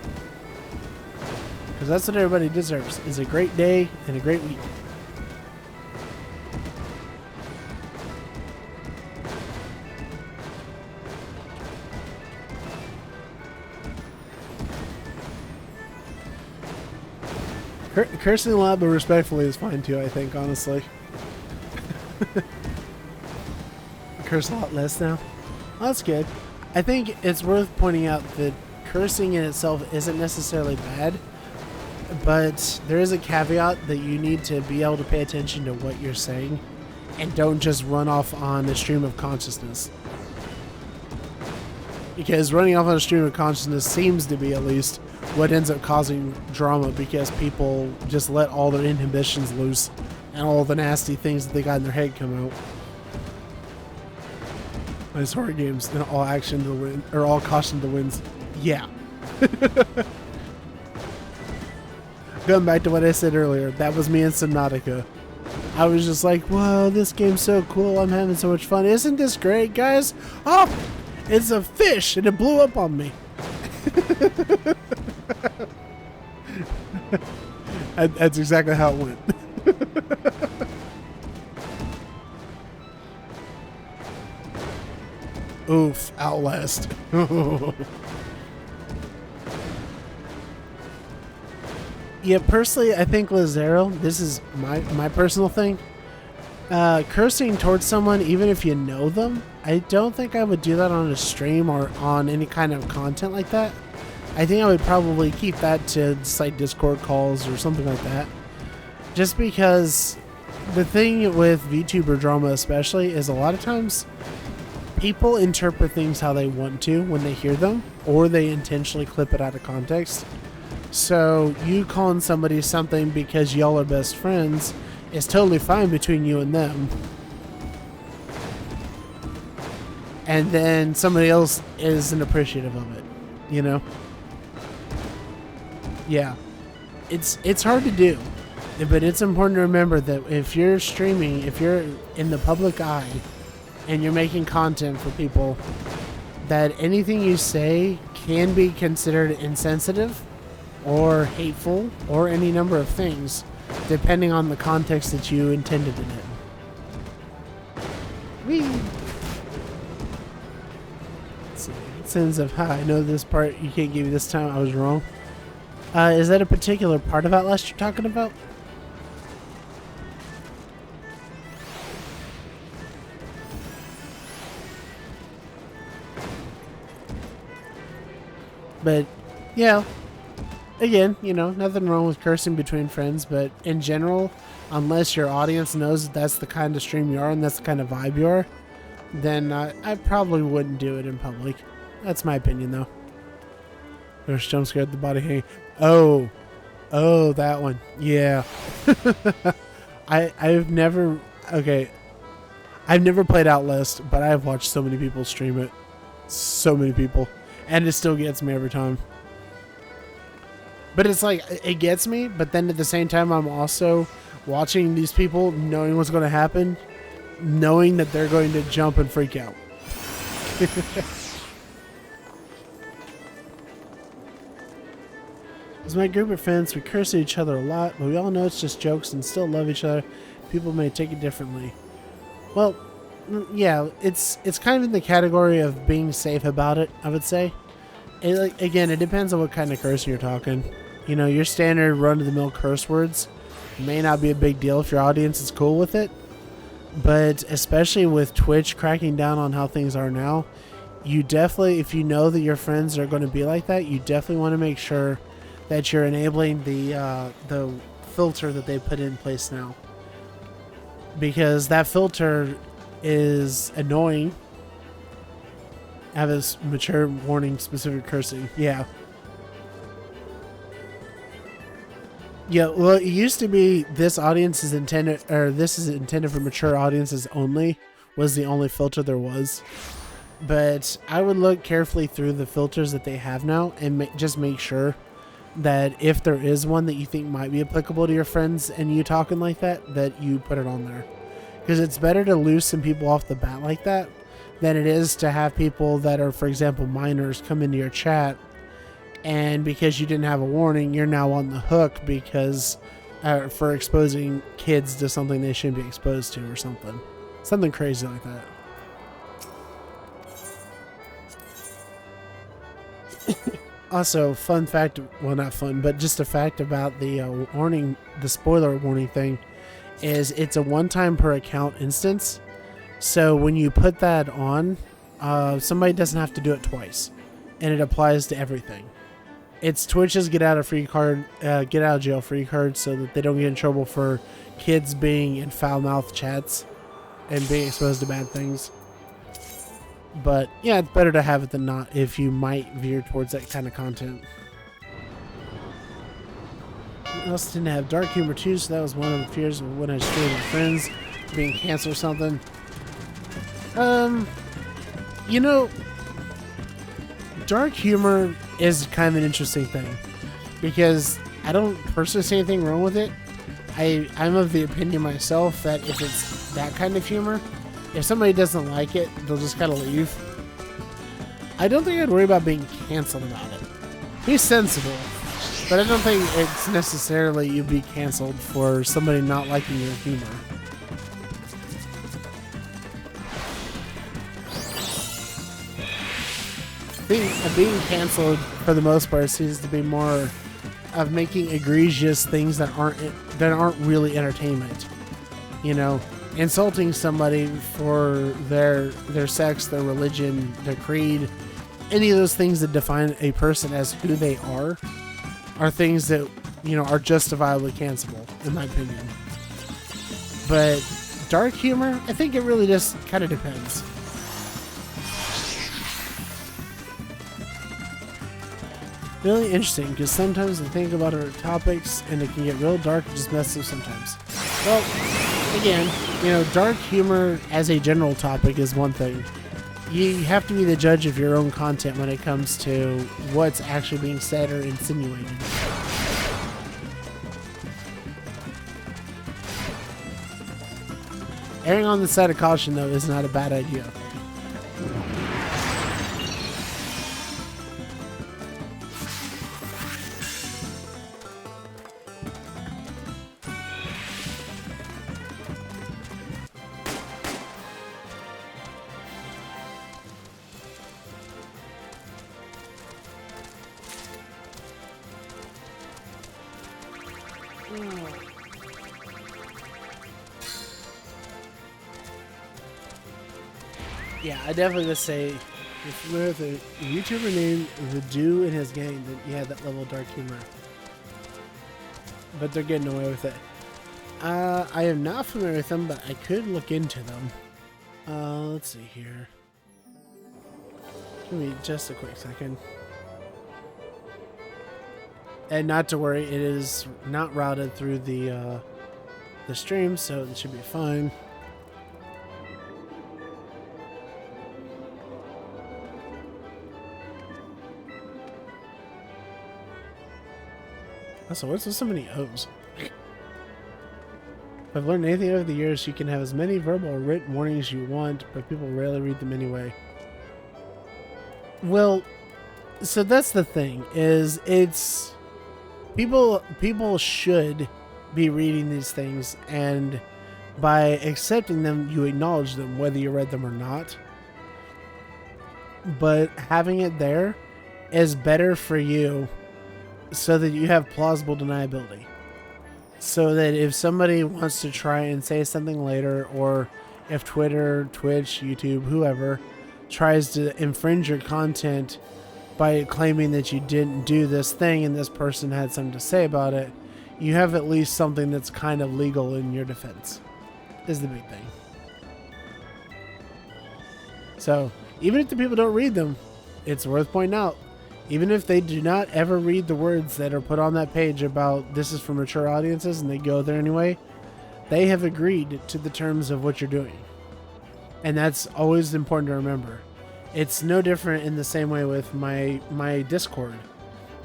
Because that's what everybody deserves, is a great day and a great week. Cursing a lot, but respectfully is fine too, I think, honestly. Curse a lot less now. Well, that's good. I think it's worth pointing out that cursing in itself isn't necessarily bad, But there is a caveat that you need to be able to pay attention to what you're saying and don't just run off on a stream of consciousness. Because running off on a stream of consciousness seems to be, at least, what ends up causing drama, because people just let all their inhibitions loose and all the nasty things that they got in their head come out. These horror games, and all action to win, or all caution to wins. Yeah. Going back to what I said earlier, that was me in Subnautica. I was just like, whoa, this game's so cool. I'm having so much fun. Isn't this great, guys? Oh, it's a fish, and it blew up on me. That's exactly how it went. Oof, Outlast. Yeah, personally, I think Lazaro, this is my personal thing. Cursing towards someone, even if you know them, I don't think I would do that on a stream or on any kind of content like that. I think I would probably keep that to just like Discord calls or something like that. Just because the thing with VTuber drama especially is a lot of times people interpret things how they want to when they hear them, or they intentionally clip it out of context. So you calling somebody something because y'all are best friends is totally fine between you and them. And then somebody else isn't appreciative of it, you know? Yeah. It's hard to do. But it's important to remember that if you're streaming, if you're in the public eye and you're making content for people, that anything you say can be considered insensitive or hateful or any number of things, depending on the context that you intended it in. Whee! Let's see. Sense of, I know this part you can't give me this time, I was wrong. Is that a particular part of Outlast you're talking about? But, yeah. Again, you know, nothing wrong with cursing between friends, but in general, unless your audience knows that that's the kind of stream you are and that's the kind of vibe you are, then I probably wouldn't do it in public. That's my opinion, though. There's jump scare at the body hanging. Oh, that one. Yeah. I've never played Outlast, but I've watched so many people stream it. So many people. And it still gets me every time. But it's like, it gets me, but then at the same time, I'm also watching these people, knowing what's going to happen, knowing that they're going to jump and freak out. As my group of friends, we curse at each other a lot, but we all know it's just jokes and still love each other. People may take it differently. Well, yeah, it's kind of in the category of being safe about it, I would say. Again, it depends on what kind of cursing you're talking. You know, your standard run-of-the-mill curse words may not be a big deal if your audience is cool with it. But especially with Twitch cracking down on how things are now, you definitely, if you know that your friends are going to be like that, you definitely want to make sure that you're enabling the filter that they put in place now. Because that filter is annoying. Have a mature warning specific cursing. Yeah. Yeah, well, it used to be this audience is intended, or this is intended for mature audiences only, was the only filter there was. But I would look carefully through the filters that they have now and just make sure that if there is one that you think might be applicable to your friends and you talking like that, that you put it on there. Because it's better to lose some people off the bat like that than it is to have people that are, for example, minors come into your chat, and because you didn't have a warning, you're now on the hook because for exposing kids to something they shouldn't be exposed to or something. Something crazy like that. Also, fun fact, well, not fun, but just a fact about the warning, the spoiler warning thing, is it's a one-time per account instance. So when you put that on, somebody doesn't have to do it twice, and it applies to everything. It's Twitch's get out of jail free card, so that they don't get in trouble for kids being in foul mouth chats and being exposed to bad things. But yeah, it's better to have it than not if you might veer towards that kind of content. I also didn't have dark humor too, so that was one of the fears of when I streamed with friends, being canceled or something. You know, dark humor is kind of an interesting thing, because I don't personally see anything wrong with it. I'm of the opinion myself that if it's that kind of humor, if somebody doesn't like it, they'll just kind of leave. I don't think I'd worry about being canceled about it. Be sensible, but I don't think it's necessarily you'd be canceled for somebody not liking your humor. Being canceled, for the most part, seems to be more of making egregious things that aren't really entertainment. You know, insulting somebody for their sex, their religion, their creed, any of those things that define a person as who they are things that, you know, are justifiably cancelable, in my opinion. But dark humor, I think it really just kind of depends. Really interesting, because sometimes I think about our topics and it can get real dark and just messy sometimes. Well, again, you know, dark humor as a general topic is one thing. You have to be the judge of your own content when it comes to what's actually being said or insinuated. Erring on the side of caution, though, is not a bad idea. Yeah, I definitely would say if you're with a YouTuber named Vadu and his gang, then you have that level of dark humor. But they're getting away with it. I am not familiar with them, but I could look into them. Let's see here. Give me just a quick second. And not to worry, it is not routed through the stream, so it should be fine. Also, what's with so many O's? If I've learned anything over the years, you can have as many verbal or written warnings as you want, but people rarely read them anyway. Well, so that's the thing, is it's... People should be reading these things, and by accepting them, you acknowledge them, whether you read them or not. But having it there is better for you, so that you have plausible deniability. So that if somebody wants to try and say something later, or if Twitter, Twitch, YouTube, whoever, tries to infringe your content by claiming that you didn't do this thing and this person had something to say about it, you have at least something that's kind of legal in your defense, is the big thing. So, even if the people don't read them, it's worth pointing out, even if they do not ever read the words that are put on that page about this is for mature audiences and they go there anyway, they have agreed to the terms of what you're doing. And that's always important to remember. It's no different in the same way with my Discord.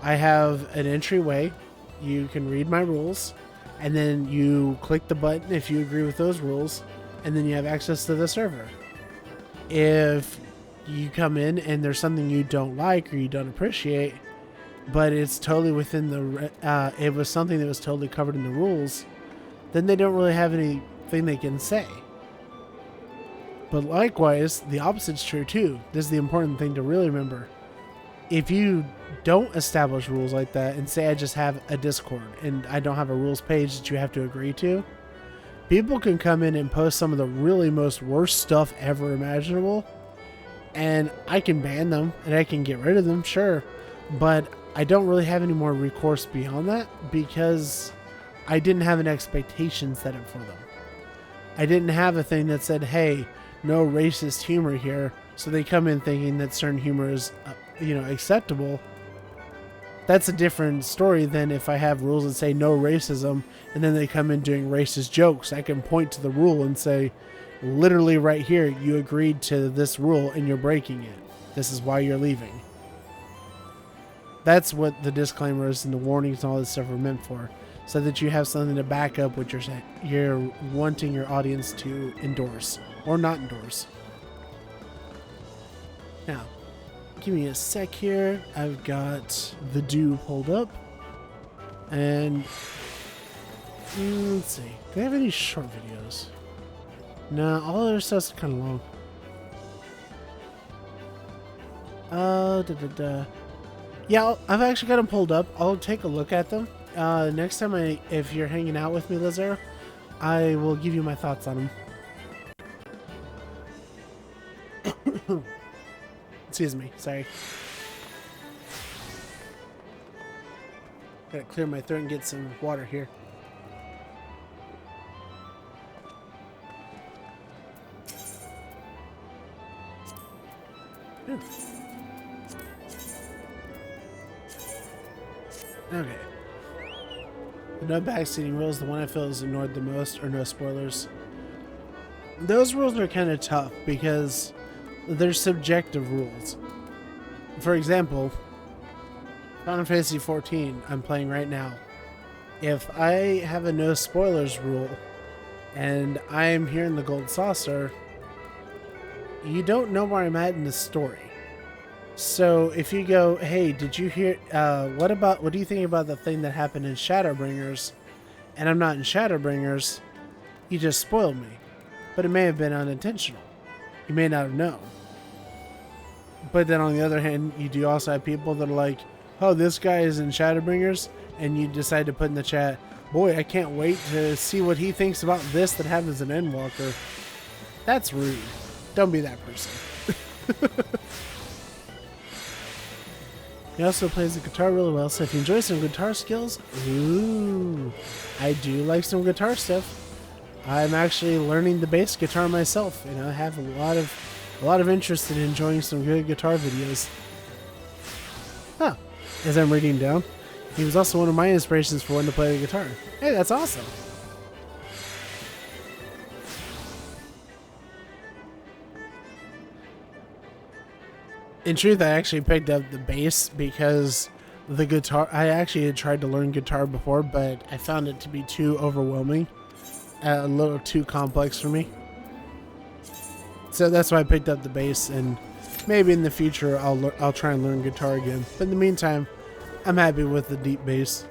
I have an entryway. You can read my rules, and then you click the button if you agree with those rules, and then you have access to the server. If you come in and there's something you don't like or you don't appreciate, but it's totally within the it was something that was totally covered in the rules, then they don't really have anything they can say. But likewise, the opposite's true too. This is the important thing to really remember. If you don't establish rules like that, and say I just have a Discord and I don't have a rules page that you have to agree to, people can come in and post some of the really most worst stuff ever imaginable, and I can ban them and I can get rid of them, sure, but I don't really have any more recourse beyond that because I didn't have an expectation set up for them. I didn't have a thing that said, hey, no racist humor here. So they come in thinking that certain humor is, acceptable. That's a different story than if I have rules that say no racism and then they come in doing racist jokes. I can point to the rule and say, literally right here, you agreed to this rule and you're breaking it. This is why you're leaving. That's what the disclaimers and the warnings and all this stuff are meant for. So that you have something to back up what you're wanting your audience to endorse or not endorse. Now, give me a sec here. I've got the do pulled up. And let's see. Do they have any short videos? No, all their stuff's kind of long. Yeah, I've actually got them pulled up. I'll take a look at them. Next time if you're hanging out with me, Lazaro, I will give you my thoughts on them. Excuse me, sorry. Gotta clear my throat and get some water here. Ooh. Okay. The no backseating rules, the one I feel is ignored the most, or no spoilers. Those rules are kind of tough because they're subjective rules. For example, Final Fantasy XIV I'm playing right now. If I have a no spoilers rule and I'm here in the Gold Saucer, you don't know where I'm at in the story. So if you go, hey, did you hear, what do you think about the thing that happened in Shadowbringers? And I'm not in Shadowbringers, you just spoiled me. But it may have been unintentional. You may not have known. But then on the other hand, you do also have people that are like, oh, this guy is in Shadowbringers, and you decide to put in the chat, boy, I can't wait to see what he thinks about this that happens in Endwalker. That's rude. Don't be that person. He also plays the guitar really well, so if you enjoy some guitar skills, ooh, I do like some guitar stuff. I'm actually learning the bass guitar myself, and I have a lot of interest in enjoying some good guitar videos. Huh. As I'm reading down, he was also one of my inspirations for when to play the guitar. Hey, that's awesome. In truth, I actually picked up the bass because the guitar, I actually had tried to learn guitar before, but I found it to be too overwhelming, a little too complex for me. So that's why I picked up the bass, and maybe in the future I'll try and learn guitar again. But in the meantime, I'm happy with the deep bass.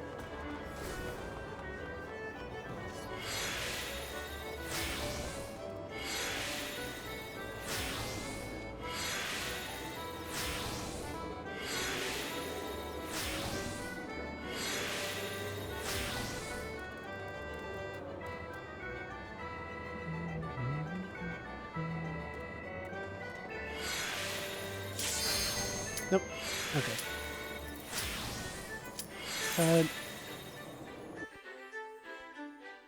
Nope. Okay.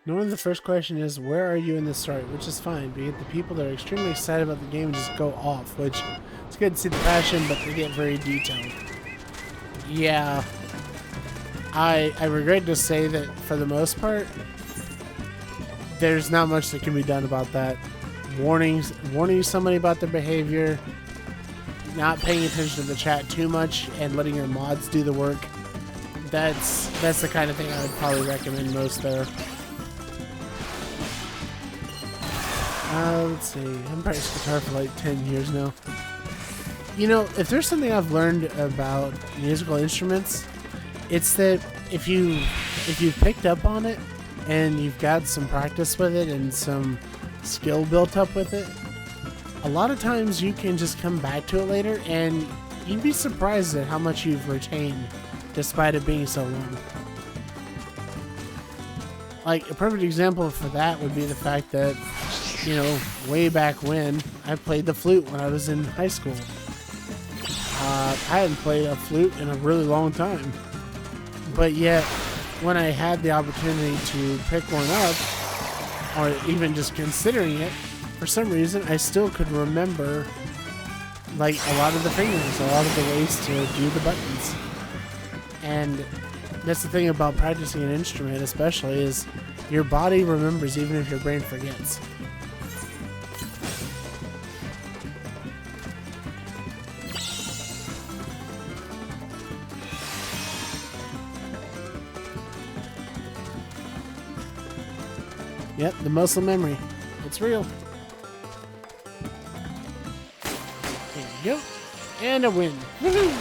Knowing the first question is, where are you in this story? Which is fine, because the people that are extremely excited about the game just go off, which it's good to see the passion, but they get very detailed. Yeah. I regret to say that for the most part, there's not much that can be done about that. Warning somebody about their behavior, not paying attention to the chat too much, and letting your mods do the work. That's the kind of thing I would probably recommend most there. Let's see. I've practiced guitar for like 10 years now. You know, if there's something I've learned about musical instruments, it's that if you've picked up on it and you've got some practice with it and some skill built up with it, a lot of times you can just come back to it later and you'd be surprised at how much you've retained despite it being so long. Like, a perfect example for that would be the fact that, you know, way back when, I played the flute when I was in high school. I hadn't played a flute in a really long time. But yet, when I had the opportunity to pick one up, or even just considering it, for some reason, I still could remember like a lot of the fingers, a lot of the ways to do the buttons. And that's the thing about practicing an instrument, especially, is your body remembers even if your brain forgets. Yep, the muscle memory. It's real. There you go. And a win. Woohoo!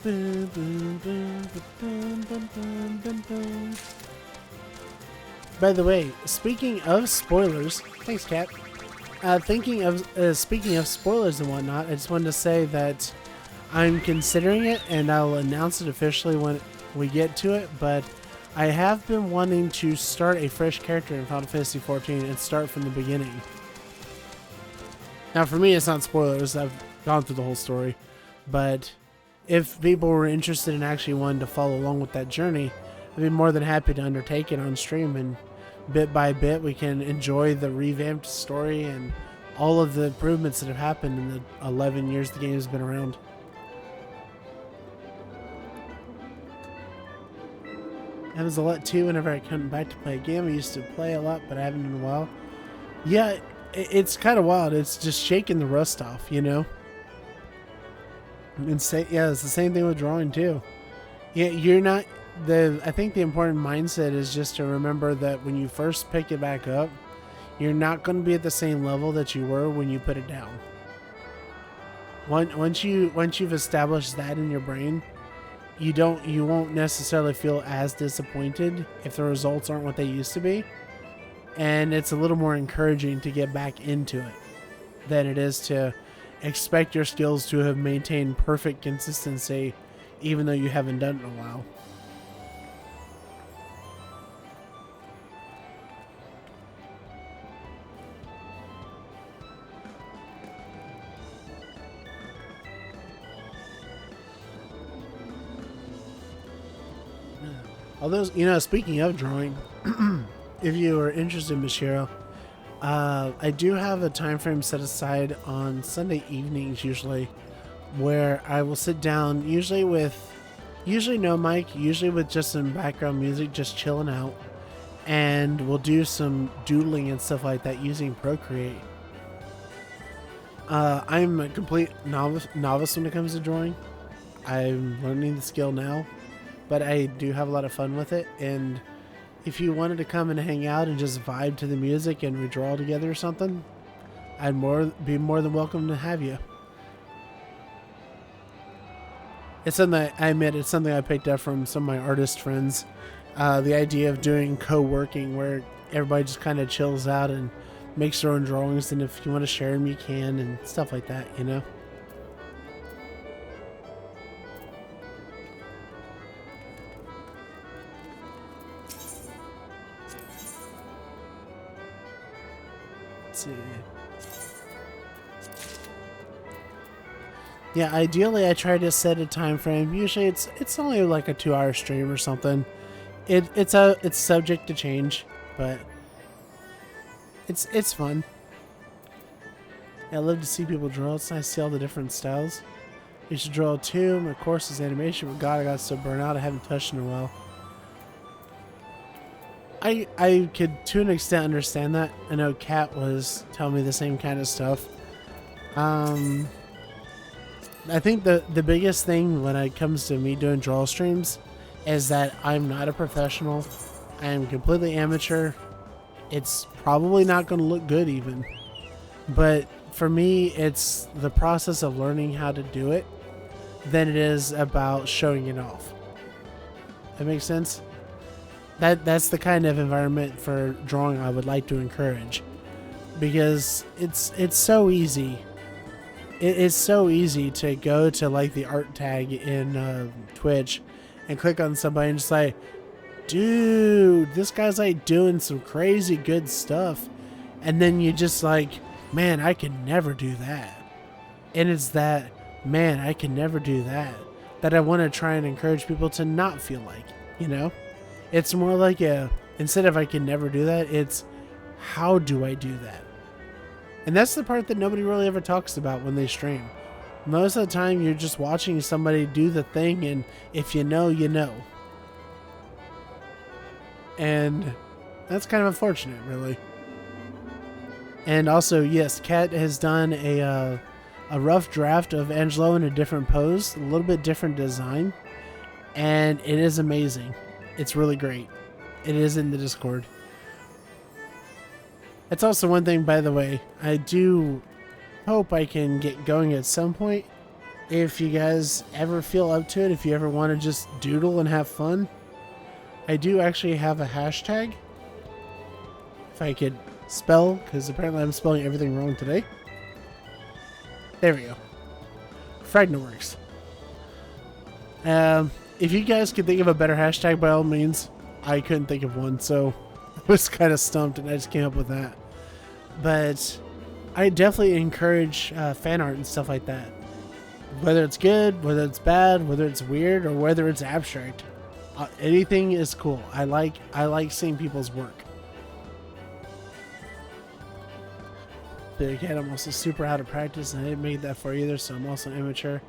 Boom, boom, boom, boom, boom, boom, boom, boom. By the way, speaking of spoilers, thanks, Kat. Speaking of spoilers and whatnot, I just wanted to say that I'm considering it, and I'll announce it officially when we get to it. But I have been wanting to start a fresh character in Final Fantasy XIV and start from the beginning. Now, for me, it's not spoilers. I've gone through the whole story, but if people were interested in actually wanting to follow along with that journey, I'd be more than happy to undertake it on stream, and bit by bit we can enjoy the revamped story and all of the improvements that have happened in the 11 years the game has been around. That was a lot too. Whenever I come back to play a game, I used to play a lot, but I haven't in a while. Yeah, it's kind of wild. It's just shaking the rust off, you know? And yeah, it's the same thing with drawing too. Yeah, you're not I think the important mindset is just to remember that when you first pick it back up, you're not going to be at the same level that you were when you put it down. Once you've established that in your brain, you won't necessarily feel as disappointed if the results aren't what they used to be, and it's a little more encouraging to get back into it than it is to expect your skills to have maintained perfect consistency even though you haven't done it in a while. Although, you know, speaking of drawing, if you are interested, Michiro, I do have a time frame set aside on Sunday evenings usually, where I will sit down, usually no mic, usually with just some background music, just chilling out, and we'll do some doodling and stuff like that using Procreate. I'm a complete novice when it comes to drawing. I'm learning the skill now, but I do have a lot of fun with it. And if you wanted to come and hang out and just vibe to the music and we draw together or something, I'd be more than welcome to have you. It's something I admit, it's something I picked up from some of my artist friends. The idea of doing co-working where everybody just kind of chills out and makes their own drawings, and if you want to share them, you can, and stuff like that, you know? Let's see. Yeah, ideally I try to set a time frame. Usually it's only like a 2-hour stream or something. It's subject to change, but it's fun. I love to see people draw. It's nice to see all the different styles. You should draw too. My course is animation, but God, I got so burnt out I haven't touched in a while. I could to an extent understand that. I know Kat was telling me the same kind of stuff. I think the biggest thing when it comes to me doing draw streams is that I'm not a professional. I am completely amateur. It's probably not going to look good even. But for me, it's the process of learning how to do it than it is about showing it off. That makes sense? That's the kind of environment for drawing I would like to encourage. Because it's so easy. It is so easy to go to like the art tag in Twitch and click on somebody and just like, dude, this guy's like doing some crazy good stuff. And then you just like, man, I can never do that. And it's that, man, I can never do that, that I want to try and encourage people to not feel like, you know? It's more like instead of I can never do that, it's how do I do that? And that's the part that nobody really ever talks about when they stream. Most of the time, you're just watching somebody do the thing, and if you know, you know. And that's kind of unfortunate, really. And also, yes, Kat has done a rough draft of Angelo in a different pose, a little bit different design, and it is amazing. It's really great. It is in the Discord. It's also one thing, by the way, I do hope I can get going at some point. If you guys ever feel up to it, if you ever want to just doodle and have fun, I do actually have a hashtag. If I could spell, because apparently I'm spelling everything wrong today. There we go. Fragnaworks. If you guys could think of a better hashtag, by all means. I couldn't think of one, so I was kind of stumped and I just came up with that. But I definitely encourage fan art and stuff like that. Whether it's good, whether it's bad, whether it's weird, or whether it's abstract. Anything is cool. I like seeing people's work. But again, I'm also super out of practice and I didn't make that far either, so I'm also immature.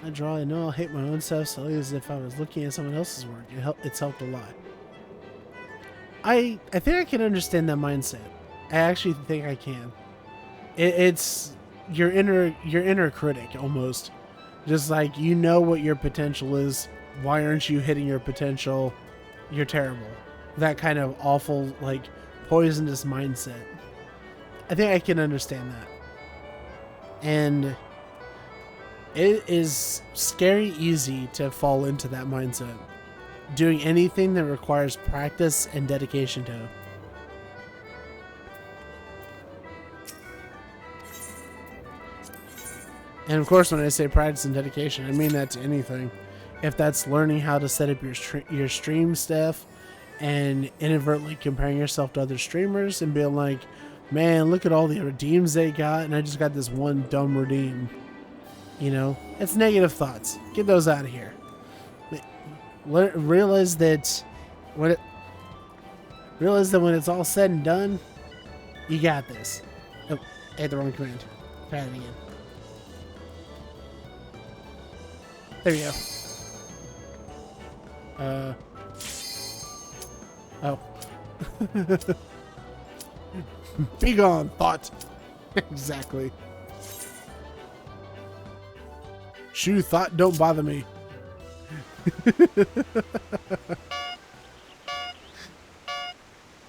I draw, I know I'll hate my own stuff, so as if I was looking at someone else's work. It's helped a lot. I think I can understand that mindset. I actually think I can. It's your inner critic almost. Just like, you know what your potential is. Why aren't you hitting your potential? You're terrible. That kind of awful, like, poisonous mindset. I think I can understand that. And it is scary easy to fall into that mindset. Doing anything that requires practice and dedication to it. And of course, when I say practice and dedication, I mean that to anything. If that's learning how to set up your stream stuff and inadvertently comparing yourself to other streamers and being like, man, look at all the redeems they got, and I just got this one dumb redeem. You know, it's negative thoughts. Get those out of here. Realize that when it's all said and done, you got this. Oh, I hit the wrong command. Try it again. There you go. Oh. Be gone, thought. Exactly. Shoo, thought, don't bother me.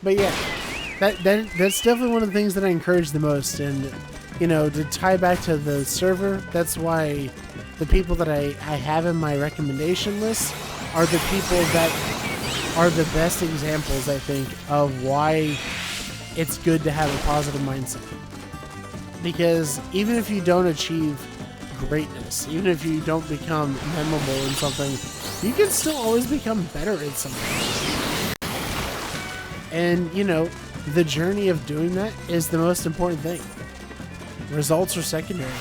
But yeah, that's definitely one of the things that I encourage the most. And, you know, to tie back to the server, that's why the people that I have in my recommendation list are the people that are the best examples, I think, of why it's good to have a positive mindset. Because even if you don't achieve greatness, even if you don't become memorable in something, you can still always become better at something. And, you know, the journey of doing that is the most important thing. Results are secondary.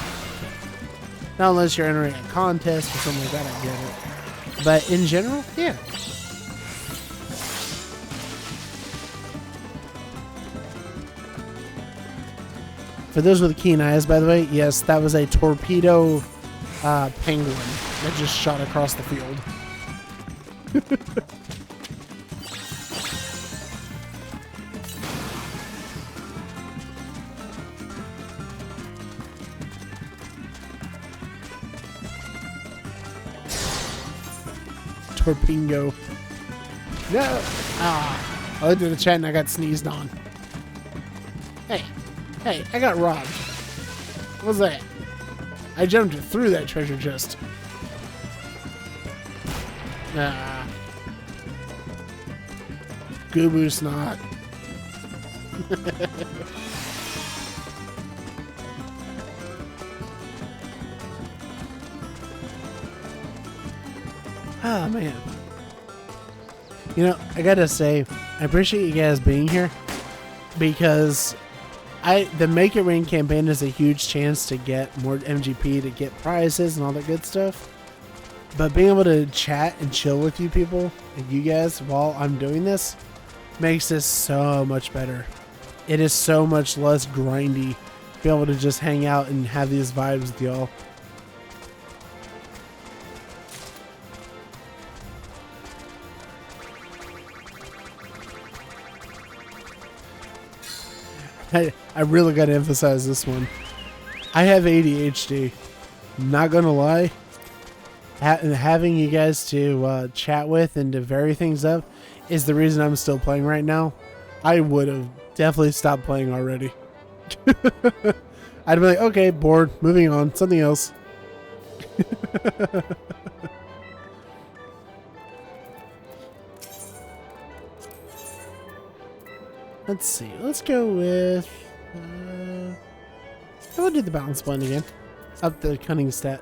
Not unless you're entering a contest or something like that, I get it. But in general, yeah. For those with keen eyes, by the way, yes, that was a torpedo penguin that just shot across the field. Torpedo. No! Ah, I looked at the chat and I got sneezed on. Hey, I got robbed. What was that? I jumped through that treasure chest. Ah. Goo-boo snot. Ah, man. You know, I gotta say, I appreciate you guys being here because the Make It Rain campaign is a huge chance to get more MGP, to get prizes and all that good stuff. But being able to chat and chill with you people and you guys while I'm doing this makes this so much better. It is so much less grindy. Be able to just hang out and have these vibes with y'all. I really got to emphasize this one. I have ADHD. Not gonna lie. Having you guys to chat with and to vary things up is the reason I'm still playing right now. I would have definitely stopped playing already. I'd be like, okay, bored, moving on, something else. Let's see. Let's go with. I'll do the balance blend again. Up the cunning stat.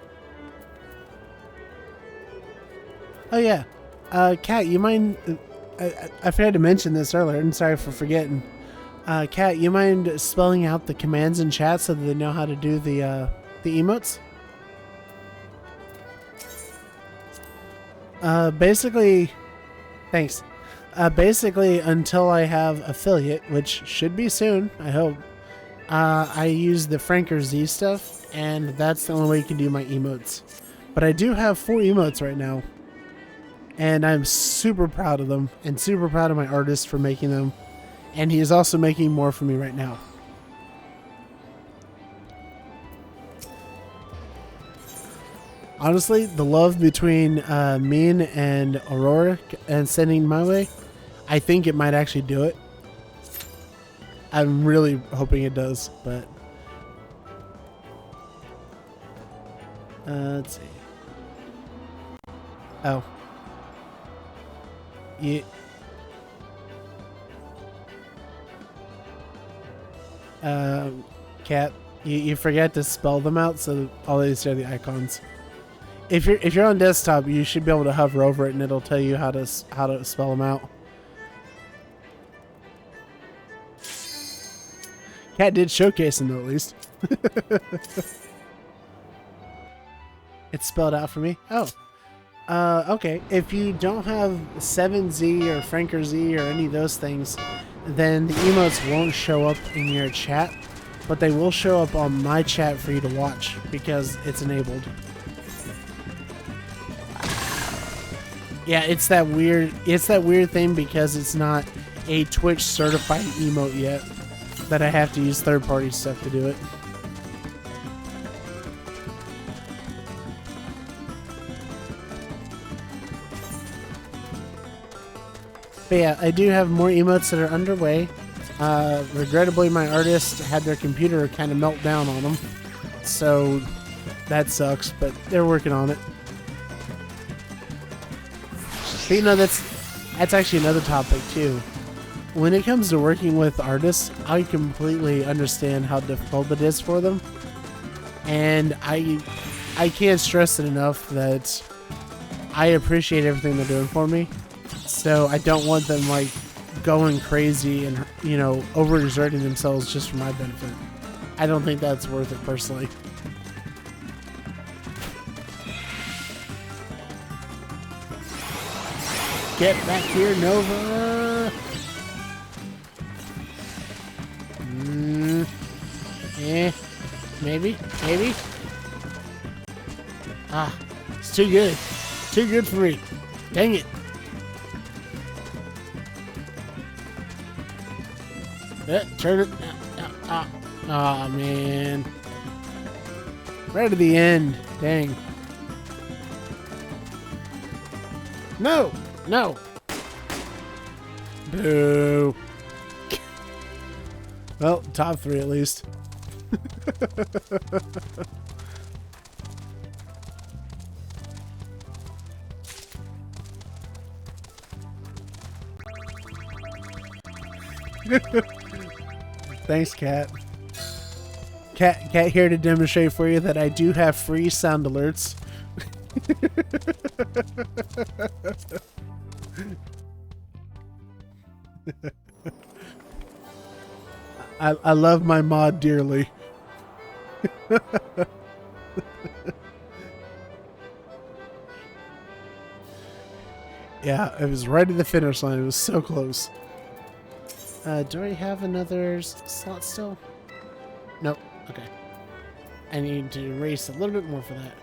Oh yeah, Kat, you mind? I forgot to mention this earlier. I'm sorry for forgetting. Kat, you mind spelling out the commands in chat so that they know how to do the emotes? Basically, thanks. Basically, until I have affiliate, which should be soon, I hope, I use the FFXIV stuff, and that's the only way you can do my emotes. But I do have 4 emotes right now, and I'm super proud of them, and super proud of my artist for making them, and he is also making more for me right now. Honestly, the love between Mean and Aurora and sending my way, I think it might actually do it. I'm really hoping it does, but let's see. Oh, yeah. Cat, you forgot to spell them out, so all these are the icons. If you're on desktop, you should be able to hover over it, and it'll tell you how to spell them out. Cat did showcase them though, at least. It's spelled out for me. Oh, okay. If you don't have 7Z or FFXIV or any of those things, then the emotes won't show up in your chat, but they will show up on my chat for you to watch because it's enabled. Yeah, it's that weird thing because it's not a Twitch certified emote yet that I have to use third-party stuff to do it. But yeah, I do have more emotes that are underway. Regrettably, my artist had their computer kind of melt down on them, so that sucks, but they're working on it. But you know, that's actually another topic too. When it comes to working with artists, I completely understand how difficult it is for them, and I can't stress it enough that I appreciate everything they're doing for me. So I don't want them like going crazy and, you know, overexerting themselves just for my benefit. I don't think that's worth it personally. Get back here, Nova! Maybe? Ah, it's too good. Too good for me. Dang it. Turn it. Aw, man. Right at the end. Dang. No! No! Boo. Well, top 3 at least. Thanks, Kat. Kat here to demonstrate for you that I do have free sound alerts. I love my mod dearly. Yeah, it was right at the finish line. It was so close. Do I have another slot still? Nope. Okay. I need to race a little bit more for that.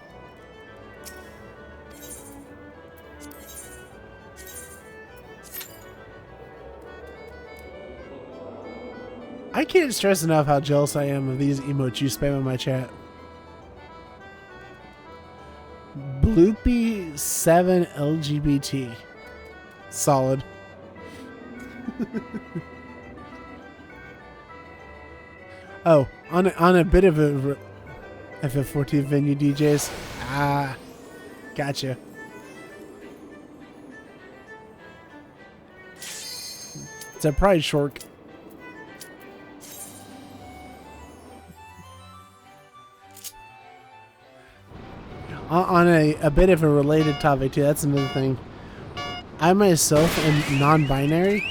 I can't stress enough how jealous I am of these emotes you spam in my chat. Bloopy7 LGBT. Solid. Oh, on a bit of a FF14 venue DJs. Ah, gotcha. It's a pride short. On a bit of a related topic too, that's another thing. I myself am non-binary,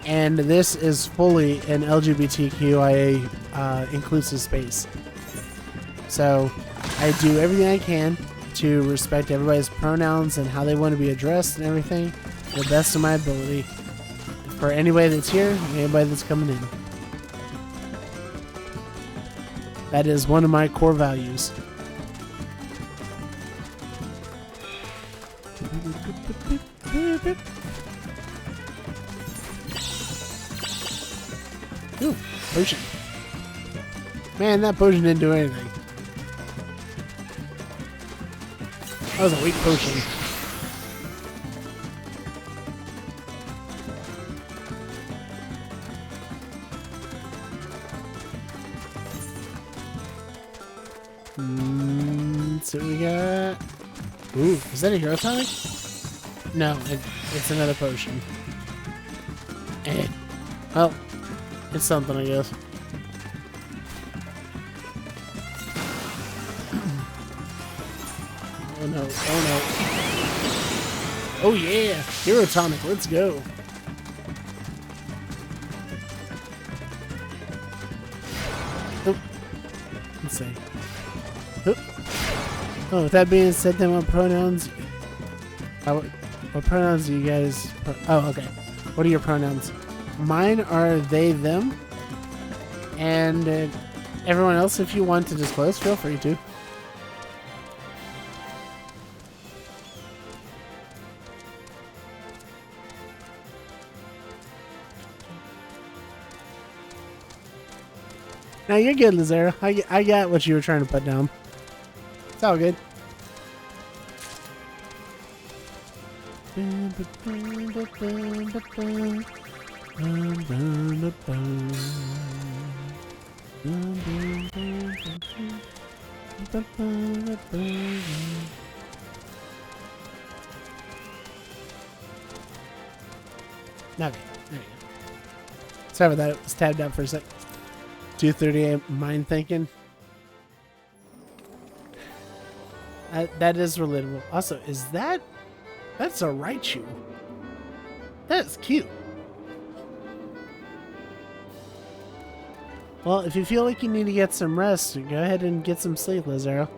and this is fully an LGBTQIA inclusive space. So I do everything I can to respect everybody's pronouns and how they want to be addressed and everything to the best of my ability for anybody that's here and anybody that's coming in. That is one of my core values. Ooh, potion. Man, that potion didn't do anything. That was a weak potion. So we got... Ooh, is that a hero tonic? No, it's another potion. Well, it's something, I guess. Oh no, oh no. Oh yeah, hero tonic, let's go. Oh, let's see. Oh, with that being said, then what pronouns? What pronouns do you guys... Oh, okay. What are your pronouns? Mine are they, them. And everyone else, if you want to disclose, feel free to. Now you're good, Lazaro. I got what you were trying to put down. It's all good. Okay, there you go. Sorry about that. It was tabbed out for a sec. 2:30 mind thinking. That is relatable. Also, is that... That's a Raichu. That's cute. Well, if you feel like you need to get some rest, go ahead and get some sleep, Lazaro.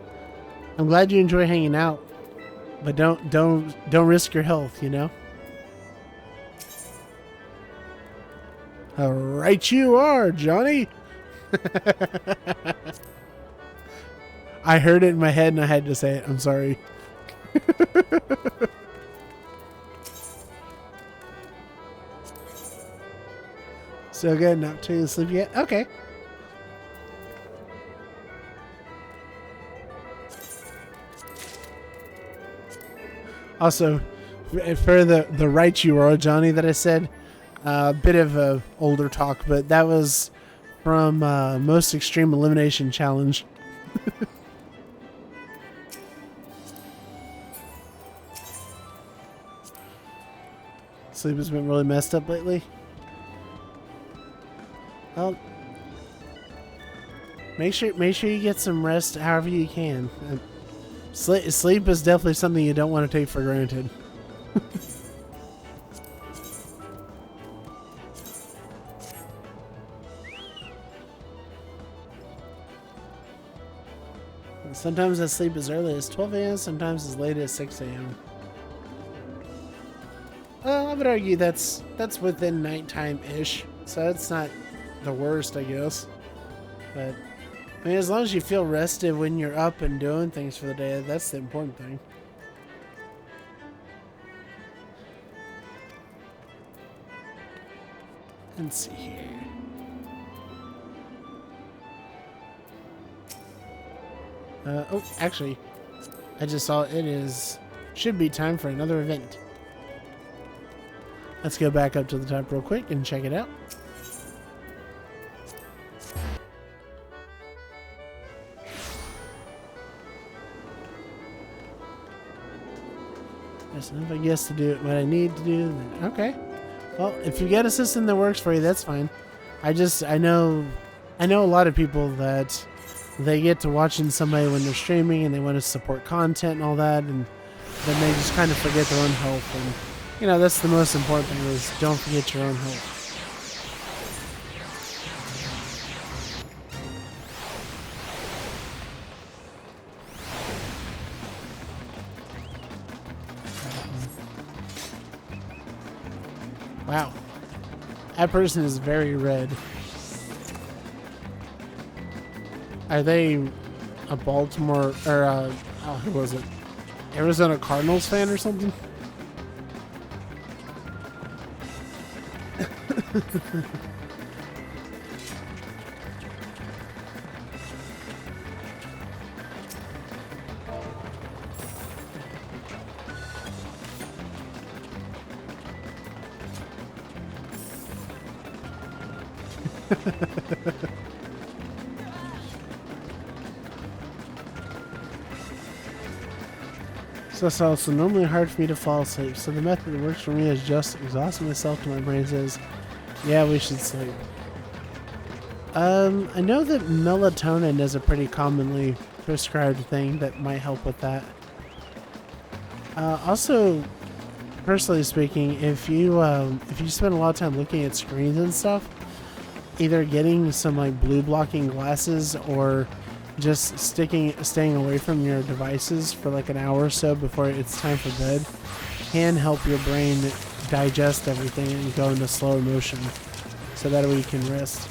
I'm glad you enjoy hanging out, but don't risk your health, you know? Right you are, Johnny. I heard it in my head and I had to say it. I'm sorry. So good, not too sleep yet? Okay. Also, for the right you are, Johnny, that I said, a bit of a older talk, but that was from Most Extreme Elimination Challenge. Sleep has been really messed up lately. Well, make sure you get some rest however you can. Sleep is definitely something you don't want to take for granted. Sometimes I sleep as early as 12 a.m., sometimes as late as 6 a.m. Well, I would argue that's within nighttime-ish, so it's not the worst, I guess. But, I mean, as long as you feel rested when you're up and doing things for the day, that's the important thing. Let's see here. Oh, actually, I just saw should be time for another event. Let's go back up to the top real quick and check it out. There's enough, I guess, to do what I need to do. Then, okay. Well, if you get a system that works for you, that's fine. I know a lot of people that they get to watching somebody when they're streaming and they want to support content and all that, and then they just kind of forget their own health. And you know, that's the most important thing, is don't forget your own health. Wow. That person is very red. Are they a Baltimore or who was it? Arizona Cardinals fan or something? So it's also normally hard for me to fall asleep, so the method that works for me is just exhausting myself till my brain says, yeah, we should sleep. I know that melatonin is a pretty commonly prescribed thing that might help with that. Also, personally speaking, if you spend a lot of time looking at screens and stuff, either getting some like blue blocking glasses or just staying away from your devices for like an hour or so before it's time for bed can help your brain digest everything and go into slower motion, so that way you can rest.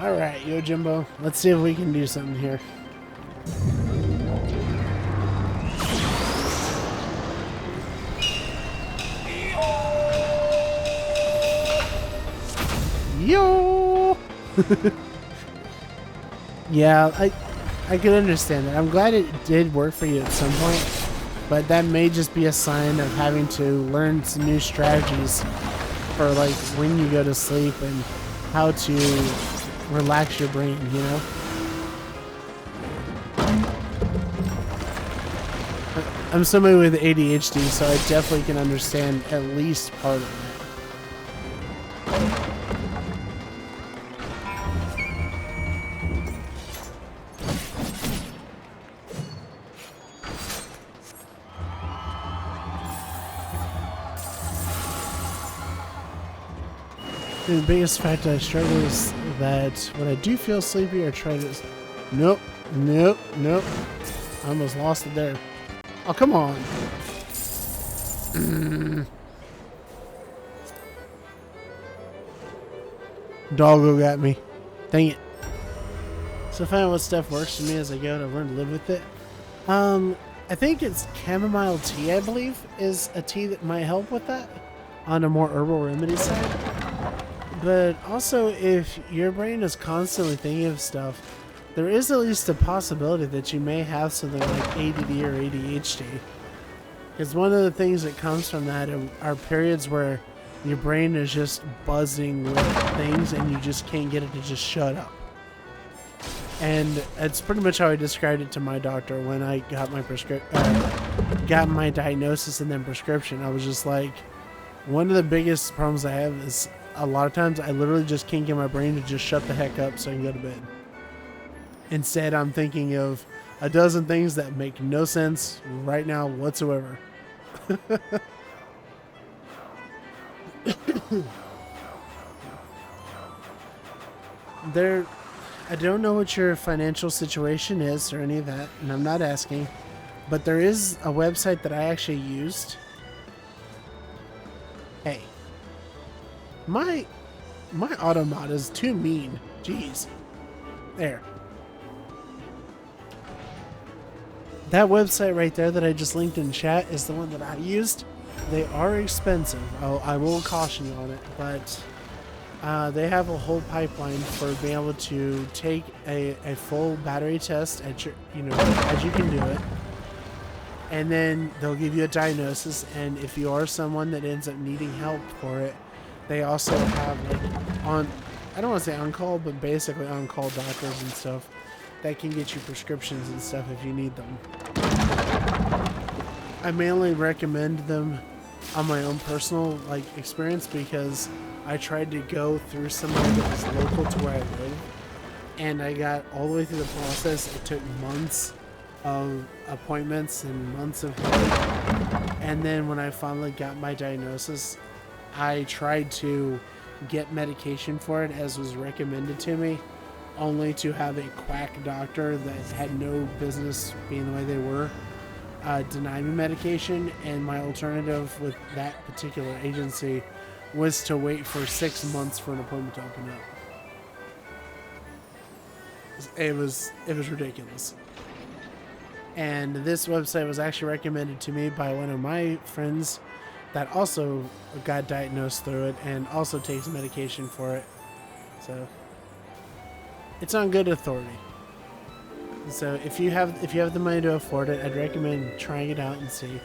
Alright, Yo Jimbo, let's see if we can do something here. Yo! Yeah, I can understand that. I'm glad it did work for you at some point, but that may just be a sign of having to learn some new strategies for like when you go to sleep and how to relax your brain, you know? I'm somebody with ADHD, so I definitely can understand at least part of that. The biggest factor I struggle is that when I do feel sleepy or try to... Nope. I almost lost it there. Oh, come on. Doggo got me. Dang it. So find out what stuff works for me as I go to learn to live with it. I think it's chamomile tea, I believe, is a tea that might help with that on a more herbal remedy side. But also, if your brain is constantly thinking of stuff, there is at least a possibility that you may have something like ADD or ADHD. Because one of the things that comes from that are periods where Your brain is just buzzing with things and you just can't get it to just shut up. And that's pretty much how I described it to my doctor when I got my got my diagnosis and then prescription. I was just like, one of the biggest problems I have is a lot of times I literally just can't get my brain to just shut the heck up so I can go to bed. Instead, I'm thinking of a dozen things that make no sense right now whatsoever. I don't know what your financial situation is or any of that, and I'm not asking, but there is a website that I actually used. Hey, my automata is too mean. Jeez. There. That website right there that I just linked in chat is the one that I used. They are expensive. I will caution you on it, but they have a whole pipeline for being able to take a full battery test at your, as you can do it. And then they'll give you a diagnosis, and if you are someone that ends up needing help for it, they also have I don't want to say on-call, but basically on-call doctors and stuff that can get you prescriptions and stuff if you need them. I mainly recommend them on my own personal experience because I tried to go through somebody that was local to where I live, and I got all the way through the process. It took months of appointments and months of wait. And then when I finally got my diagnosis, I tried to get medication for it as was recommended to me, only to have a quack doctor that had no business being the way they were deny me medication. And my alternative with that particular agency was to wait for 6 months for an appointment to open up. It was ridiculous. And this website was actually recommended to me by one of my friends that also got diagnosed through it and also takes medication for it. So it's on good authority. So if you have the money to afford it, I'd recommend trying it out and see.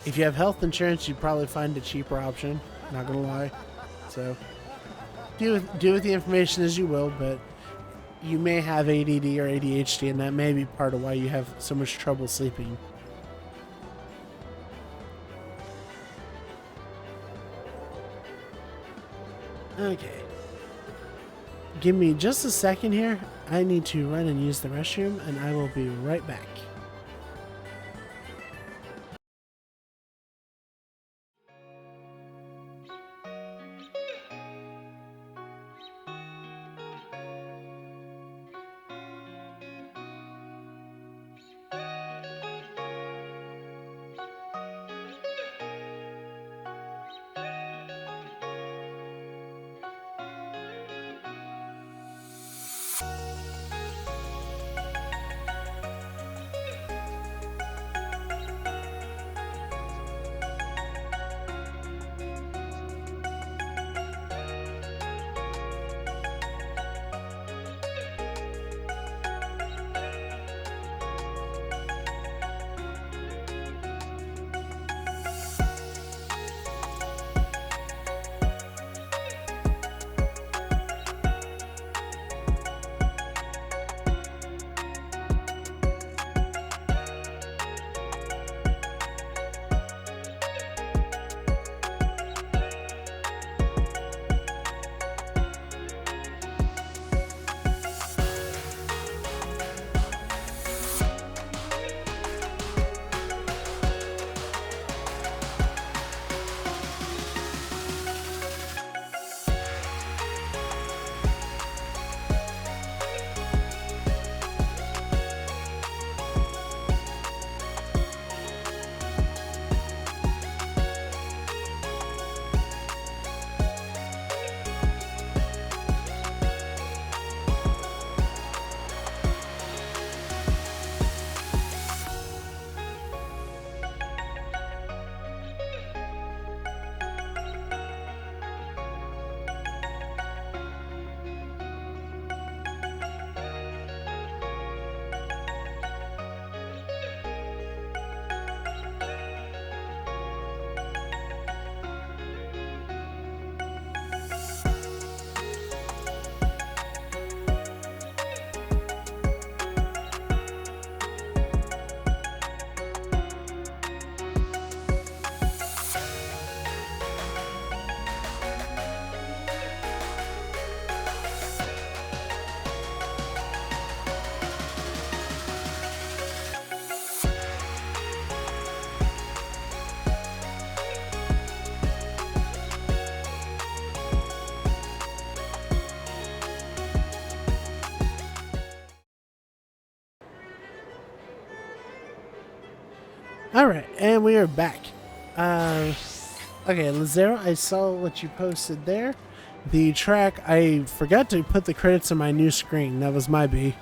If you have health insurance, you'd probably find a cheaper option. Not gonna lie. So do with the information as you will, but you may have ADD or ADHD, and that may be part of why you have so much trouble sleeping. Okay. Give me just a second here. I need to run and use the restroom, and I will be right back. Alright, and we are back. Okay, Lazaro, I saw what you posted there. The track, I forgot to put the credits on my new screen. That was my B.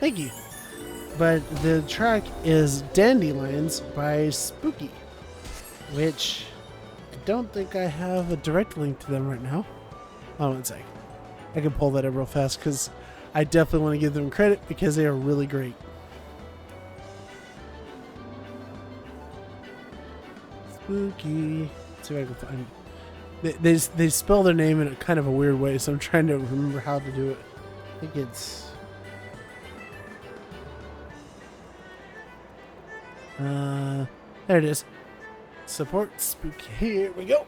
Thank you. But the track is Dandelions by Spooky, which I don't think I have a direct link to them right now. Oh, one sec. I can pull that up real fast because I definitely want to give them credit because they are really great. Spooky. Let's see if I can find it. They spell their name in a kind of a weird way, so I'm trying to remember how to do it. I think it's there it is. Support Spooky. Here we go.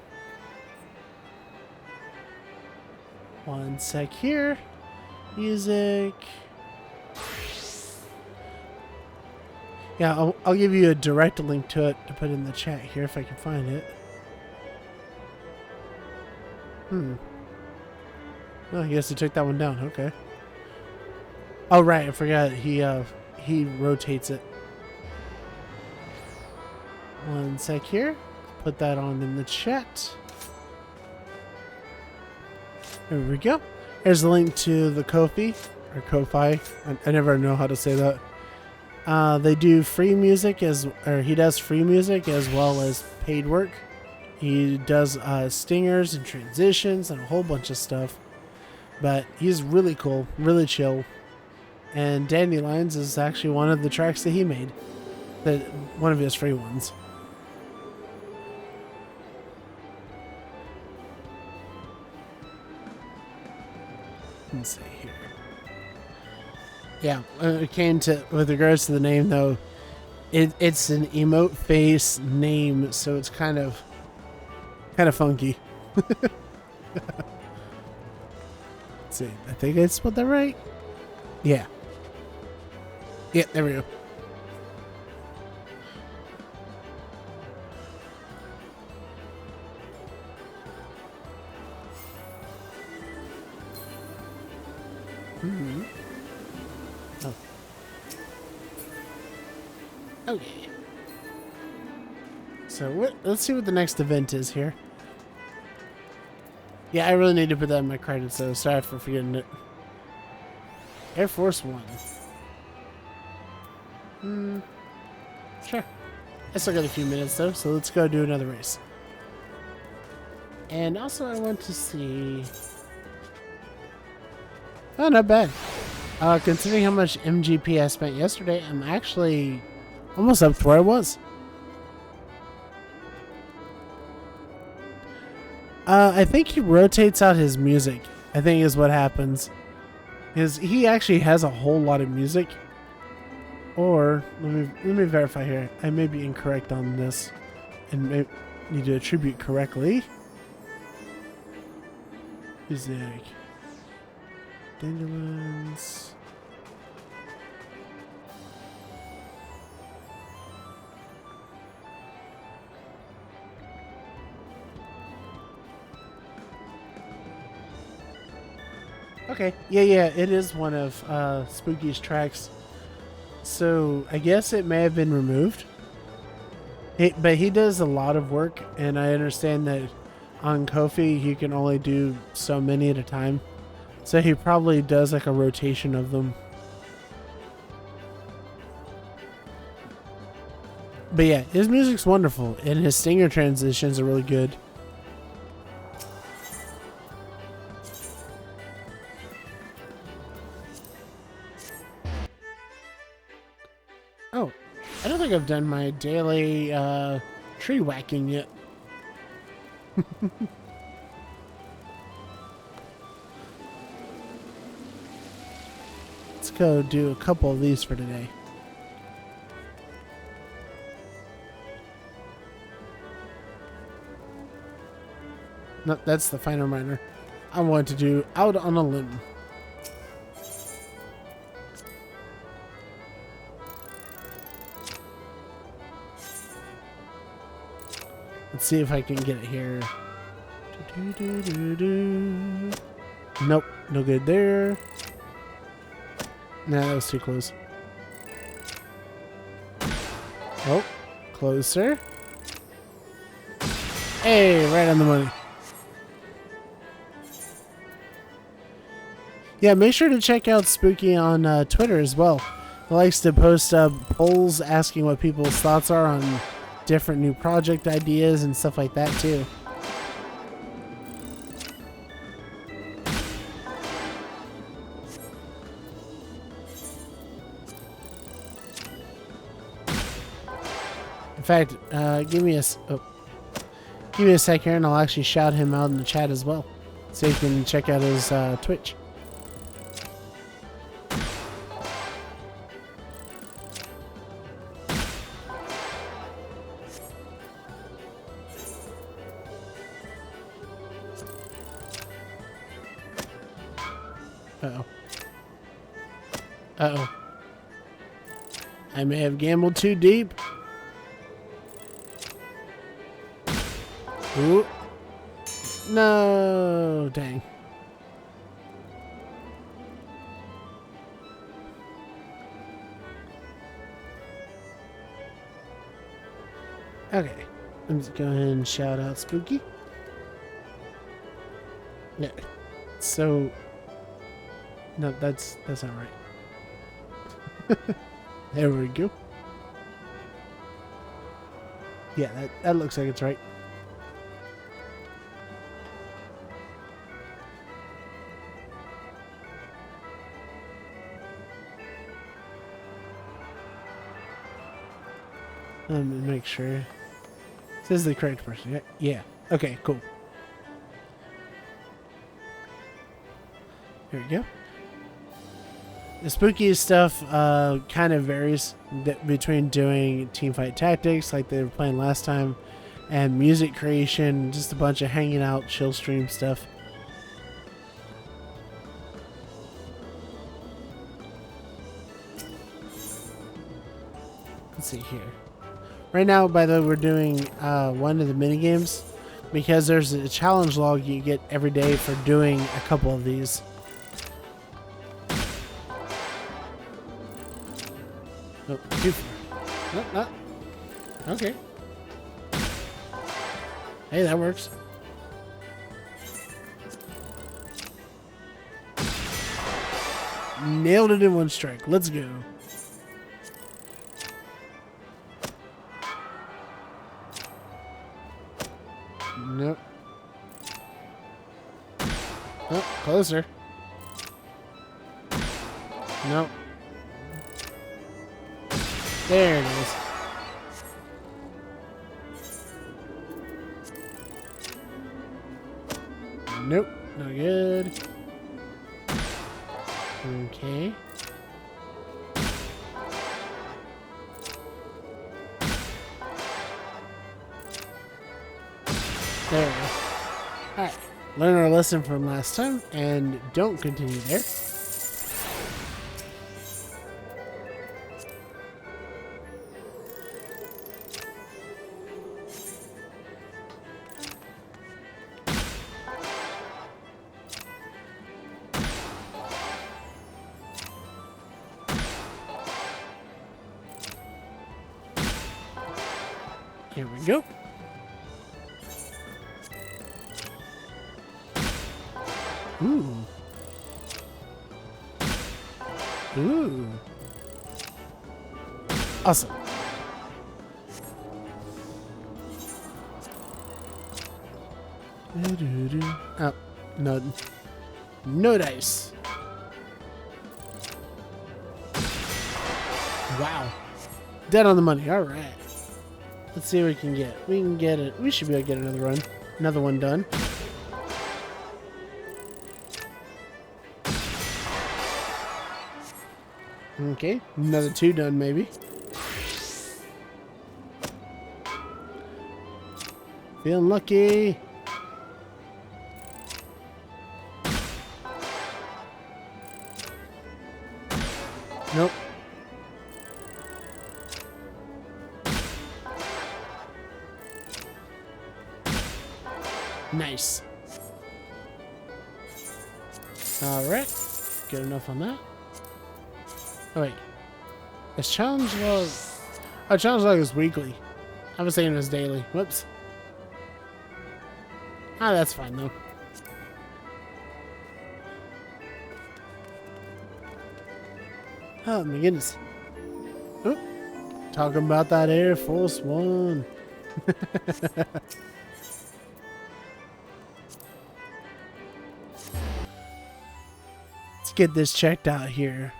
One sec here. Music. Yeah, I'll give you a direct link to it to put in the chat here if I can find it. Oh, I guess he took that one down. Okay. Oh right, I forgot he rotates it. One sec here. Put that on in the chat. There we go. Here's the link to the Ko-fi or Ko-fi. I never know how to say that. They do free music he does free music as well as paid work. He does stingers and transitions and a whole bunch of stuff. But he's really cool, really chill. And Dandelions is actually one of the tracks that he made. One of his free ones. Let's see here. Yeah, it came to with regards to the name though. It's an emote face name, so it's kind of funky. Let's see. I think I spelled that right. Yeah. Yeah, there we go. Oh. Okay. So let's see what the next event is here. Yeah, I really need to put that in my credits, so sorry for forgetting it. Air Force One. Sure. I still got a few minutes though, so let's go do another race. And also I want to see... Oh, not bad. Considering how much MGP I spent yesterday, I'm actually almost up to where I was. I think he rotates out his music, I think is what happens. He actually has a whole lot of music. Or, let me verify here. I may be incorrect on this and may need to attribute correctly. Music. Dandelions. Okay, yeah, it is one of Spooky's tracks. So I guess it may have been removed. But he does a lot of work, and I understand that on Ko-fi he can only do so many at a time. So he probably does like a rotation of them. But yeah, his music's wonderful, and his stinger transitions are really good. Oh, I don't think I've done my daily tree whacking yet. Let's go do a couple of these for today. No, that's the final minor. I want to do Out on a Limb. Let's see if I can get it here. Nope, no good there. Nah, that was too close. Oh, closer. Hey, right on the money. Yeah, make sure to check out Spooky on Twitter as well. He likes to post polls asking what people's thoughts are on different new project ideas and stuff like that too. In fact, give me a sec here, and I'll actually shout him out in the chat as well, so you can check out his Twitch. Uh-oh. Uh-oh. I may have gambled too deep. Ooh. No, dang. Okay. Let's go ahead and shout out Spooky. Yeah. So... No, that's not right. There we go. Yeah, that looks like it's right. Let me make sure. This is the correct person. Yeah. Yeah. Okay, cool. There we go. The spooky stuff kind of varies between doing teamfight tactics like they were playing last time and music creation, just a bunch of hanging out, chill stream stuff. Let's see here. Right now, by the way, we're doing one of the mini games because there's a challenge log you get every day for doing a couple of these. Oh, too far. Nope, not. Okay. Hey, that works. Nailed it in one strike. Let's go. Nope. Oh, closer. Nope. There it is. Nope, not good. Okay. There we go. Alright, learn our lesson from last time and don't continue there. Here we go. Ooh. Ooh. Awesome. Oh, no. No dice. Wow. Dead on the money. All right. Let's see what we can get. We can get it. We should be able to get another run. Another one done. Okay. Another 2 done, maybe. Feeling lucky. Nope. Nice. Alright. Good enough on that. Oh, wait. This challenge was... Oh, challenge log is weekly. I was thinking it was daily. Whoops. Ah, that's fine though. Oh my goodness. Oop. Talking about that Air Force One. Let's get this checked out here.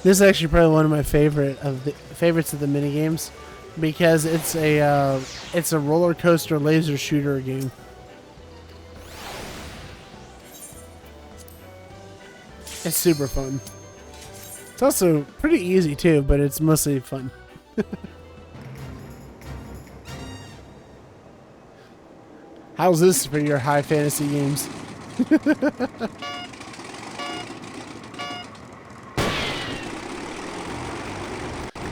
This is actually probably one of my favorites of the mini games because it's a roller coaster laser shooter game. It's super fun. It's also pretty easy too, but it's mostly fun. How's this for your high fantasy games?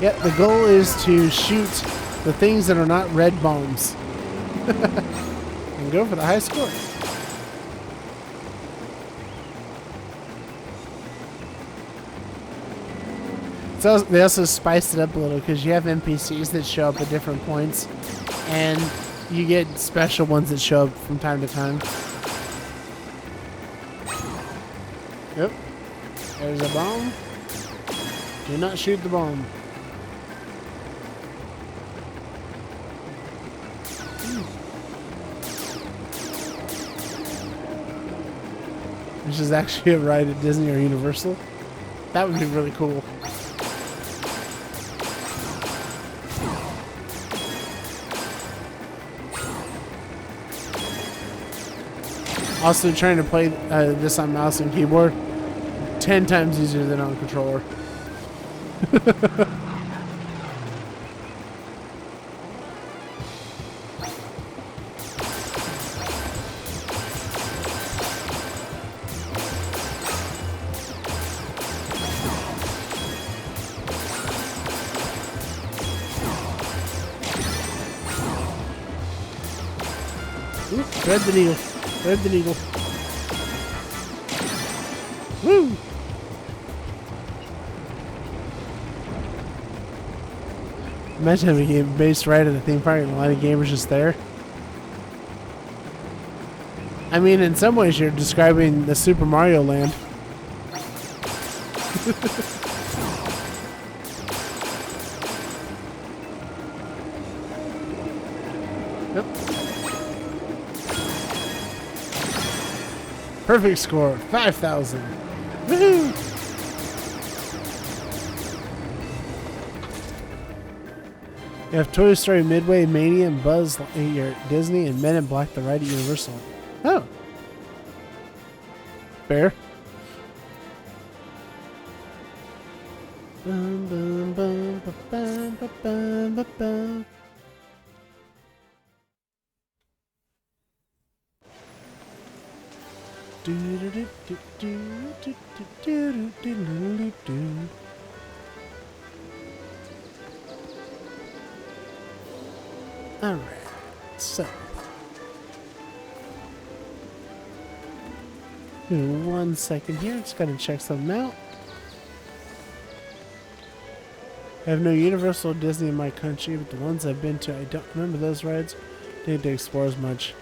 Yep, the goal is to shoot the things that are not red bombs. And go for the high score. So they also spiced it up a little because you have NPCs that show up at different points, and you get special ones that show up from time to time. Yep. There's a bomb. Do not shoot the bomb. This is actually a ride at Disney or Universal. That would be really cool. Also, trying to play this on mouse and keyboard, 10 times easier than on controller. Ooh, thread the needle. Thread the needle. Woo! Imagine having a game based right at the theme park and a lot of gamers just there. I mean, in some ways, you're describing the Super Mario Land. Yep. Perfect score, 5,000. Woohoo! You have Toy Story Midway, Mania, and Buzz Lightyear at Disney, and Men in Black the Ride at Universal. Oh. Fair. Bum, bum, bum, bum, bum, bum, bum, bum. Alright, so give me 1 second here, just gotta check something out. I have no Universal or Disney in my country, but the ones I've been to, I don't remember those rides. Didn't get to explore as much.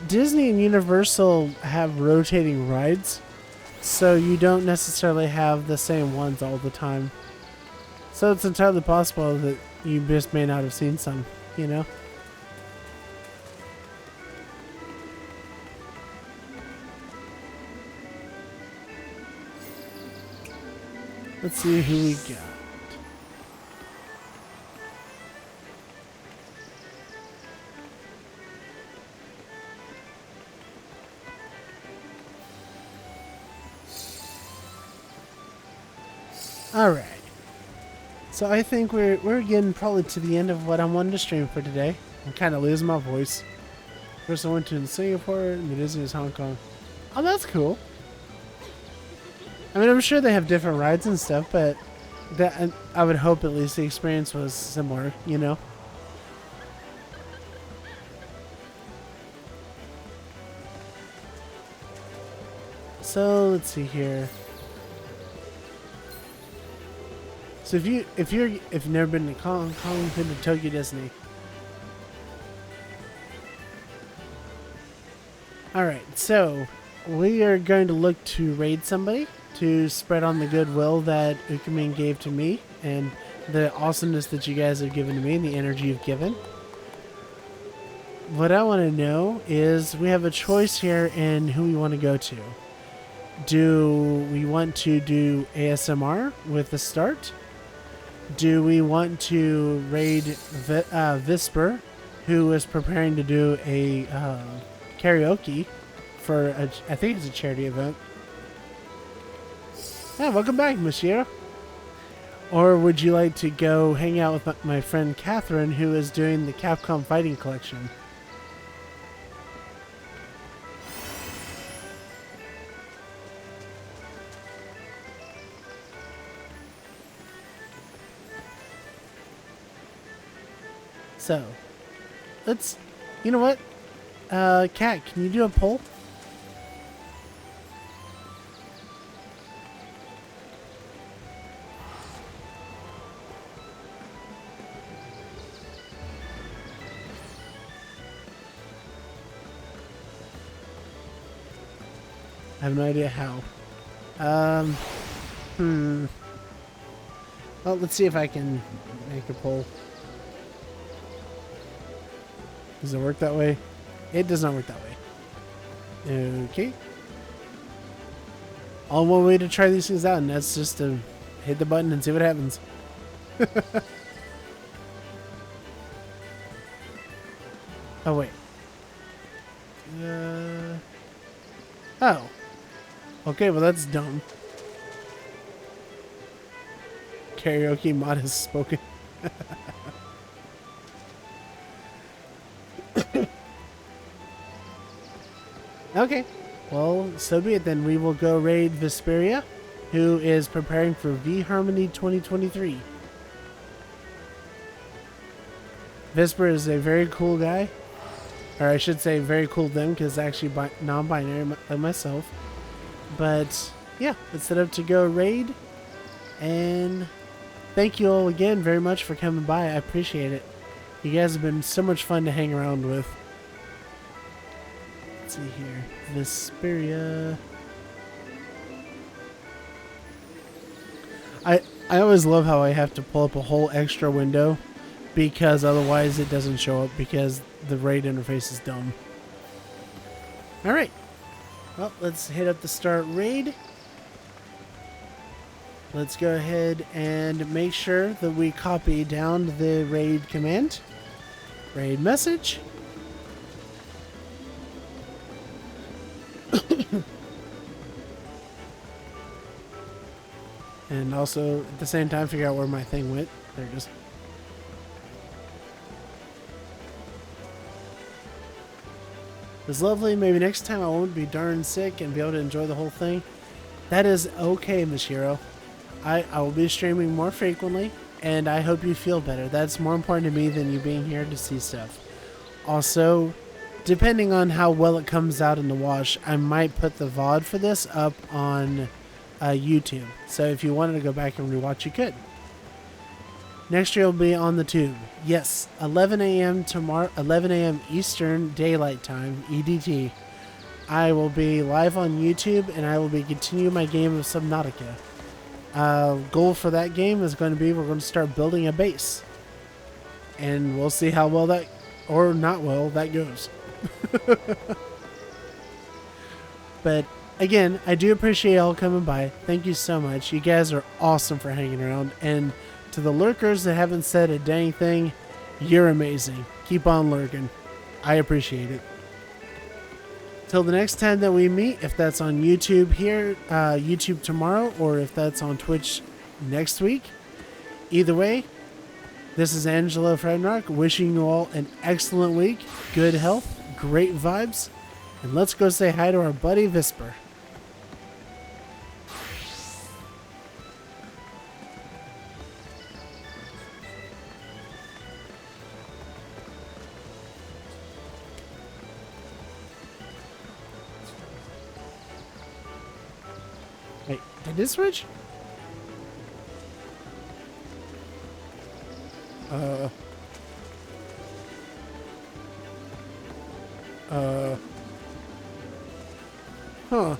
Disney and Universal have rotating rides, so you don't necessarily have the same ones all the time. So it's entirely possible that you just may not have seen some, you know? Let's see who we got. Alright, so I think we're getting probably to the end of what I wanted to stream for today. I'm kind of losing my voice. First I went to Singapore, and the Disney is Hong Kong. Oh, that's cool. I mean, I'm sure they have different rides and stuff, but I would hope at least the experience was similar, you know? So let's see here. So if you've never been to Hong Kong, been to Tokyo Disney. Alright, so we are going to look to raid somebody to spread on the goodwill that Ukumin gave to me and the awesomeness that you guys have given to me and the energy you've given. What I want to know is we have a choice here in who we want to go to. Do we want to do ASMR with the start? Do we want to raid Visper, who is preparing to do a karaoke for I think it's a charity event. Yeah, welcome back, Monsieur. Or would you like to go hang out with my friend Catherine, who is doing the Capcom Fighting Collection? So, let's, you know what? Kat, can you do a poll? I have no idea how. Well, let's see if I can make a poll. Does it work that way? It does not work that way. Okay. All one way to try these things out, and that's just to hit the button and see what happens. Oh, wait. Oh. Okay, well that's dumb. Karaoke mod has spoken. Okay, well, so be it then. We will go raid Vesperia, who is preparing for V-Harmony 2023. Vesper is a very cool guy. Or I should say very cool them, because actually non-binary like myself. But, yeah, let's set up to go raid. And thank you all again very much for coming by. I appreciate it. You guys have been so much fun to hang around with. Let's see here. Vesperia. I always love how I have to pull up a whole extra window because otherwise it doesn't show up because the raid interface is dumb. Alright. Well, let's hit up the start raid. Let's go ahead and make sure that we copy down the raid command. Raid message. And also, at the same time, figure out where my thing went. There it goes. It was lovely. Maybe next time I won't be darn sick and be able to enjoy the whole thing. That is okay, Mishiro. I will be streaming more frequently, and I hope you feel better. That's more important to me than you being here to see stuff. Also, depending on how well it comes out in the wash, I might put the VOD for this up on YouTube. So if you wanted to go back and rewatch, you could. Next year will be on the tube. Yes, 11 a.m. tomorrow, 11 a.m. Eastern Daylight Time, EDT. I will be live on YouTube, and I will be continuing my game of Subnautica. Goal for that game is going to be we're going to start building a base. And we'll see how well that, or not well, that goes. But again, I do appreciate y'all coming by. Thank you so much. You guys are awesome for hanging around. And to the lurkers that haven't said a dang thing, you're amazing. Keep on lurking. I appreciate it. Till the next time that we meet, if that's on YouTube here, YouTube tomorrow, or if that's on Twitch next week. Either way, this is Angelo Frednark wishing you all an excellent week, good health, great vibes, and let's go say hi to our buddy Visper. Did it switch? Huh.